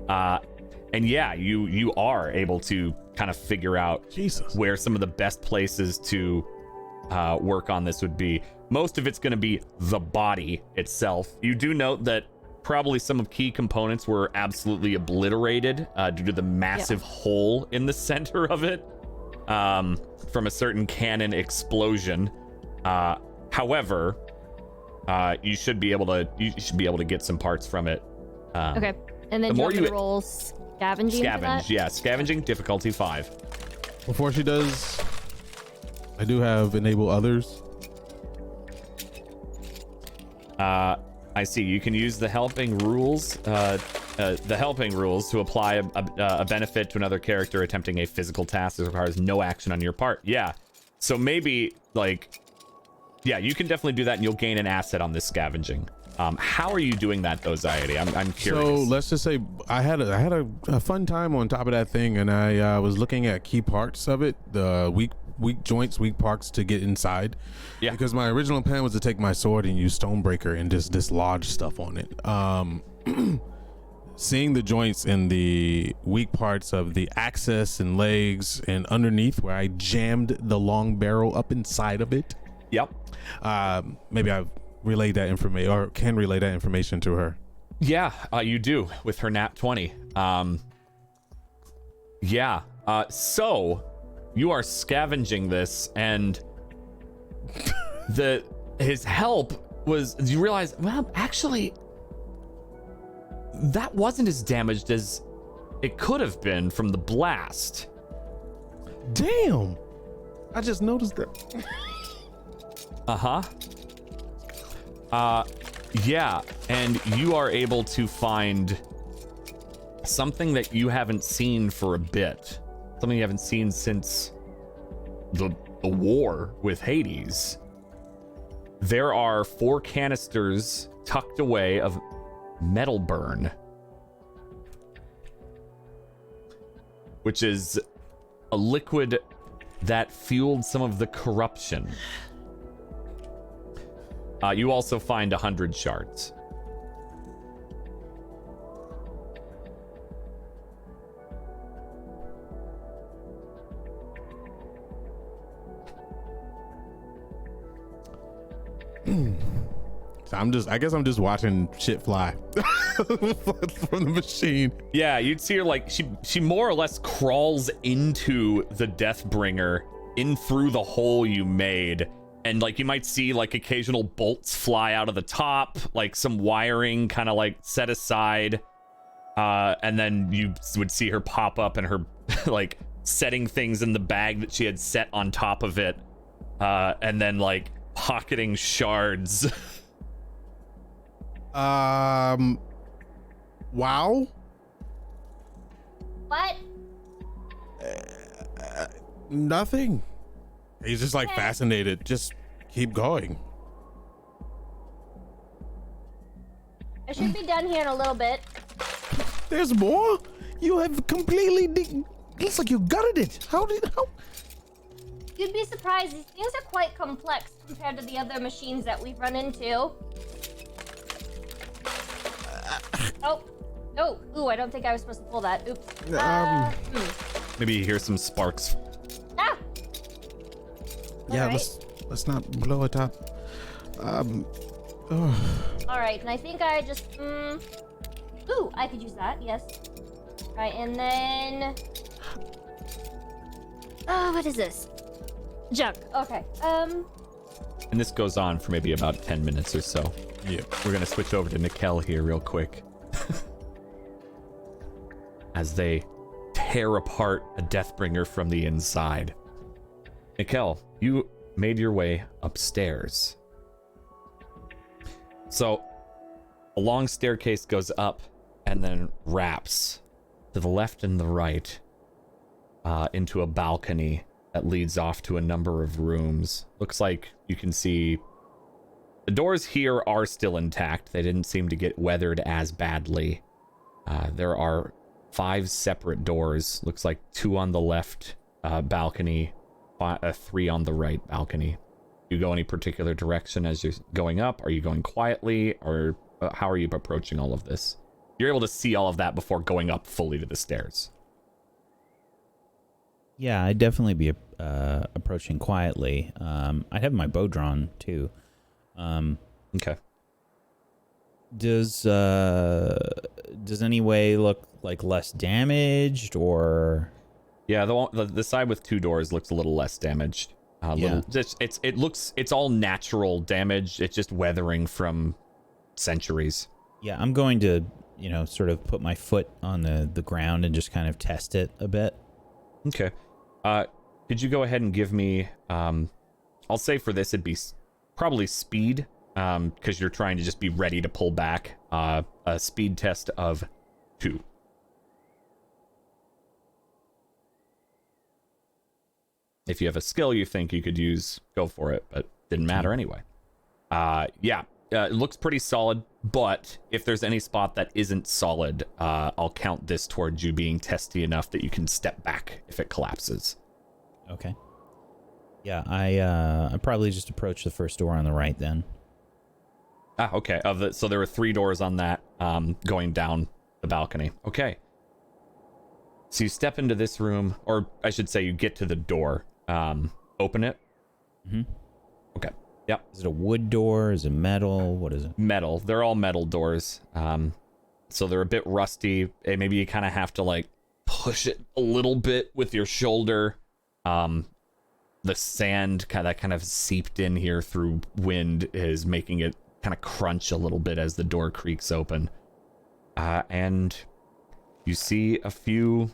And yeah, you are able to kind of figure out where some of the best places to work on this would be. Most of it's going to be the body itself. You do note that probably some of key components were absolutely obliterated due to the massive hole in the center of it from a certain cannon explosion. However, you should be able to get some parts from it. Okay, and then you roll scavenging. Scavenging difficulty 5. Before she does, I do have enable others. I see. You can use the helping rules to apply a benefit to another character attempting a physical task that requires no action on your part. Yeah. So maybe you can definitely do that, and you'll gain an asset on this scavenging. How are you doing that though, Zayati? I'm curious. So let's just say I had a fun time on top of that thing, and I was looking at key parts of it, the weak joints, weak parts to get inside. Yeah. Because my original plan was to take my sword and use Stonebreaker and just dislodge stuff on it. Seeing the joints and the weak parts of the axis and legs and underneath where I jammed the long barrel up inside of it. Yep. Maybe I've relayed that information or can relay that information to her. Yeah, you do with her nat 20. So you are scavenging this, and his help was, you realize, well, actually, that wasn't as damaged as it could have been from the blast. Damn, I just noticed that. Yeah, and you are able to find something that you haven't seen for a bit. Something you haven't seen since the war with Hades. There are 4 canisters tucked away of metal burn, which is a liquid that fueled some of the corruption. You also find 100 shards. So I guess I'm just watching shit fly from the machine. Yeah, you'd see her like she more or less crawls into the Deathbringer in through the hole you made, and like you might see like occasional bolts fly out of the top, like some wiring kind of like set aside, and then you would see her pop up and her like setting things in the bag that she had set on top of it, and then like pocketing shards. Wow. What? Nothing. He's just like fascinated. Just keep going. I should be done here in a little bit. There's more? You have completely looks like you gutted it. How? You'd be surprised. These things are quite complex compared to the other machines that we've run into. Oh, ooh, I don't think I was supposed to pull that. Oops. Maybe you hear some sparks. Ah! Yeah, Alright. let's not blow it up. Alright, and I think I just, ooh, I could use that, yes. Alright, and then... Oh, what is this? Junk, okay. And this goes on for maybe about 10 minutes or so. Yeah. We're gonna switch over to Nikel here real quick. As they tear apart a Deathbringer from the inside. Nikel, you made your way upstairs. So, a long staircase goes up and then wraps to the left and the right into a balcony that leads off to a number of rooms. Looks like you can see the doors here are still intact. They didn't seem to get weathered as badly. There are 5 separate doors. Looks like 2 on the left balcony, 3 on the right balcony. Do you go any particular direction as you're going up? Are you going quietly, or how are you approaching all of this? You're able to see all of that before going up fully to the stairs. Yeah, I'd definitely be approaching quietly. I'd have my bow drawn too. Okay. Does any way look like less damaged, or? Yeah, the side with 2 doors looks a little less damaged. Yeah. It's all natural damage. It's just weathering from centuries. Yeah, I'm going to, sort of put my foot on the ground and just kind of test it a bit. Okay. Could you go ahead and give me, I'll say for this it'd be probably speed, because you're trying to just be ready to pull back, a speed test of 2. If you have a skill you think you could use, go for it, but didn't matter anyway. It looks pretty solid, but if there's any spot that isn't solid, I'll count this towards you being testy enough that you can step back if it collapses. Okay. Yeah, I probably just approach the first door on the right then. Okay. So there were 3 doors on that, going down the balcony. Okay. So you step into this room, or I should say you get to the door. Open it. Mm-hmm. Okay. Yep. Is it a wood door? Is it metal? What is it? Metal. They're all metal doors. So they're a bit rusty. And maybe you kind of have to like push it a little bit with your shoulder. The sand kind of seeped in here through wind is making it kind of crunch a little bit as the door creaks open. And you see a few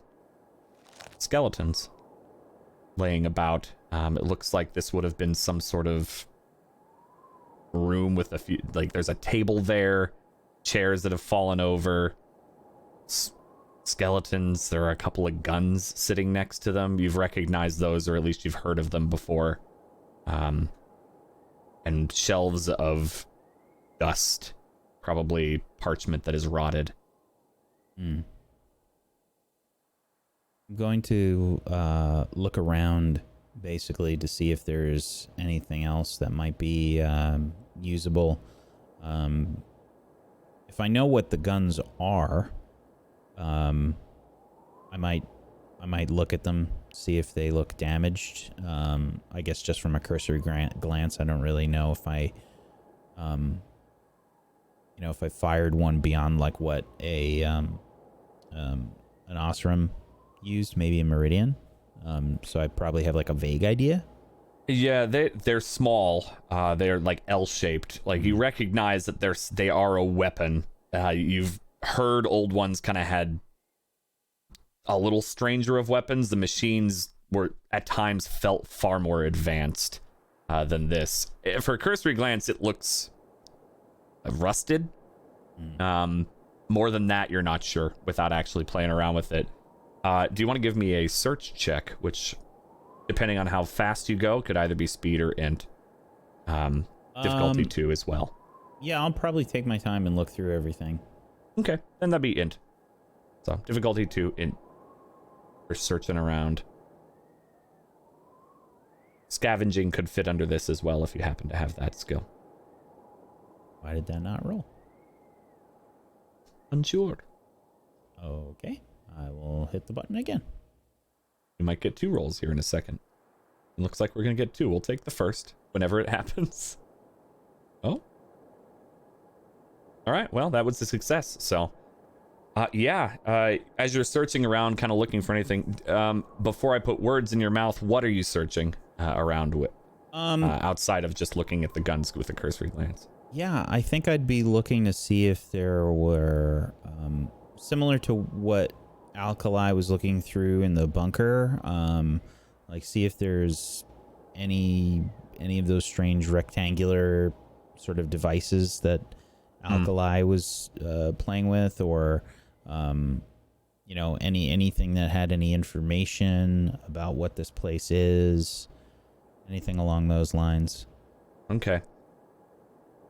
skeletons laying about. It looks like this would have been some sort of room with a few, like there's a table there, chairs that have fallen over, skeletons. There are a couple of guns sitting next to them. You've recognized those, or at least you've heard of them before. And shelves of dust, probably parchment that is rotted. I'm going to look around basically, to see if there's anything else that might be usable. If I know what the guns are, I might look at them, see if they look damaged. I guess just from a cursory glance, I don't really know if I, if I fired one beyond like what an Osram used, maybe a Meridian. So I probably have like a vague idea. Yeah, they're small. They're like L-shaped. Like you recognize that they are a weapon. You've heard old ones kind of had a little stranger of weapons. The machines were at times felt far more advanced than this. For a cursory glance, it looks rusted. More than that, you're not sure without actually playing around with it. Do you want to give me a search check, which, depending on how fast you go, could either be speed or int. Difficulty 2 as well. Yeah, I'll probably take my time and look through everything. Okay, then that'd be int. So, difficulty 2, int. We're searching around. Scavenging could fit under this as well if you happen to have that skill. Why did that not roll? Unsure. Okay, I will hit the button again. You might get 2 rolls here in a second. It looks like we're going to get 2. We'll take the first whenever it happens. Oh. All right, well, that was a success. So, as you're searching around, kind of looking for anything, before I put words in your mouth, what are you searching around with? Outside of just looking at the guns with a cursory glance. Yeah, I think I'd be looking to see if there were, similar to what Alkali was looking through in the bunker, like see if there's any of those strange rectangular sort of devices that Alkali was playing with, or anything that had any information about what this place is, anything along those lines. Okay.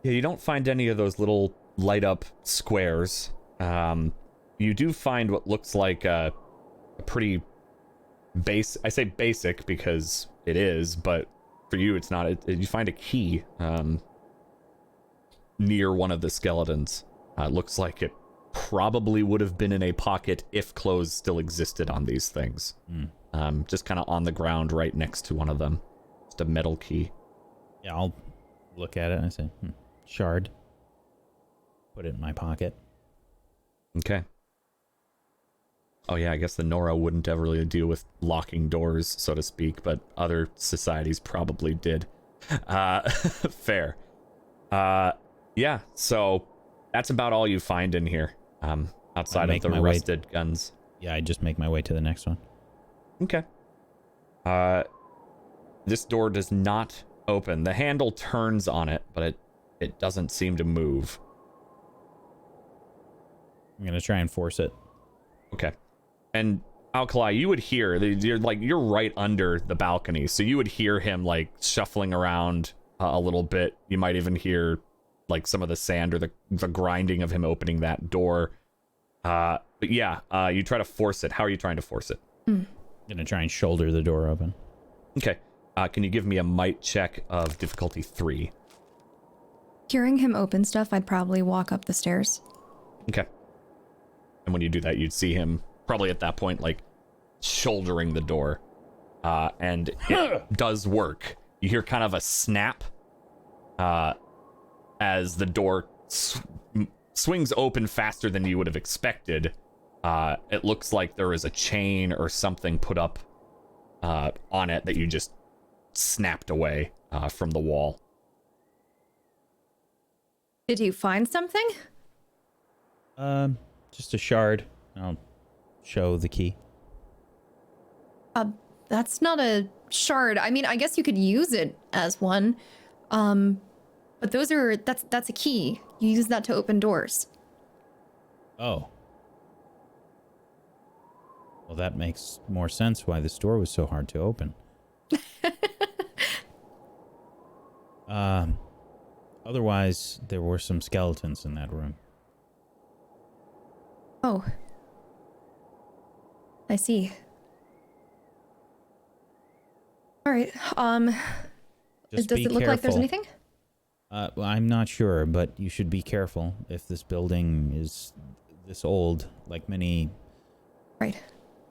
Yeah, you don't find any of those little light up squares. You do find what looks like a pretty I say basic because it is, but for you it's not. You find a key near one of the skeletons. It looks like it probably would have been in a pocket if clothes still existed on these things. Just kind of on the ground right next to one of them. Just a metal key. Yeah, I'll look at it and I say, shard. Put it in my pocket. Okay. Oh yeah, I guess the Nora wouldn't ever really deal with locking doors, so to speak, but other societies probably did. Fair. Yeah, so that's about all you find in here, outside of the rusted guns. Yeah, I just make my way to the next one. Okay. This door does not open. The handle turns on it, but it doesn't seem to move. I'm gonna try and force it. Okay. And Alkali, you would hear, you're right under the balcony, so you would hear him like shuffling around a little bit. You might even hear like some of the sand or the grinding of him opening that door. But yeah, you try to force it. How are you trying to force it? I'm gonna try and shoulder the door open. Okay. Can you give me a might check of difficulty 3? Hearing him open stuff, I'd probably walk up the stairs. Okay. And when you do that, you'd see him probably at that point, like, shouldering the door. And it does work. You hear kind of a snap as the door swings open faster than you would have expected. It looks like there is a chain or something put up on it that you just snapped away from the wall. Did you find something? Just a shard. I'll show the key. That's not a shard. I mean, I guess you could use it as one. But that's a key. You use that to open doors. Oh. Well, that makes more sense why this door was so hard to open. Otherwise, there were some skeletons in that room. Oh. I see. All right. Just Does be it look like there's careful. anything? Well, I'm not sure, but you should be careful if this building is this old, like many Right.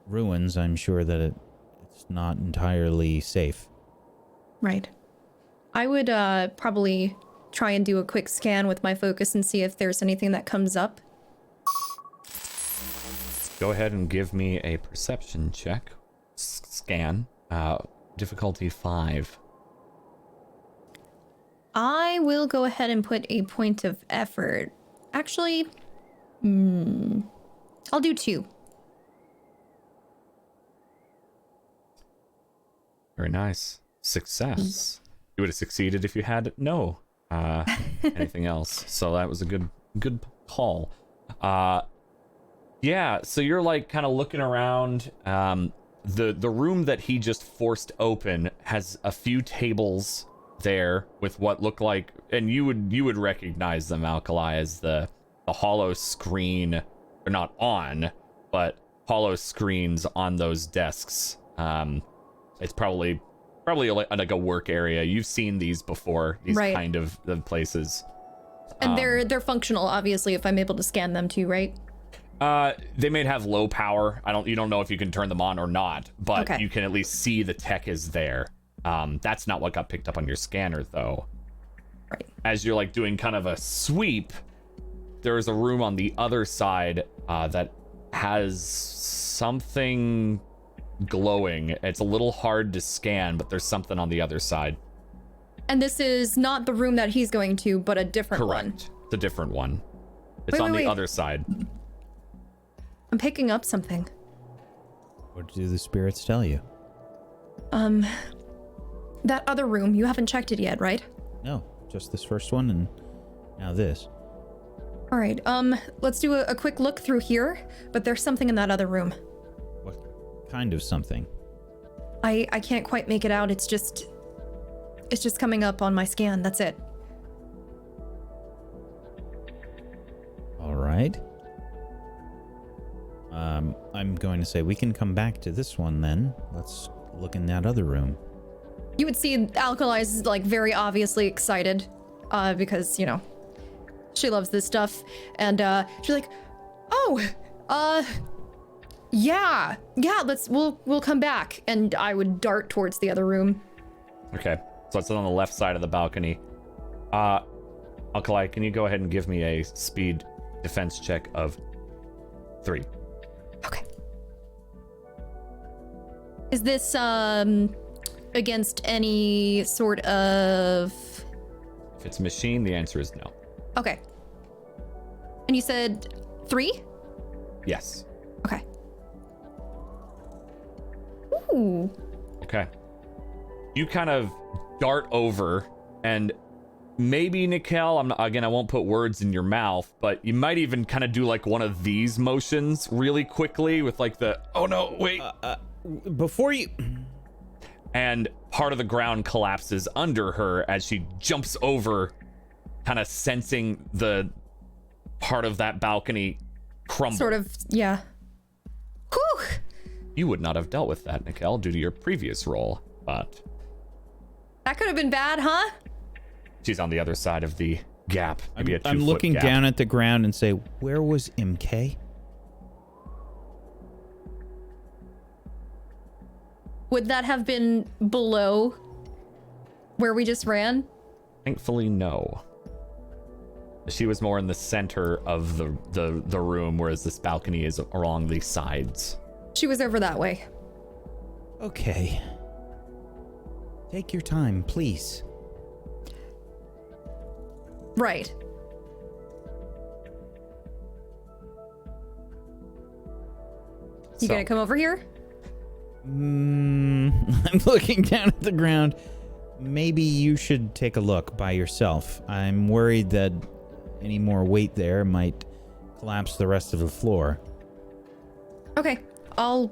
ruins. I'm sure that it's not entirely safe. Right. I would probably try and do a quick scan with my focus and see if there's anything that comes up. Go ahead and give me a perception check. Scan. Difficulty 5. I will go ahead and put a point of effort. Actually, I'll do 2. Very nice. Success. You would have succeeded if you had no anything else. So that was a good call. Yeah, so you're like kind of looking around. The room that he just forced open has a few tables there with what look like, and you would recognize them, Alkali, as the hollow screen. They're not on, but hollow screens on those desks. It's probably like a work area. You've seen these before, these Right. kind of places. And they're functional, obviously, if I'm able to scan them too, right? They may have low power. You don't know if you can turn them on or not, but Okay. you can at least see the tech is there. That's not what got picked up on your scanner, though. Right. As you're like doing kind of a sweep, there is a room on the other side that has something glowing. It's a little hard to scan, but there's something on the other side. And this is not the room that he's going to, but a different one. Correct. It's a different one. It's Wait, on wait, the wait. other side. I'm picking up something. What do the spirits tell you? That other room, you haven't checked it yet, right? No, just this first one, and now this. All right, let's do a quick look through here, but there's something in that other room. What kind of something? I can't quite make it out. It's just coming up on my scan. That's it. All right. I'm going to say we can come back to this one then. Let's look in that other room. You would see Alkali's like very obviously excited, because you know she loves this stuff, and she's like, "Oh, yeah, we'll come back." And I would dart towards the other room. Okay, so it's on the left side of the balcony. Alkali, can you go ahead and give me a speed defense check of 3? Okay. Is this against any sort of? If it's machine, the answer is no. Okay. And you said 3? Yes. Okay. Ooh. Okay. You kind of dart over, and maybe, Nikel, I won't put words in your mouth, but you might even kind of do like one of these motions really quickly with like the, oh no, wait. Before you... And part of the ground collapses under her as she jumps over, kind of sensing the part of that balcony crumble. Sort of, yeah. Whew. You would not have dealt with that, Nikel, due to your previous role, but That could have been bad, huh? she's on the other side of the gap. Maybe a 2-foot I'm looking gap. down at the ground and say, where was MK? Would that have been below where we just ran? Thankfully, no. She was more in the center of the room, whereas this balcony is along the sides. She was over that way. Okay. Take your time, please. Right. You So, gonna come over here? I'm looking down at the ground. Maybe you should take a look by yourself. I'm worried that any more weight there might collapse the rest of the floor. Okay, I'll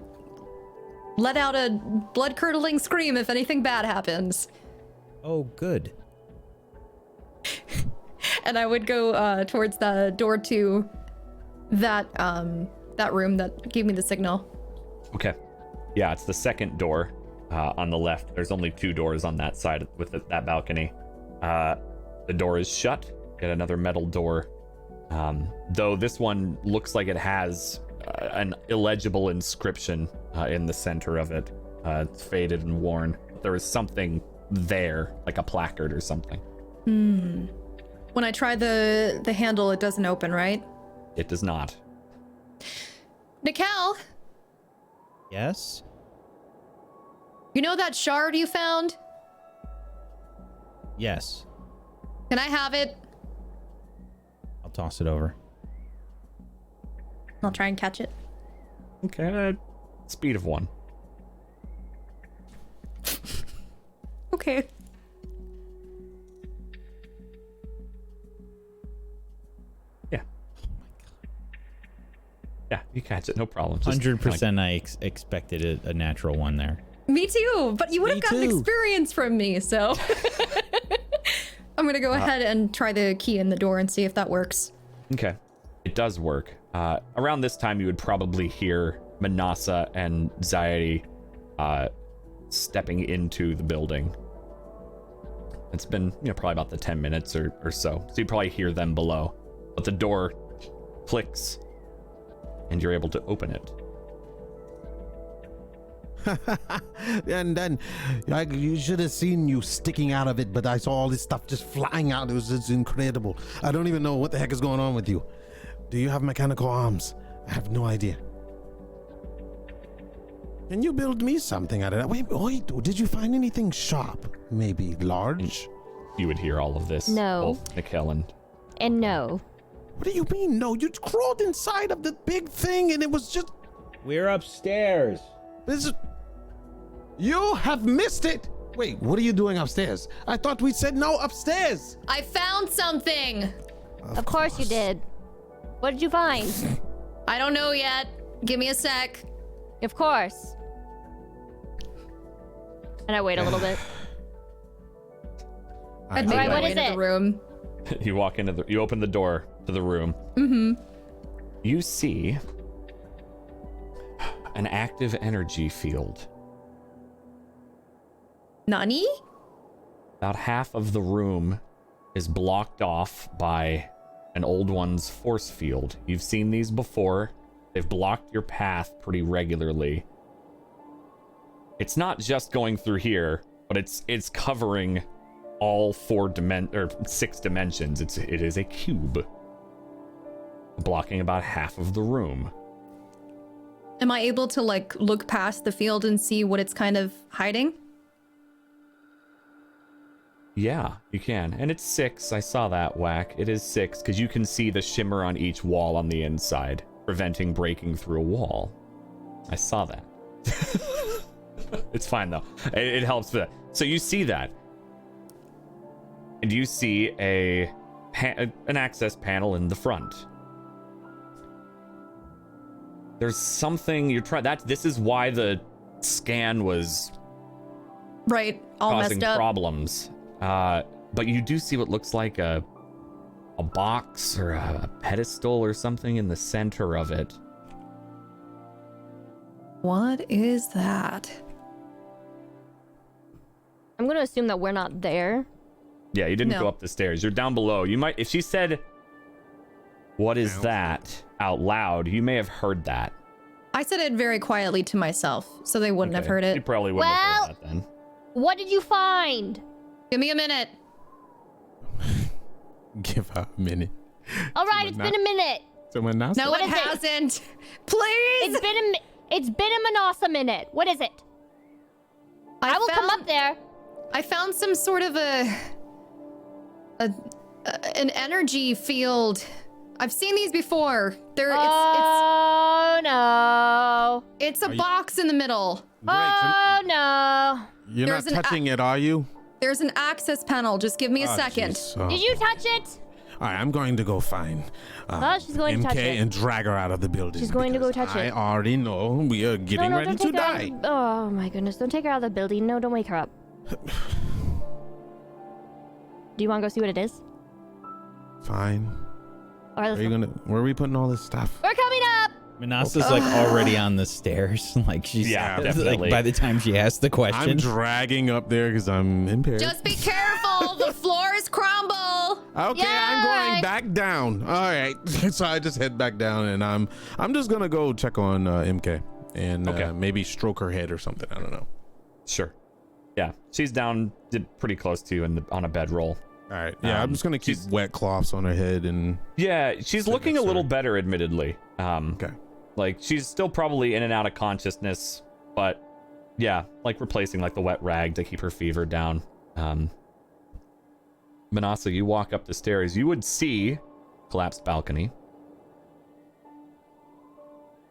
let out a blood-curdling scream if anything bad happens. Oh, good. And I would go towards the door to that room that gave me the signal. Okay. Yeah, it's the second door. on the left. There's only 2 doors on that side with that balcony. The door is shut. Get another metal door. Though this one looks like it has an illegible inscription in the center of it. It's faded and worn. There is something there, like a placard or something. When I try the handle, it doesn't open, right? It does not. Nikel, Yes? you know that shard you found? Yes. Can I have it? I'll toss it over. I'll try and catch it. Okay. Speed of 1. Okay. Yeah. Yeah, you catch it. No problem. Just 100% I expected a natural one there. Me too, but you would have Me gotten too. experience from me, so. I'm gonna go ahead and try the key in the door and see if that works. Okay. It does work. Around this time, you would probably hear Manasa and Zaidi stepping into the building. It's been, probably about the 10 minutes or so. So you probably hear them below. But the door clicks, and you're able to open it. And then you should have seen you sticking out of it, but I saw all this stuff just flying out. It was just incredible. I don't even know what the heck is going on with you. Do you have mechanical arms? I have no idea. Can you build me something out of that? Wait, did you find anything sharp? Maybe large? You would hear all of this. No. Both Nikel and... And no. What do you mean? No, you crawled inside of the big thing and it was just... We're upstairs. You have missed it! Wait, what are you doing upstairs? I thought we said no upstairs! I found something! Of course you did. What did you find? I don't know yet. Give me a sec. Of course. And I wait a little bit. I'd Alright, make Alright, my what way is into it? the room. You walk into you open the door to the room. Mm-hmm. You see an active energy field. Nani? About half of the room is blocked off by an old one's force field. You've seen these before. They've blocked your path pretty regularly. It's not just going through here, but it's covering all 6 dimensions. It is a cube, blocking about half of the room. Am I able to look past the field and see what it's kind of hiding? Yeah, you can. And it's 6. I saw that, Whack. It is 6 because you can see the shimmer on each wall on the inside, preventing breaking through a wall. I saw that. It's fine, though. It helps with that. So you see that. And you see an access panel in the front. There's something you're trying... This is why the scan was... Right, all causing messed up. problems. But you do see what looks like a box or a pedestal or something in the center of it. What is that? I'm going to assume that we're not there. Yeah, you didn't No. go up the stairs. You're down below. You might, if she said, "What is that?" out loud, you may have heard that. I said it very quietly to myself, so they wouldn't have Okay. heard You it. probably wouldn't have heard that then. What did you find? Give me a minute. Give her a minute. All right, it's been a minute. Someone else? No, What it is it? hasn't. Please. It's been a Manasa minute. What is it? I will come up there. I found some sort of an energy field. I've seen these before. Oh no. It's a box in the middle. Oh no. You're There's not an touching it, are you? There's an access panel. Just give me a second. jeez. Oh. Did you touch it? All right, I'm going to go find she's going to MK touch it. and drag her out of the building. She's going to go because touch it. I already know we are getting ready don't to take her out die. of the- Oh my goodness, don't take her out of the building. No, don't wake her up. Do you want to go see what it is? Fine. All right, let's go. Where are we putting all this stuff? We're coming up. Manasa's like already on the stairs. Like she's definitely. like by the time she asked the question. I'm dragging up there because I'm impaired. Just be careful. The floors crumble. Okay, I'm going back down. All right, so I just head back down, and I'm just gonna go check on MK and maybe stroke her head or something. I don't know. Sure. Yeah, she's down, pretty close to you on a bedroll. All right. Yeah, I'm just gonna keep wet cloths on her head and. Yeah, she's looking a little better, admittedly. Okay. Like she's still probably in and out of consciousness, but yeah, like replacing like the wet rag to keep her fever down. Manasa, you walk up the stairs. You would see collapsed balcony.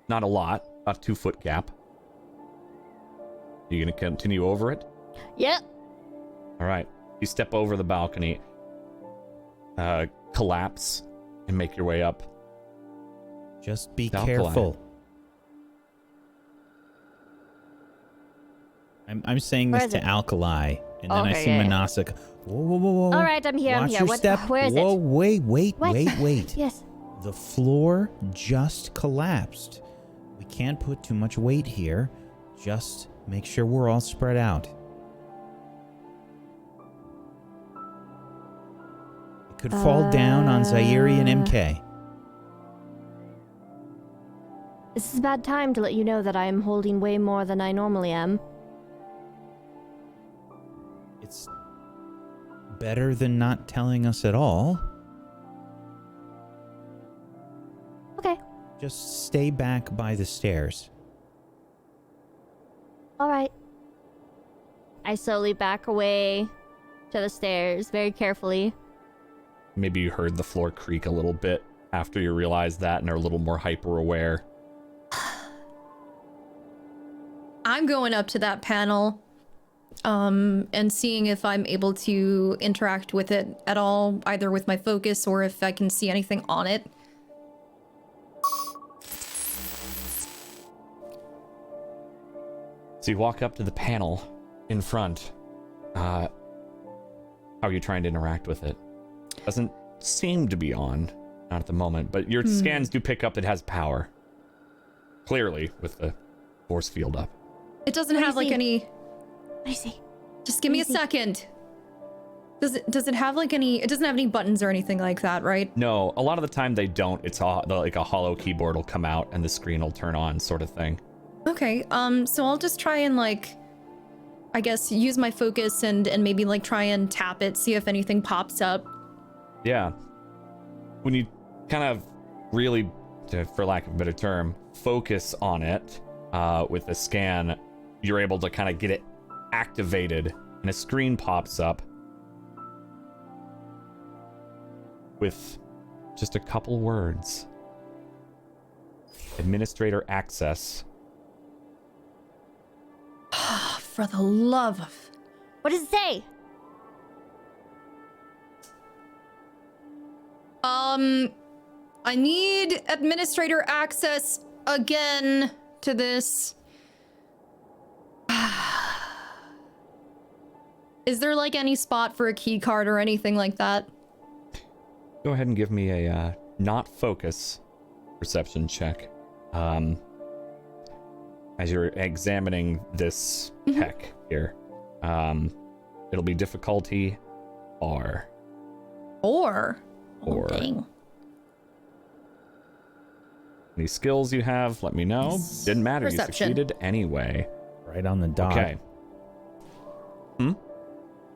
Not a lot, about a 2-foot gap. You gonna continue over it? Yep. All right. You step over the balcony, collapse, and make your way up. Just be Alkali. careful. I'm saying this to Alkali, and then I see Manasa. Whoa. All right, I'm here. Watch I'm here. your What? step. Where is Whoa, it? wait. Yes. The floor just collapsed. We can't put too much weight here. Just make sure we're all spread out. It could fall down on Zairi and MK. This is a bad time to let you know that I am holding way more than I normally am. It's better than not telling us at all. Okay. Just stay back by the stairs. All right. I slowly back away to the stairs very carefully. Maybe you heard the floor creak a little bit after you realized that and are a little more hyper aware. I'm going up to that panel and seeing if I'm able to interact with it at all, either with my focus or if I can see anything on it. So you walk up to the panel in front. How are you trying to interact with it? Doesn't seem to be on, not at the moment, but your scans do pick up that it has power. Clearly, with the force field up. It doesn't have like any... What do you see? Just give me a second. Does it have like any... It doesn't have any buttons or anything like that, right? No, a lot of the time they don't. It's like a hollow keyboard will come out and the screen will turn on, sort of thing. Okay, so I'll just try and like, I guess, use my focus and maybe like try and tap it, see if anything pops up. Yeah. When you kind of really, for lack of a better term, focus on it with the scan, you're able to kind of get it activated and a screen pops up with just a couple words. Administrator access. For the love of... What does it say? I need administrator access again to this. Is there like any spot for a key card or anything like that? Go ahead and give me a not focus perception check. As you're examining this tech here. It'll be difficulty R. Or? Or. Dang. Any skills you have, let me know. Didn't matter, Perception. you succeeded anyway. Right on the dot. Okay.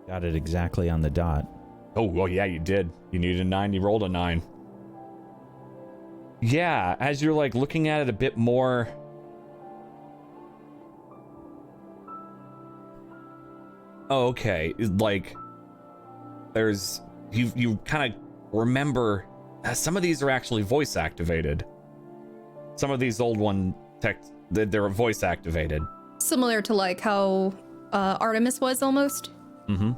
Got it exactly on the dot. Oh, well, yeah, you did. You needed a 9, you rolled a 9. Yeah, as you're like looking at it a bit more... Oh, okay. Like, there's... You kind of remember... some of these are actually voice activated. Some of these old one tech... They're voice activated. Similar to like how Artemis was almost. Mm-hmm.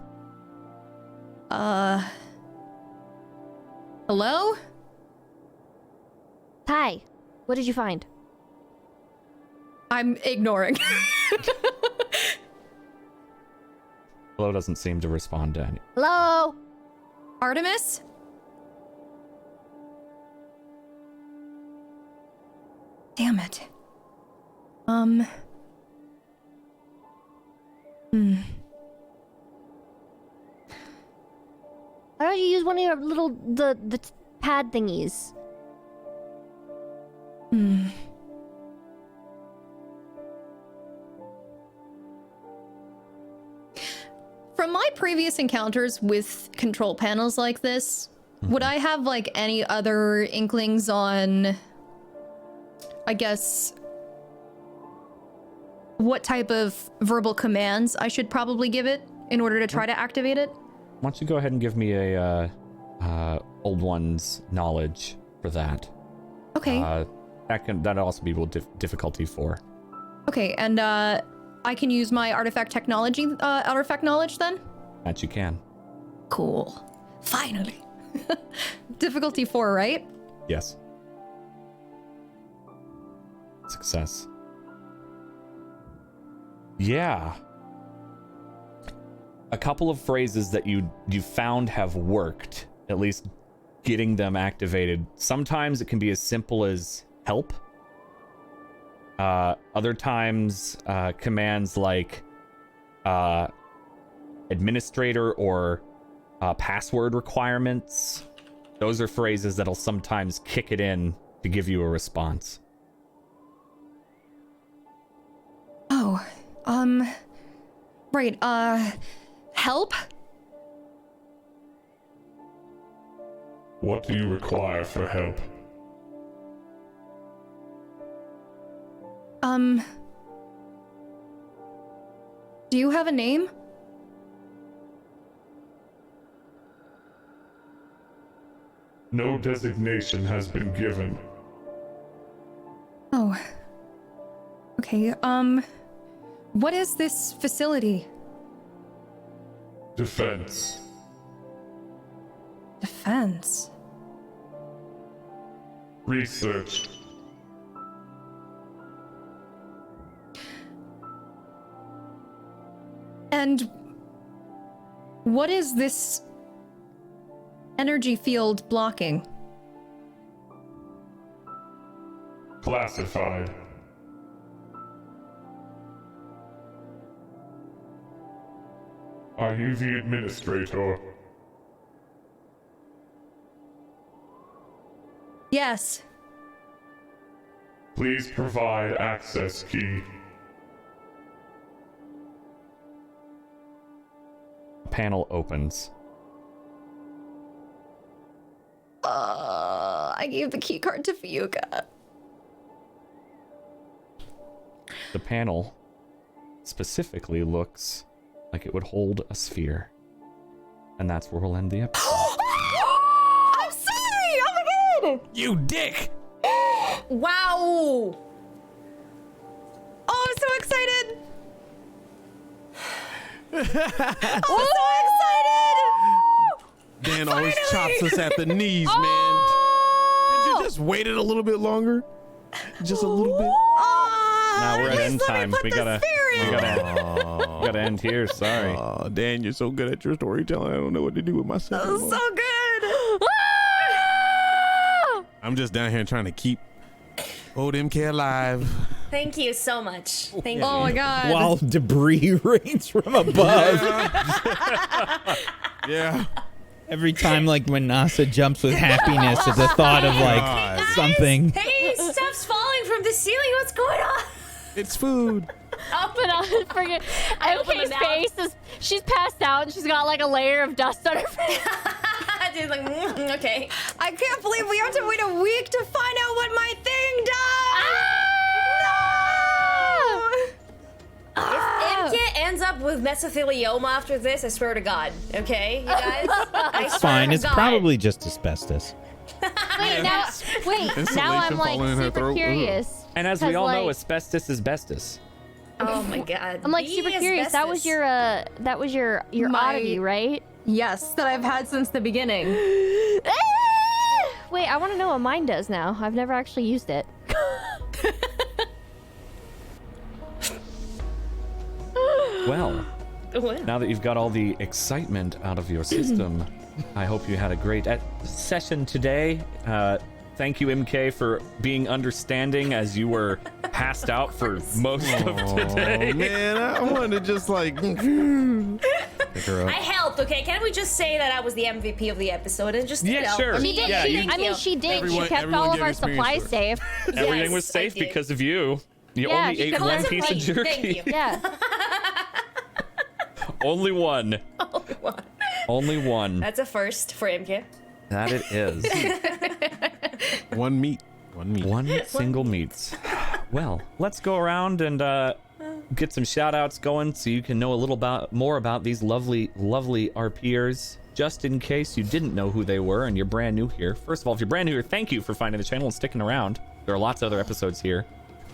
Hello? Hi. What did you find? I'm ignoring. Hello doesn't seem to respond to any... Hello? Artemis? Damn it. Why don't you use one of your little the pad thingies? From my previous encounters with control panels like this, would I have like any other inklings on, I guess, what type of verbal commands I should probably give it in order to try to activate it? Why don't you go ahead and give me a old one's knowledge for that? Okay. That'd also be difficulty 4. Okay, and I can use my artifact knowledge then? That you can. Cool. Finally. Difficulty 4, right? Yes. Success. Yeah. A couple of phrases that you found have worked, at least getting them activated. Sometimes it can be as simple as help. Other times, commands like administrator or password requirements. Those are phrases that'll sometimes kick it in to give you a response. Oh, right, help? What do you require for help? Do you have a name? No designation has been given. Oh. Okay, what is this facility? Defense. Defense. Research. And what is this energy field blocking? Classified. Are you the administrator? Yes. Please provide access key. Panel opens. I gave the key card to Fiuka. The panel specifically looks like it would hold a sphere. And that's where we'll end the episode. I'm sorry! Oh my god! You dick! Wow! Oh, I'm so excited! I'm so excited! Dan always chops us at the knees, man. Did you just wait it a little bit longer? Just a little bit? Now we're at end times. We gotta end here. Sorry. Oh, Dan, you're so good at your storytelling. I don't know what to do with myself. anymore. So good! I'm just down here trying to keep old MK alive. Thank you so much. Thank you. Oh my god. While debris rains from above. Yeah. Every time, like, when NASA jumps with happiness at the thought of, like, God. something. Hey, stuff's falling from the ceiling. What's going on? It's food. But forget. open MK's the mouth. face is, she's passed out and she's got like a layer of dust on her face. Dude's like, okay. I can't believe we have to wait a week to find out what my thing does! If MK ends up with mesothelioma after this, I swear to God. Okay, you guys? I swear Fine, to it's God. probably just asbestos. Now I'm like falling in her super throat. curious. And as we 'Cause, all know, like- asbestos is bestos. Oh my God. I'm like Be super curious. That was asbestos. your My- oddity, right? Yes, that I've had since the beginning. Wait, I want to know what mine does now. I've never actually used it. Well, What? now that you've got all the excitement out of your system, I hope you had a great session today. Thank you, MK, for being understanding as you were passed out for most of today. Man, I wanted to just like pick her up. I helped, okay? Can't we just say that I was the MVP of the episode and just, you know. sure. She did. Yeah, I mean, she did. Everyone- she kept everyone all of gave our experience supplies for it. safe. Everything was Yes, safe I did. because of you. You Yeah, only she ate kept one us piece of clean. jerky. Thank you. Yeah. Only one. Only one. That's a first for MK. That it is. One meat. One single meats. Well, let's go around and get some shout outs going so you can know a little more about these lovely RPers. Just in case you didn't know who they were and you're brand new here. First of all, if you're brand new here, thank you for finding the channel and sticking around. There are lots of other episodes here,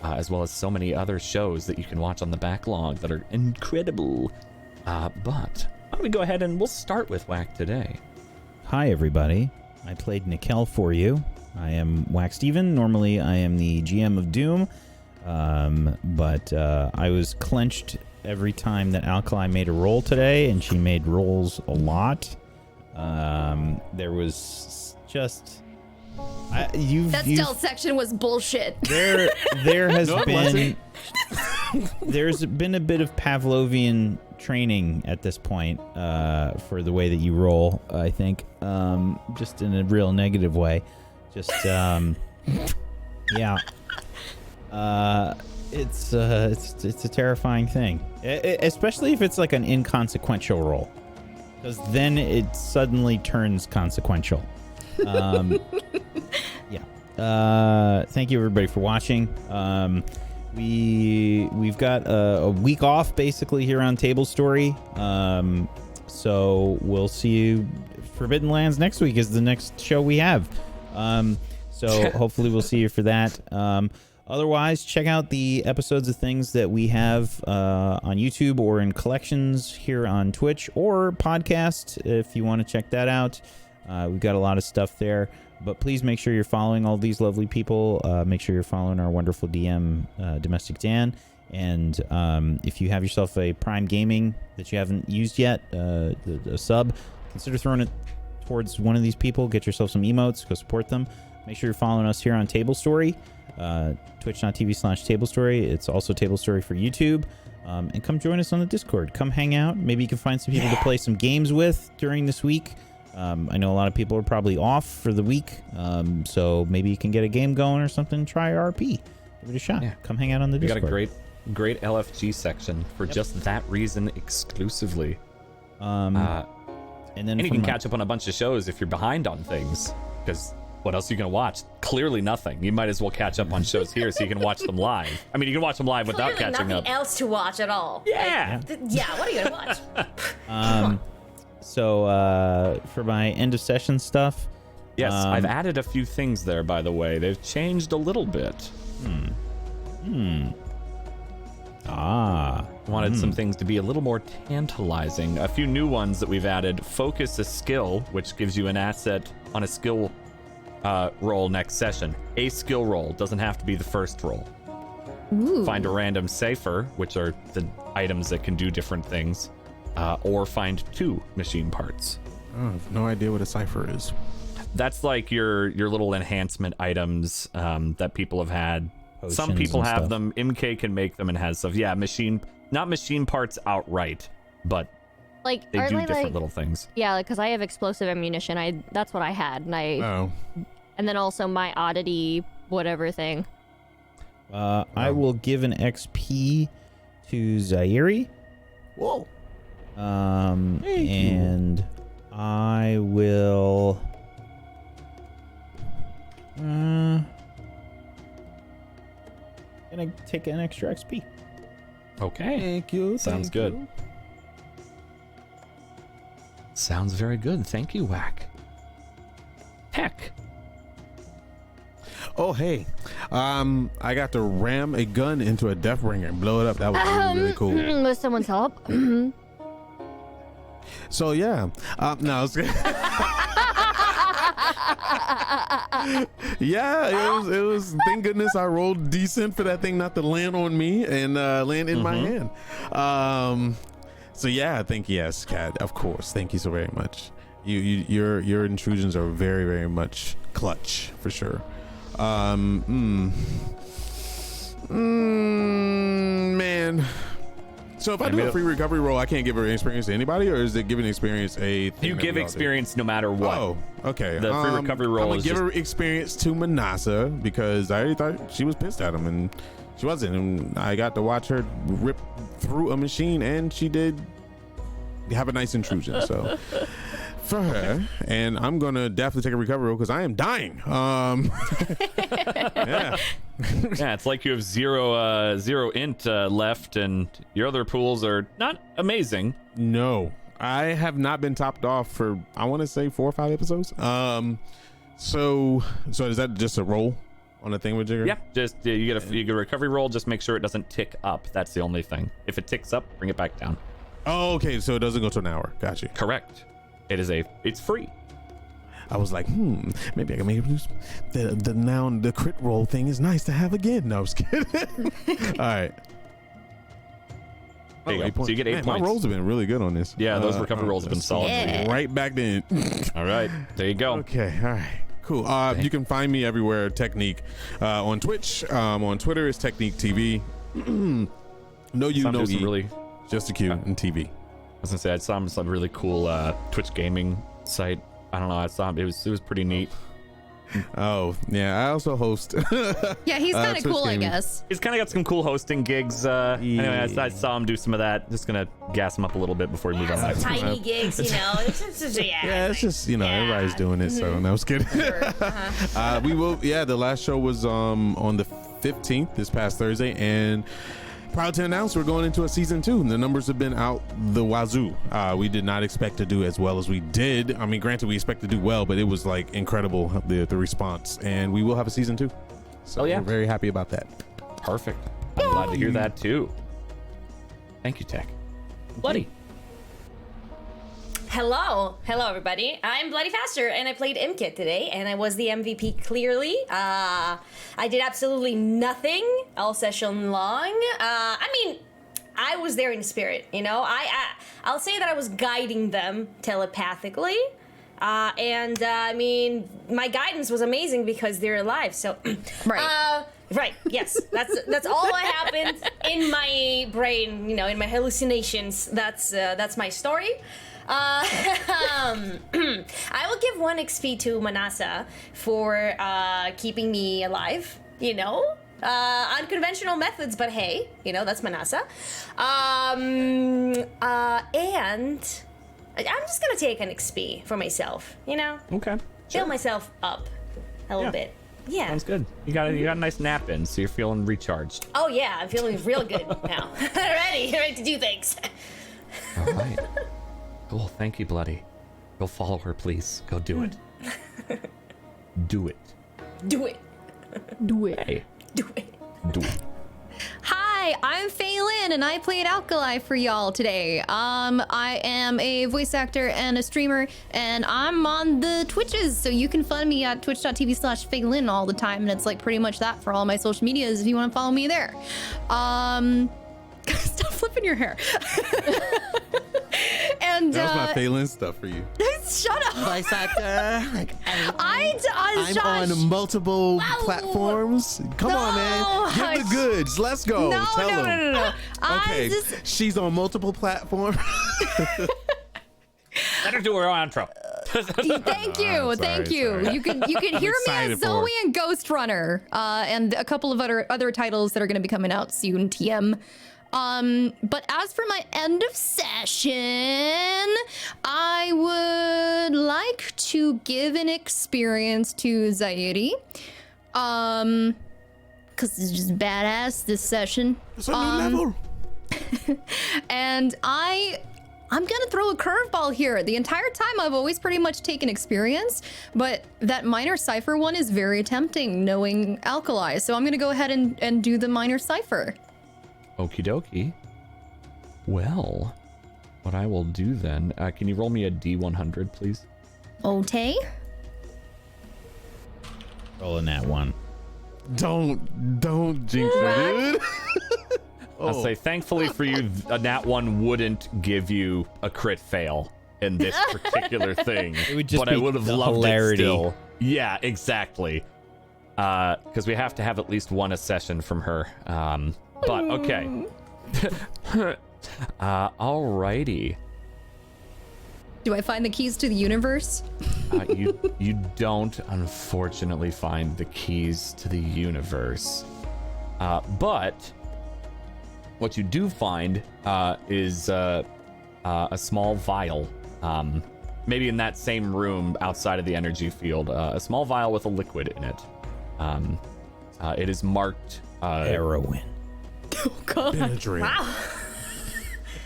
as well as so many other shows that you can watch on the backlog that are incredible. But why don't we go ahead and we'll start with Whack today. Hi, everybody. I played Nikel for you. I am Wax Steven. Normally, I am the GM of Doom, but I was clenched every time that Alkali made a roll today, and she made rolls a lot. There was just... That stealth section was bullshit. There has No, it been... There's been a bit of Pavlovian training at this point for the way that you roll, I think, just in a real negative way. Just yeah, it's a terrifying thing, especially if it's like an inconsequential roll, because then it suddenly turns consequential. Yeah. Thank you everybody for watching. We've got a week off basically here on Tablestory. So we'll see you. Forbidden Lands next week is the next show we have. So hopefully we'll see you for that. Otherwise, check out the episodes of things that we have on YouTube or in collections here on Twitch or podcast if you want to check that out. We've got a lot of stuff there. But please make sure you're following all these lovely people. Make sure you're following our wonderful DM, Domestic Dan. And if you have yourself a Prime Gaming that you haven't used yet, a sub, consider throwing it towards one of these people. Get yourself some emotes. Go support them. Make sure you're following us here on Tablestory, twitch.tv/Tablestory. It's also Tablestory for YouTube. And come join us on the Discord. Come hang out. Maybe you can find some people to play some games with during this week. I know a lot of people are probably off for the week, so maybe you can get a game going or something. Try RP. Give it a shot. Yeah. Come hang out on the Discord. We got a great LFG section for just that reason exclusively. And then you can catch up on a bunch of shows if you're behind on things, because what else are you going to watch? Clearly nothing. You might as well catch up on shows here so you can watch them live. I mean, you can watch them live without Clearly catching nothing up. else to watch at all. Yeah. Yeah, what are you gonna watch? So for my end of session stuff, Yes, I've added a few things there, by the way. They've changed a little bit. Wanted some things to be a little more tantalizing. A few new ones that we've added. Focus a skill, which gives you an asset on a skill roll next session. A skill roll. Doesn't have to be the first roll. Ooh. Find a random Cypher, which are the items that can do different things. Or find 2 machine parts. I have no idea what a Cypher is. That's like your little enhancement items that people have had. Some Potions people and have stuff. them. MK can make them and has stuff. Yeah, not machine parts outright, but Like, they are do they different like, little things. yeah, like, because I have explosive ammunition. That's what I had, and Oh. and then also my oddity whatever thing. I will give an XP to Zairi. Whoa. And I will gonna take an extra XP. Okay. Thank you. Sounds thank good. you. Sounds very good. Thank you, Whack. Heck. Oh, hey. I got to ram a gun into a Deathbringer and blow it up. That was really cool. With someone's help. So, yeah. No, it's yeah, it was. Thank goodness I rolled decent for that thing not to land on me and land in my hand. So, yeah, thank you. Yes, Kat, of course. Thank you so very much. Your intrusions are very, very much clutch for sure. Man. So if I do a free recovery roll, I can't give her experience to anybody, or is it giving experience a thing? You give experience no matter what. Oh, okay. The free recovery roll I'm gonna is give just... her experience to Manasa because I already thought she was pissed at him, and she wasn't. And I got to watch her rip through a machine, and she did have a nice intrusion. So for her, and I'm gonna definitely take a recovery roll because I am dying. Yeah. Yeah, it's like you have zero int left, and your other pools are not amazing. No, I have not been topped off for, I want to say 4 or 5 episodes. So is that just a roll on the thing with Jigger? Yeah, just you get a recovery roll. Just make sure it doesn't tick up. That's the only thing. If it ticks up, bring it back down. Oh, okay. So it doesn't go to an hour. Got you. Correct. It's free. I was like, maybe I can make it use the crit roll thing is nice to have again. No, I was kidding. All right. There you go. So you get 8 Man, points. My rolls have been really good on this. Yeah, those recovery rolls have been solid. Yeah. Right back then. All right, there you go. Okay, all right. Cool. You can find me everywhere, Technique. On Twitch, on Twitter, it's Technique TV. No you, Some no do some E. really. Just a Q and TV. I was gonna say I saw some really cool Twitch gaming site. I don't know. I saw it was pretty neat. Oh yeah, I also host. Yeah, he's kind of Twitch cool, gaming. I guess. He's kind of got some cool hosting gigs. Anyway, I saw him do some of that. Just gonna gas him up a little bit before we move on. Some tiny gigs, you know. It's just, Yeah, it's just everybody's doing it. So no, I was kidding. We will. Yeah, the last show was on the 15th, this past Thursday, and proud to announce we're going into a season 2. The numbers have been out the wazoo. We did not expect to do as well as we did. I mean, granted, we expect to do well, but it was like incredible the response, and we will have a season 2. So we're very happy about that. Perfect. I'm glad to hear that too. Thank you, Tech. Bloody. Hello, everybody. I'm Bloody Faster, and I played Imkit today, and I was the MVP clearly. I did absolutely nothing all session long. I mean, I was there in spirit, you know. I'll say that I was guiding them telepathically, and I mean, my guidance was amazing because they're alive. So, Right. Right. Yes. That's all that happened in my brain. You know, in my hallucinations. That's my story. I will give 1 XP to Manasa for keeping me alive, you know. Unconventional methods, but hey, you know, that's Manasa. And I'm just gonna take an XP for myself, you know. Okay. Fill myself up a little bit. Yeah. Sounds good. You got a nice nap in, so you're feeling recharged. Oh yeah, I'm feeling real good now. ready to do things. All right. Cool. Thank you, Bloody. Go follow her, please. Go do it. Do it. Do it. Do it. Hey. Do it. Do it. Hi, I'm Phelan, and I played Alkali for y'all today. I am a voice actor and a streamer, and I'm on the Twitches, so you can find me at twitch.tv/Phelan all the time, and it's like pretty much that for all my social medias if you want to follow me there. Stop flipping your hair. And That was my Phelan stuff for you. shut up. Voice actor. I'm Josh. on multiple platforms. Come on, man. Give the goods. Let's go. No, Tell no, them. no. Okay, she's on multiple platforms. Let her do her outro. Thank you, thank you. sorry. You can hear me excited as for Zoe it. and Ghost Runner, and a couple of other titles that are going to be coming out soon. TM. But as for my end of session, I would like to give an experience to Zairi. Cause it's just badass this session. It's a new level. And I'm gonna throw a curveball here. The entire time I've always pretty much taken experience, but that minor cipher one is very tempting knowing Alkali. So I'm gonna go ahead and do the minor cipher. Okie dokie. Well, what I will do then, can you roll me a D100, please? Okay. Rolling that one. Don't jinx it, dude. I'll say, thankfully for you, a nat 1 wouldn't give you a crit fail. in this particular thing. It would just but I be would have the loved hilarity. it still. Yeah, exactly. Because we have to have at least one accession from her. But okay. Alrighty. Do I find the keys to the universe? You don't unfortunately find the keys to the universe. But what you do find is a small vial. Maybe in that same room outside of the energy field, a small vial with a liquid in it. It is marked Heroin. Oh god. Benadryl. Wow.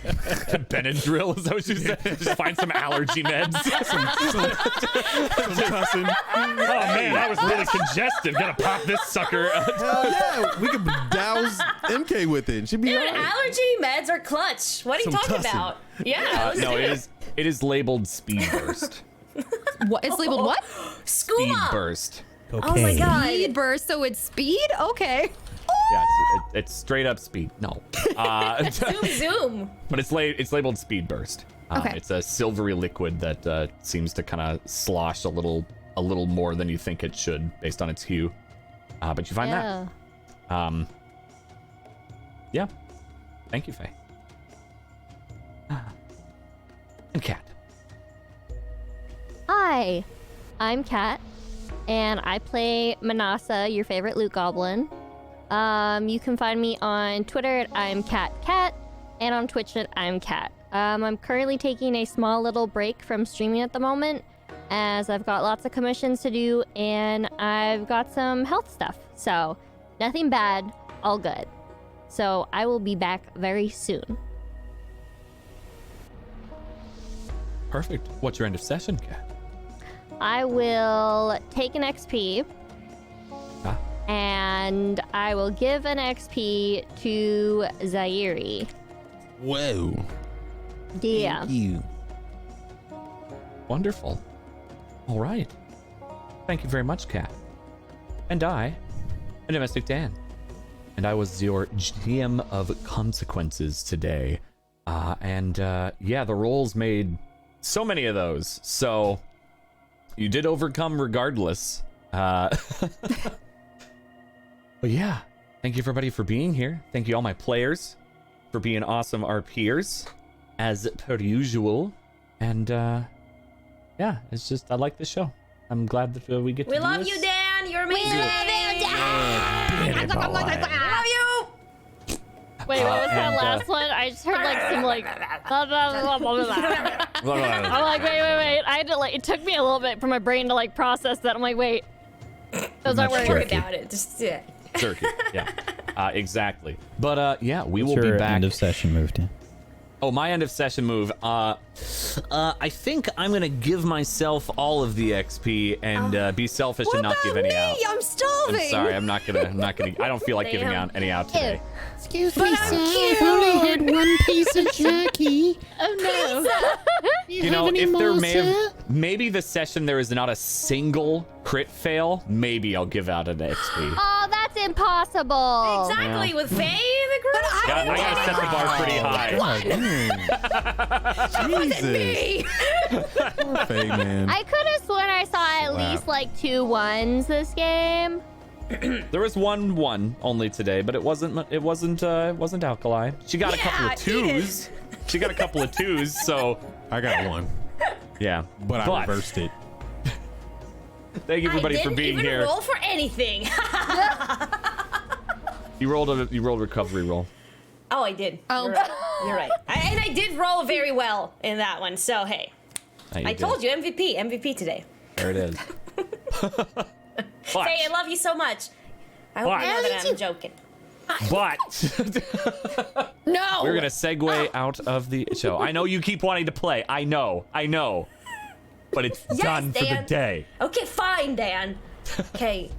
Benadryl. Is that what you said? Just find some allergy meds. Some cussing. Oh man, I was really congested. Gotta pop this sucker. Hell yeah, we could douse MK with it. She'd be Dude, all right. allergy meds are clutch. What are you Some talking tussin. about? Yeah. let's No, do it is labeled speed burst. What? It's labeled what? Speed Skooma. burst. Oh my god. Speed burst, so it's speed? Okay. Yeah, it's straight up speed. No, Zoom. but it's labeled speed burst. Okay. It's a silvery liquid that seems to kind of slosh a little more than you think it should based on its hue. But you find Yeah. that. Yeah. Thank you, Faye. And Kat. Hi, I'm Kat, and I play Manasa, your favorite loot goblin. You can find me on Twitter at I'mCatCat, and on Twitch at I'mCat. I'm currently taking a small little break from streaming at the moment, as I've got lots of commissions to do, and I've got some health stuff. So, nothing bad, all good. So, I will be back very soon. Perfect. What's your end of session, Kat? I will take an XP, Ah. and I will give an XP to Zairi. Whoa. Yeah. You. Wonderful. All right. Thank you very much, Kat. And I am Domestic Dan. And I was your GM of consequences today. Yeah, the rolls made so many of those. So you did overcome regardless. But yeah, thank you everybody for being here. Thank you all my players for being awesome RPers as per usual. And yeah, it's just, I like this show. I'm glad that we get to We do love this. you, Dan. You're amazing. We love you, Dan. We love you. Wait, what was that and, last one? I just heard like some like. I'm like, wait. I had to like. It took me a little bit for my brain to like process that. I'm like, wait. Those aren't Don't working. worry about it. Just yeah. Turkey, yeah. Exactly. But yeah, we will What's be your back. end of session move, Dan? Oh, my end of session move. I think I'm gonna give myself all of the XP and be selfish and not give any out. I'm starving. I'm sorry, I'm not gonna. I don't feel like giving out any out today. Excuse me, sir. I've only had one piece of jerky. Oh no. You know, any if there more, may sir? have, maybe the session there is not a single crit fail, maybe I'll give out an XP. Oh, that's impossible. Exactly, with Faye in the group. I gotta set the bar pretty high. Jesus. Poor Faye, man. I could have sworn I saw at Wow. least like 2 1s this game. There was one only today, but it wasn't Alkali. She got a couple of Yeah, eat it. 2s. She got a couple of 2s, so I got one, yeah. but I reversed it. Thank you everybody I for didn't being even here. roll for anything. You rolled a recovery roll. Oh, I did. Oh. You're right. You're right. And I did roll very well in that one. So hey, I told you MVP today. There it is. Faye, I love you so much. I hope you know that I'm joking. But No. we're gonna segue out of the show. I know you keep wanting to play. I know. But it's Yes, done for the Dan. day. Okay, fine, Dan. Okay.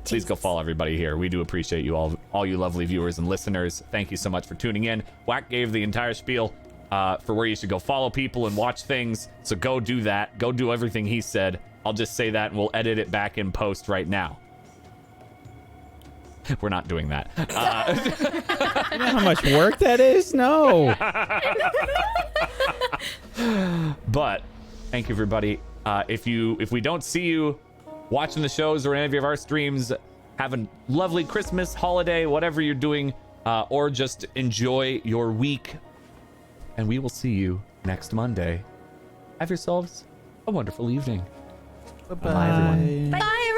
Please go follow everybody here. We do appreciate you all you lovely viewers and listeners. Thank you so much for tuning in. Whack gave the entire spiel for where you should go follow people and watch things. So go do that. Go do everything he said. I'll just say that and we'll edit it back in post right now. We're not doing that. You know how much work that is? No. But thank you, everybody. If we don't see you watching the shows or any of our streams, have a lovely Christmas, holiday, whatever you're doing, or just enjoy your week. And we will see you next Monday. Have yourselves a wonderful evening. Bye-bye. Bye, everyone. Bye,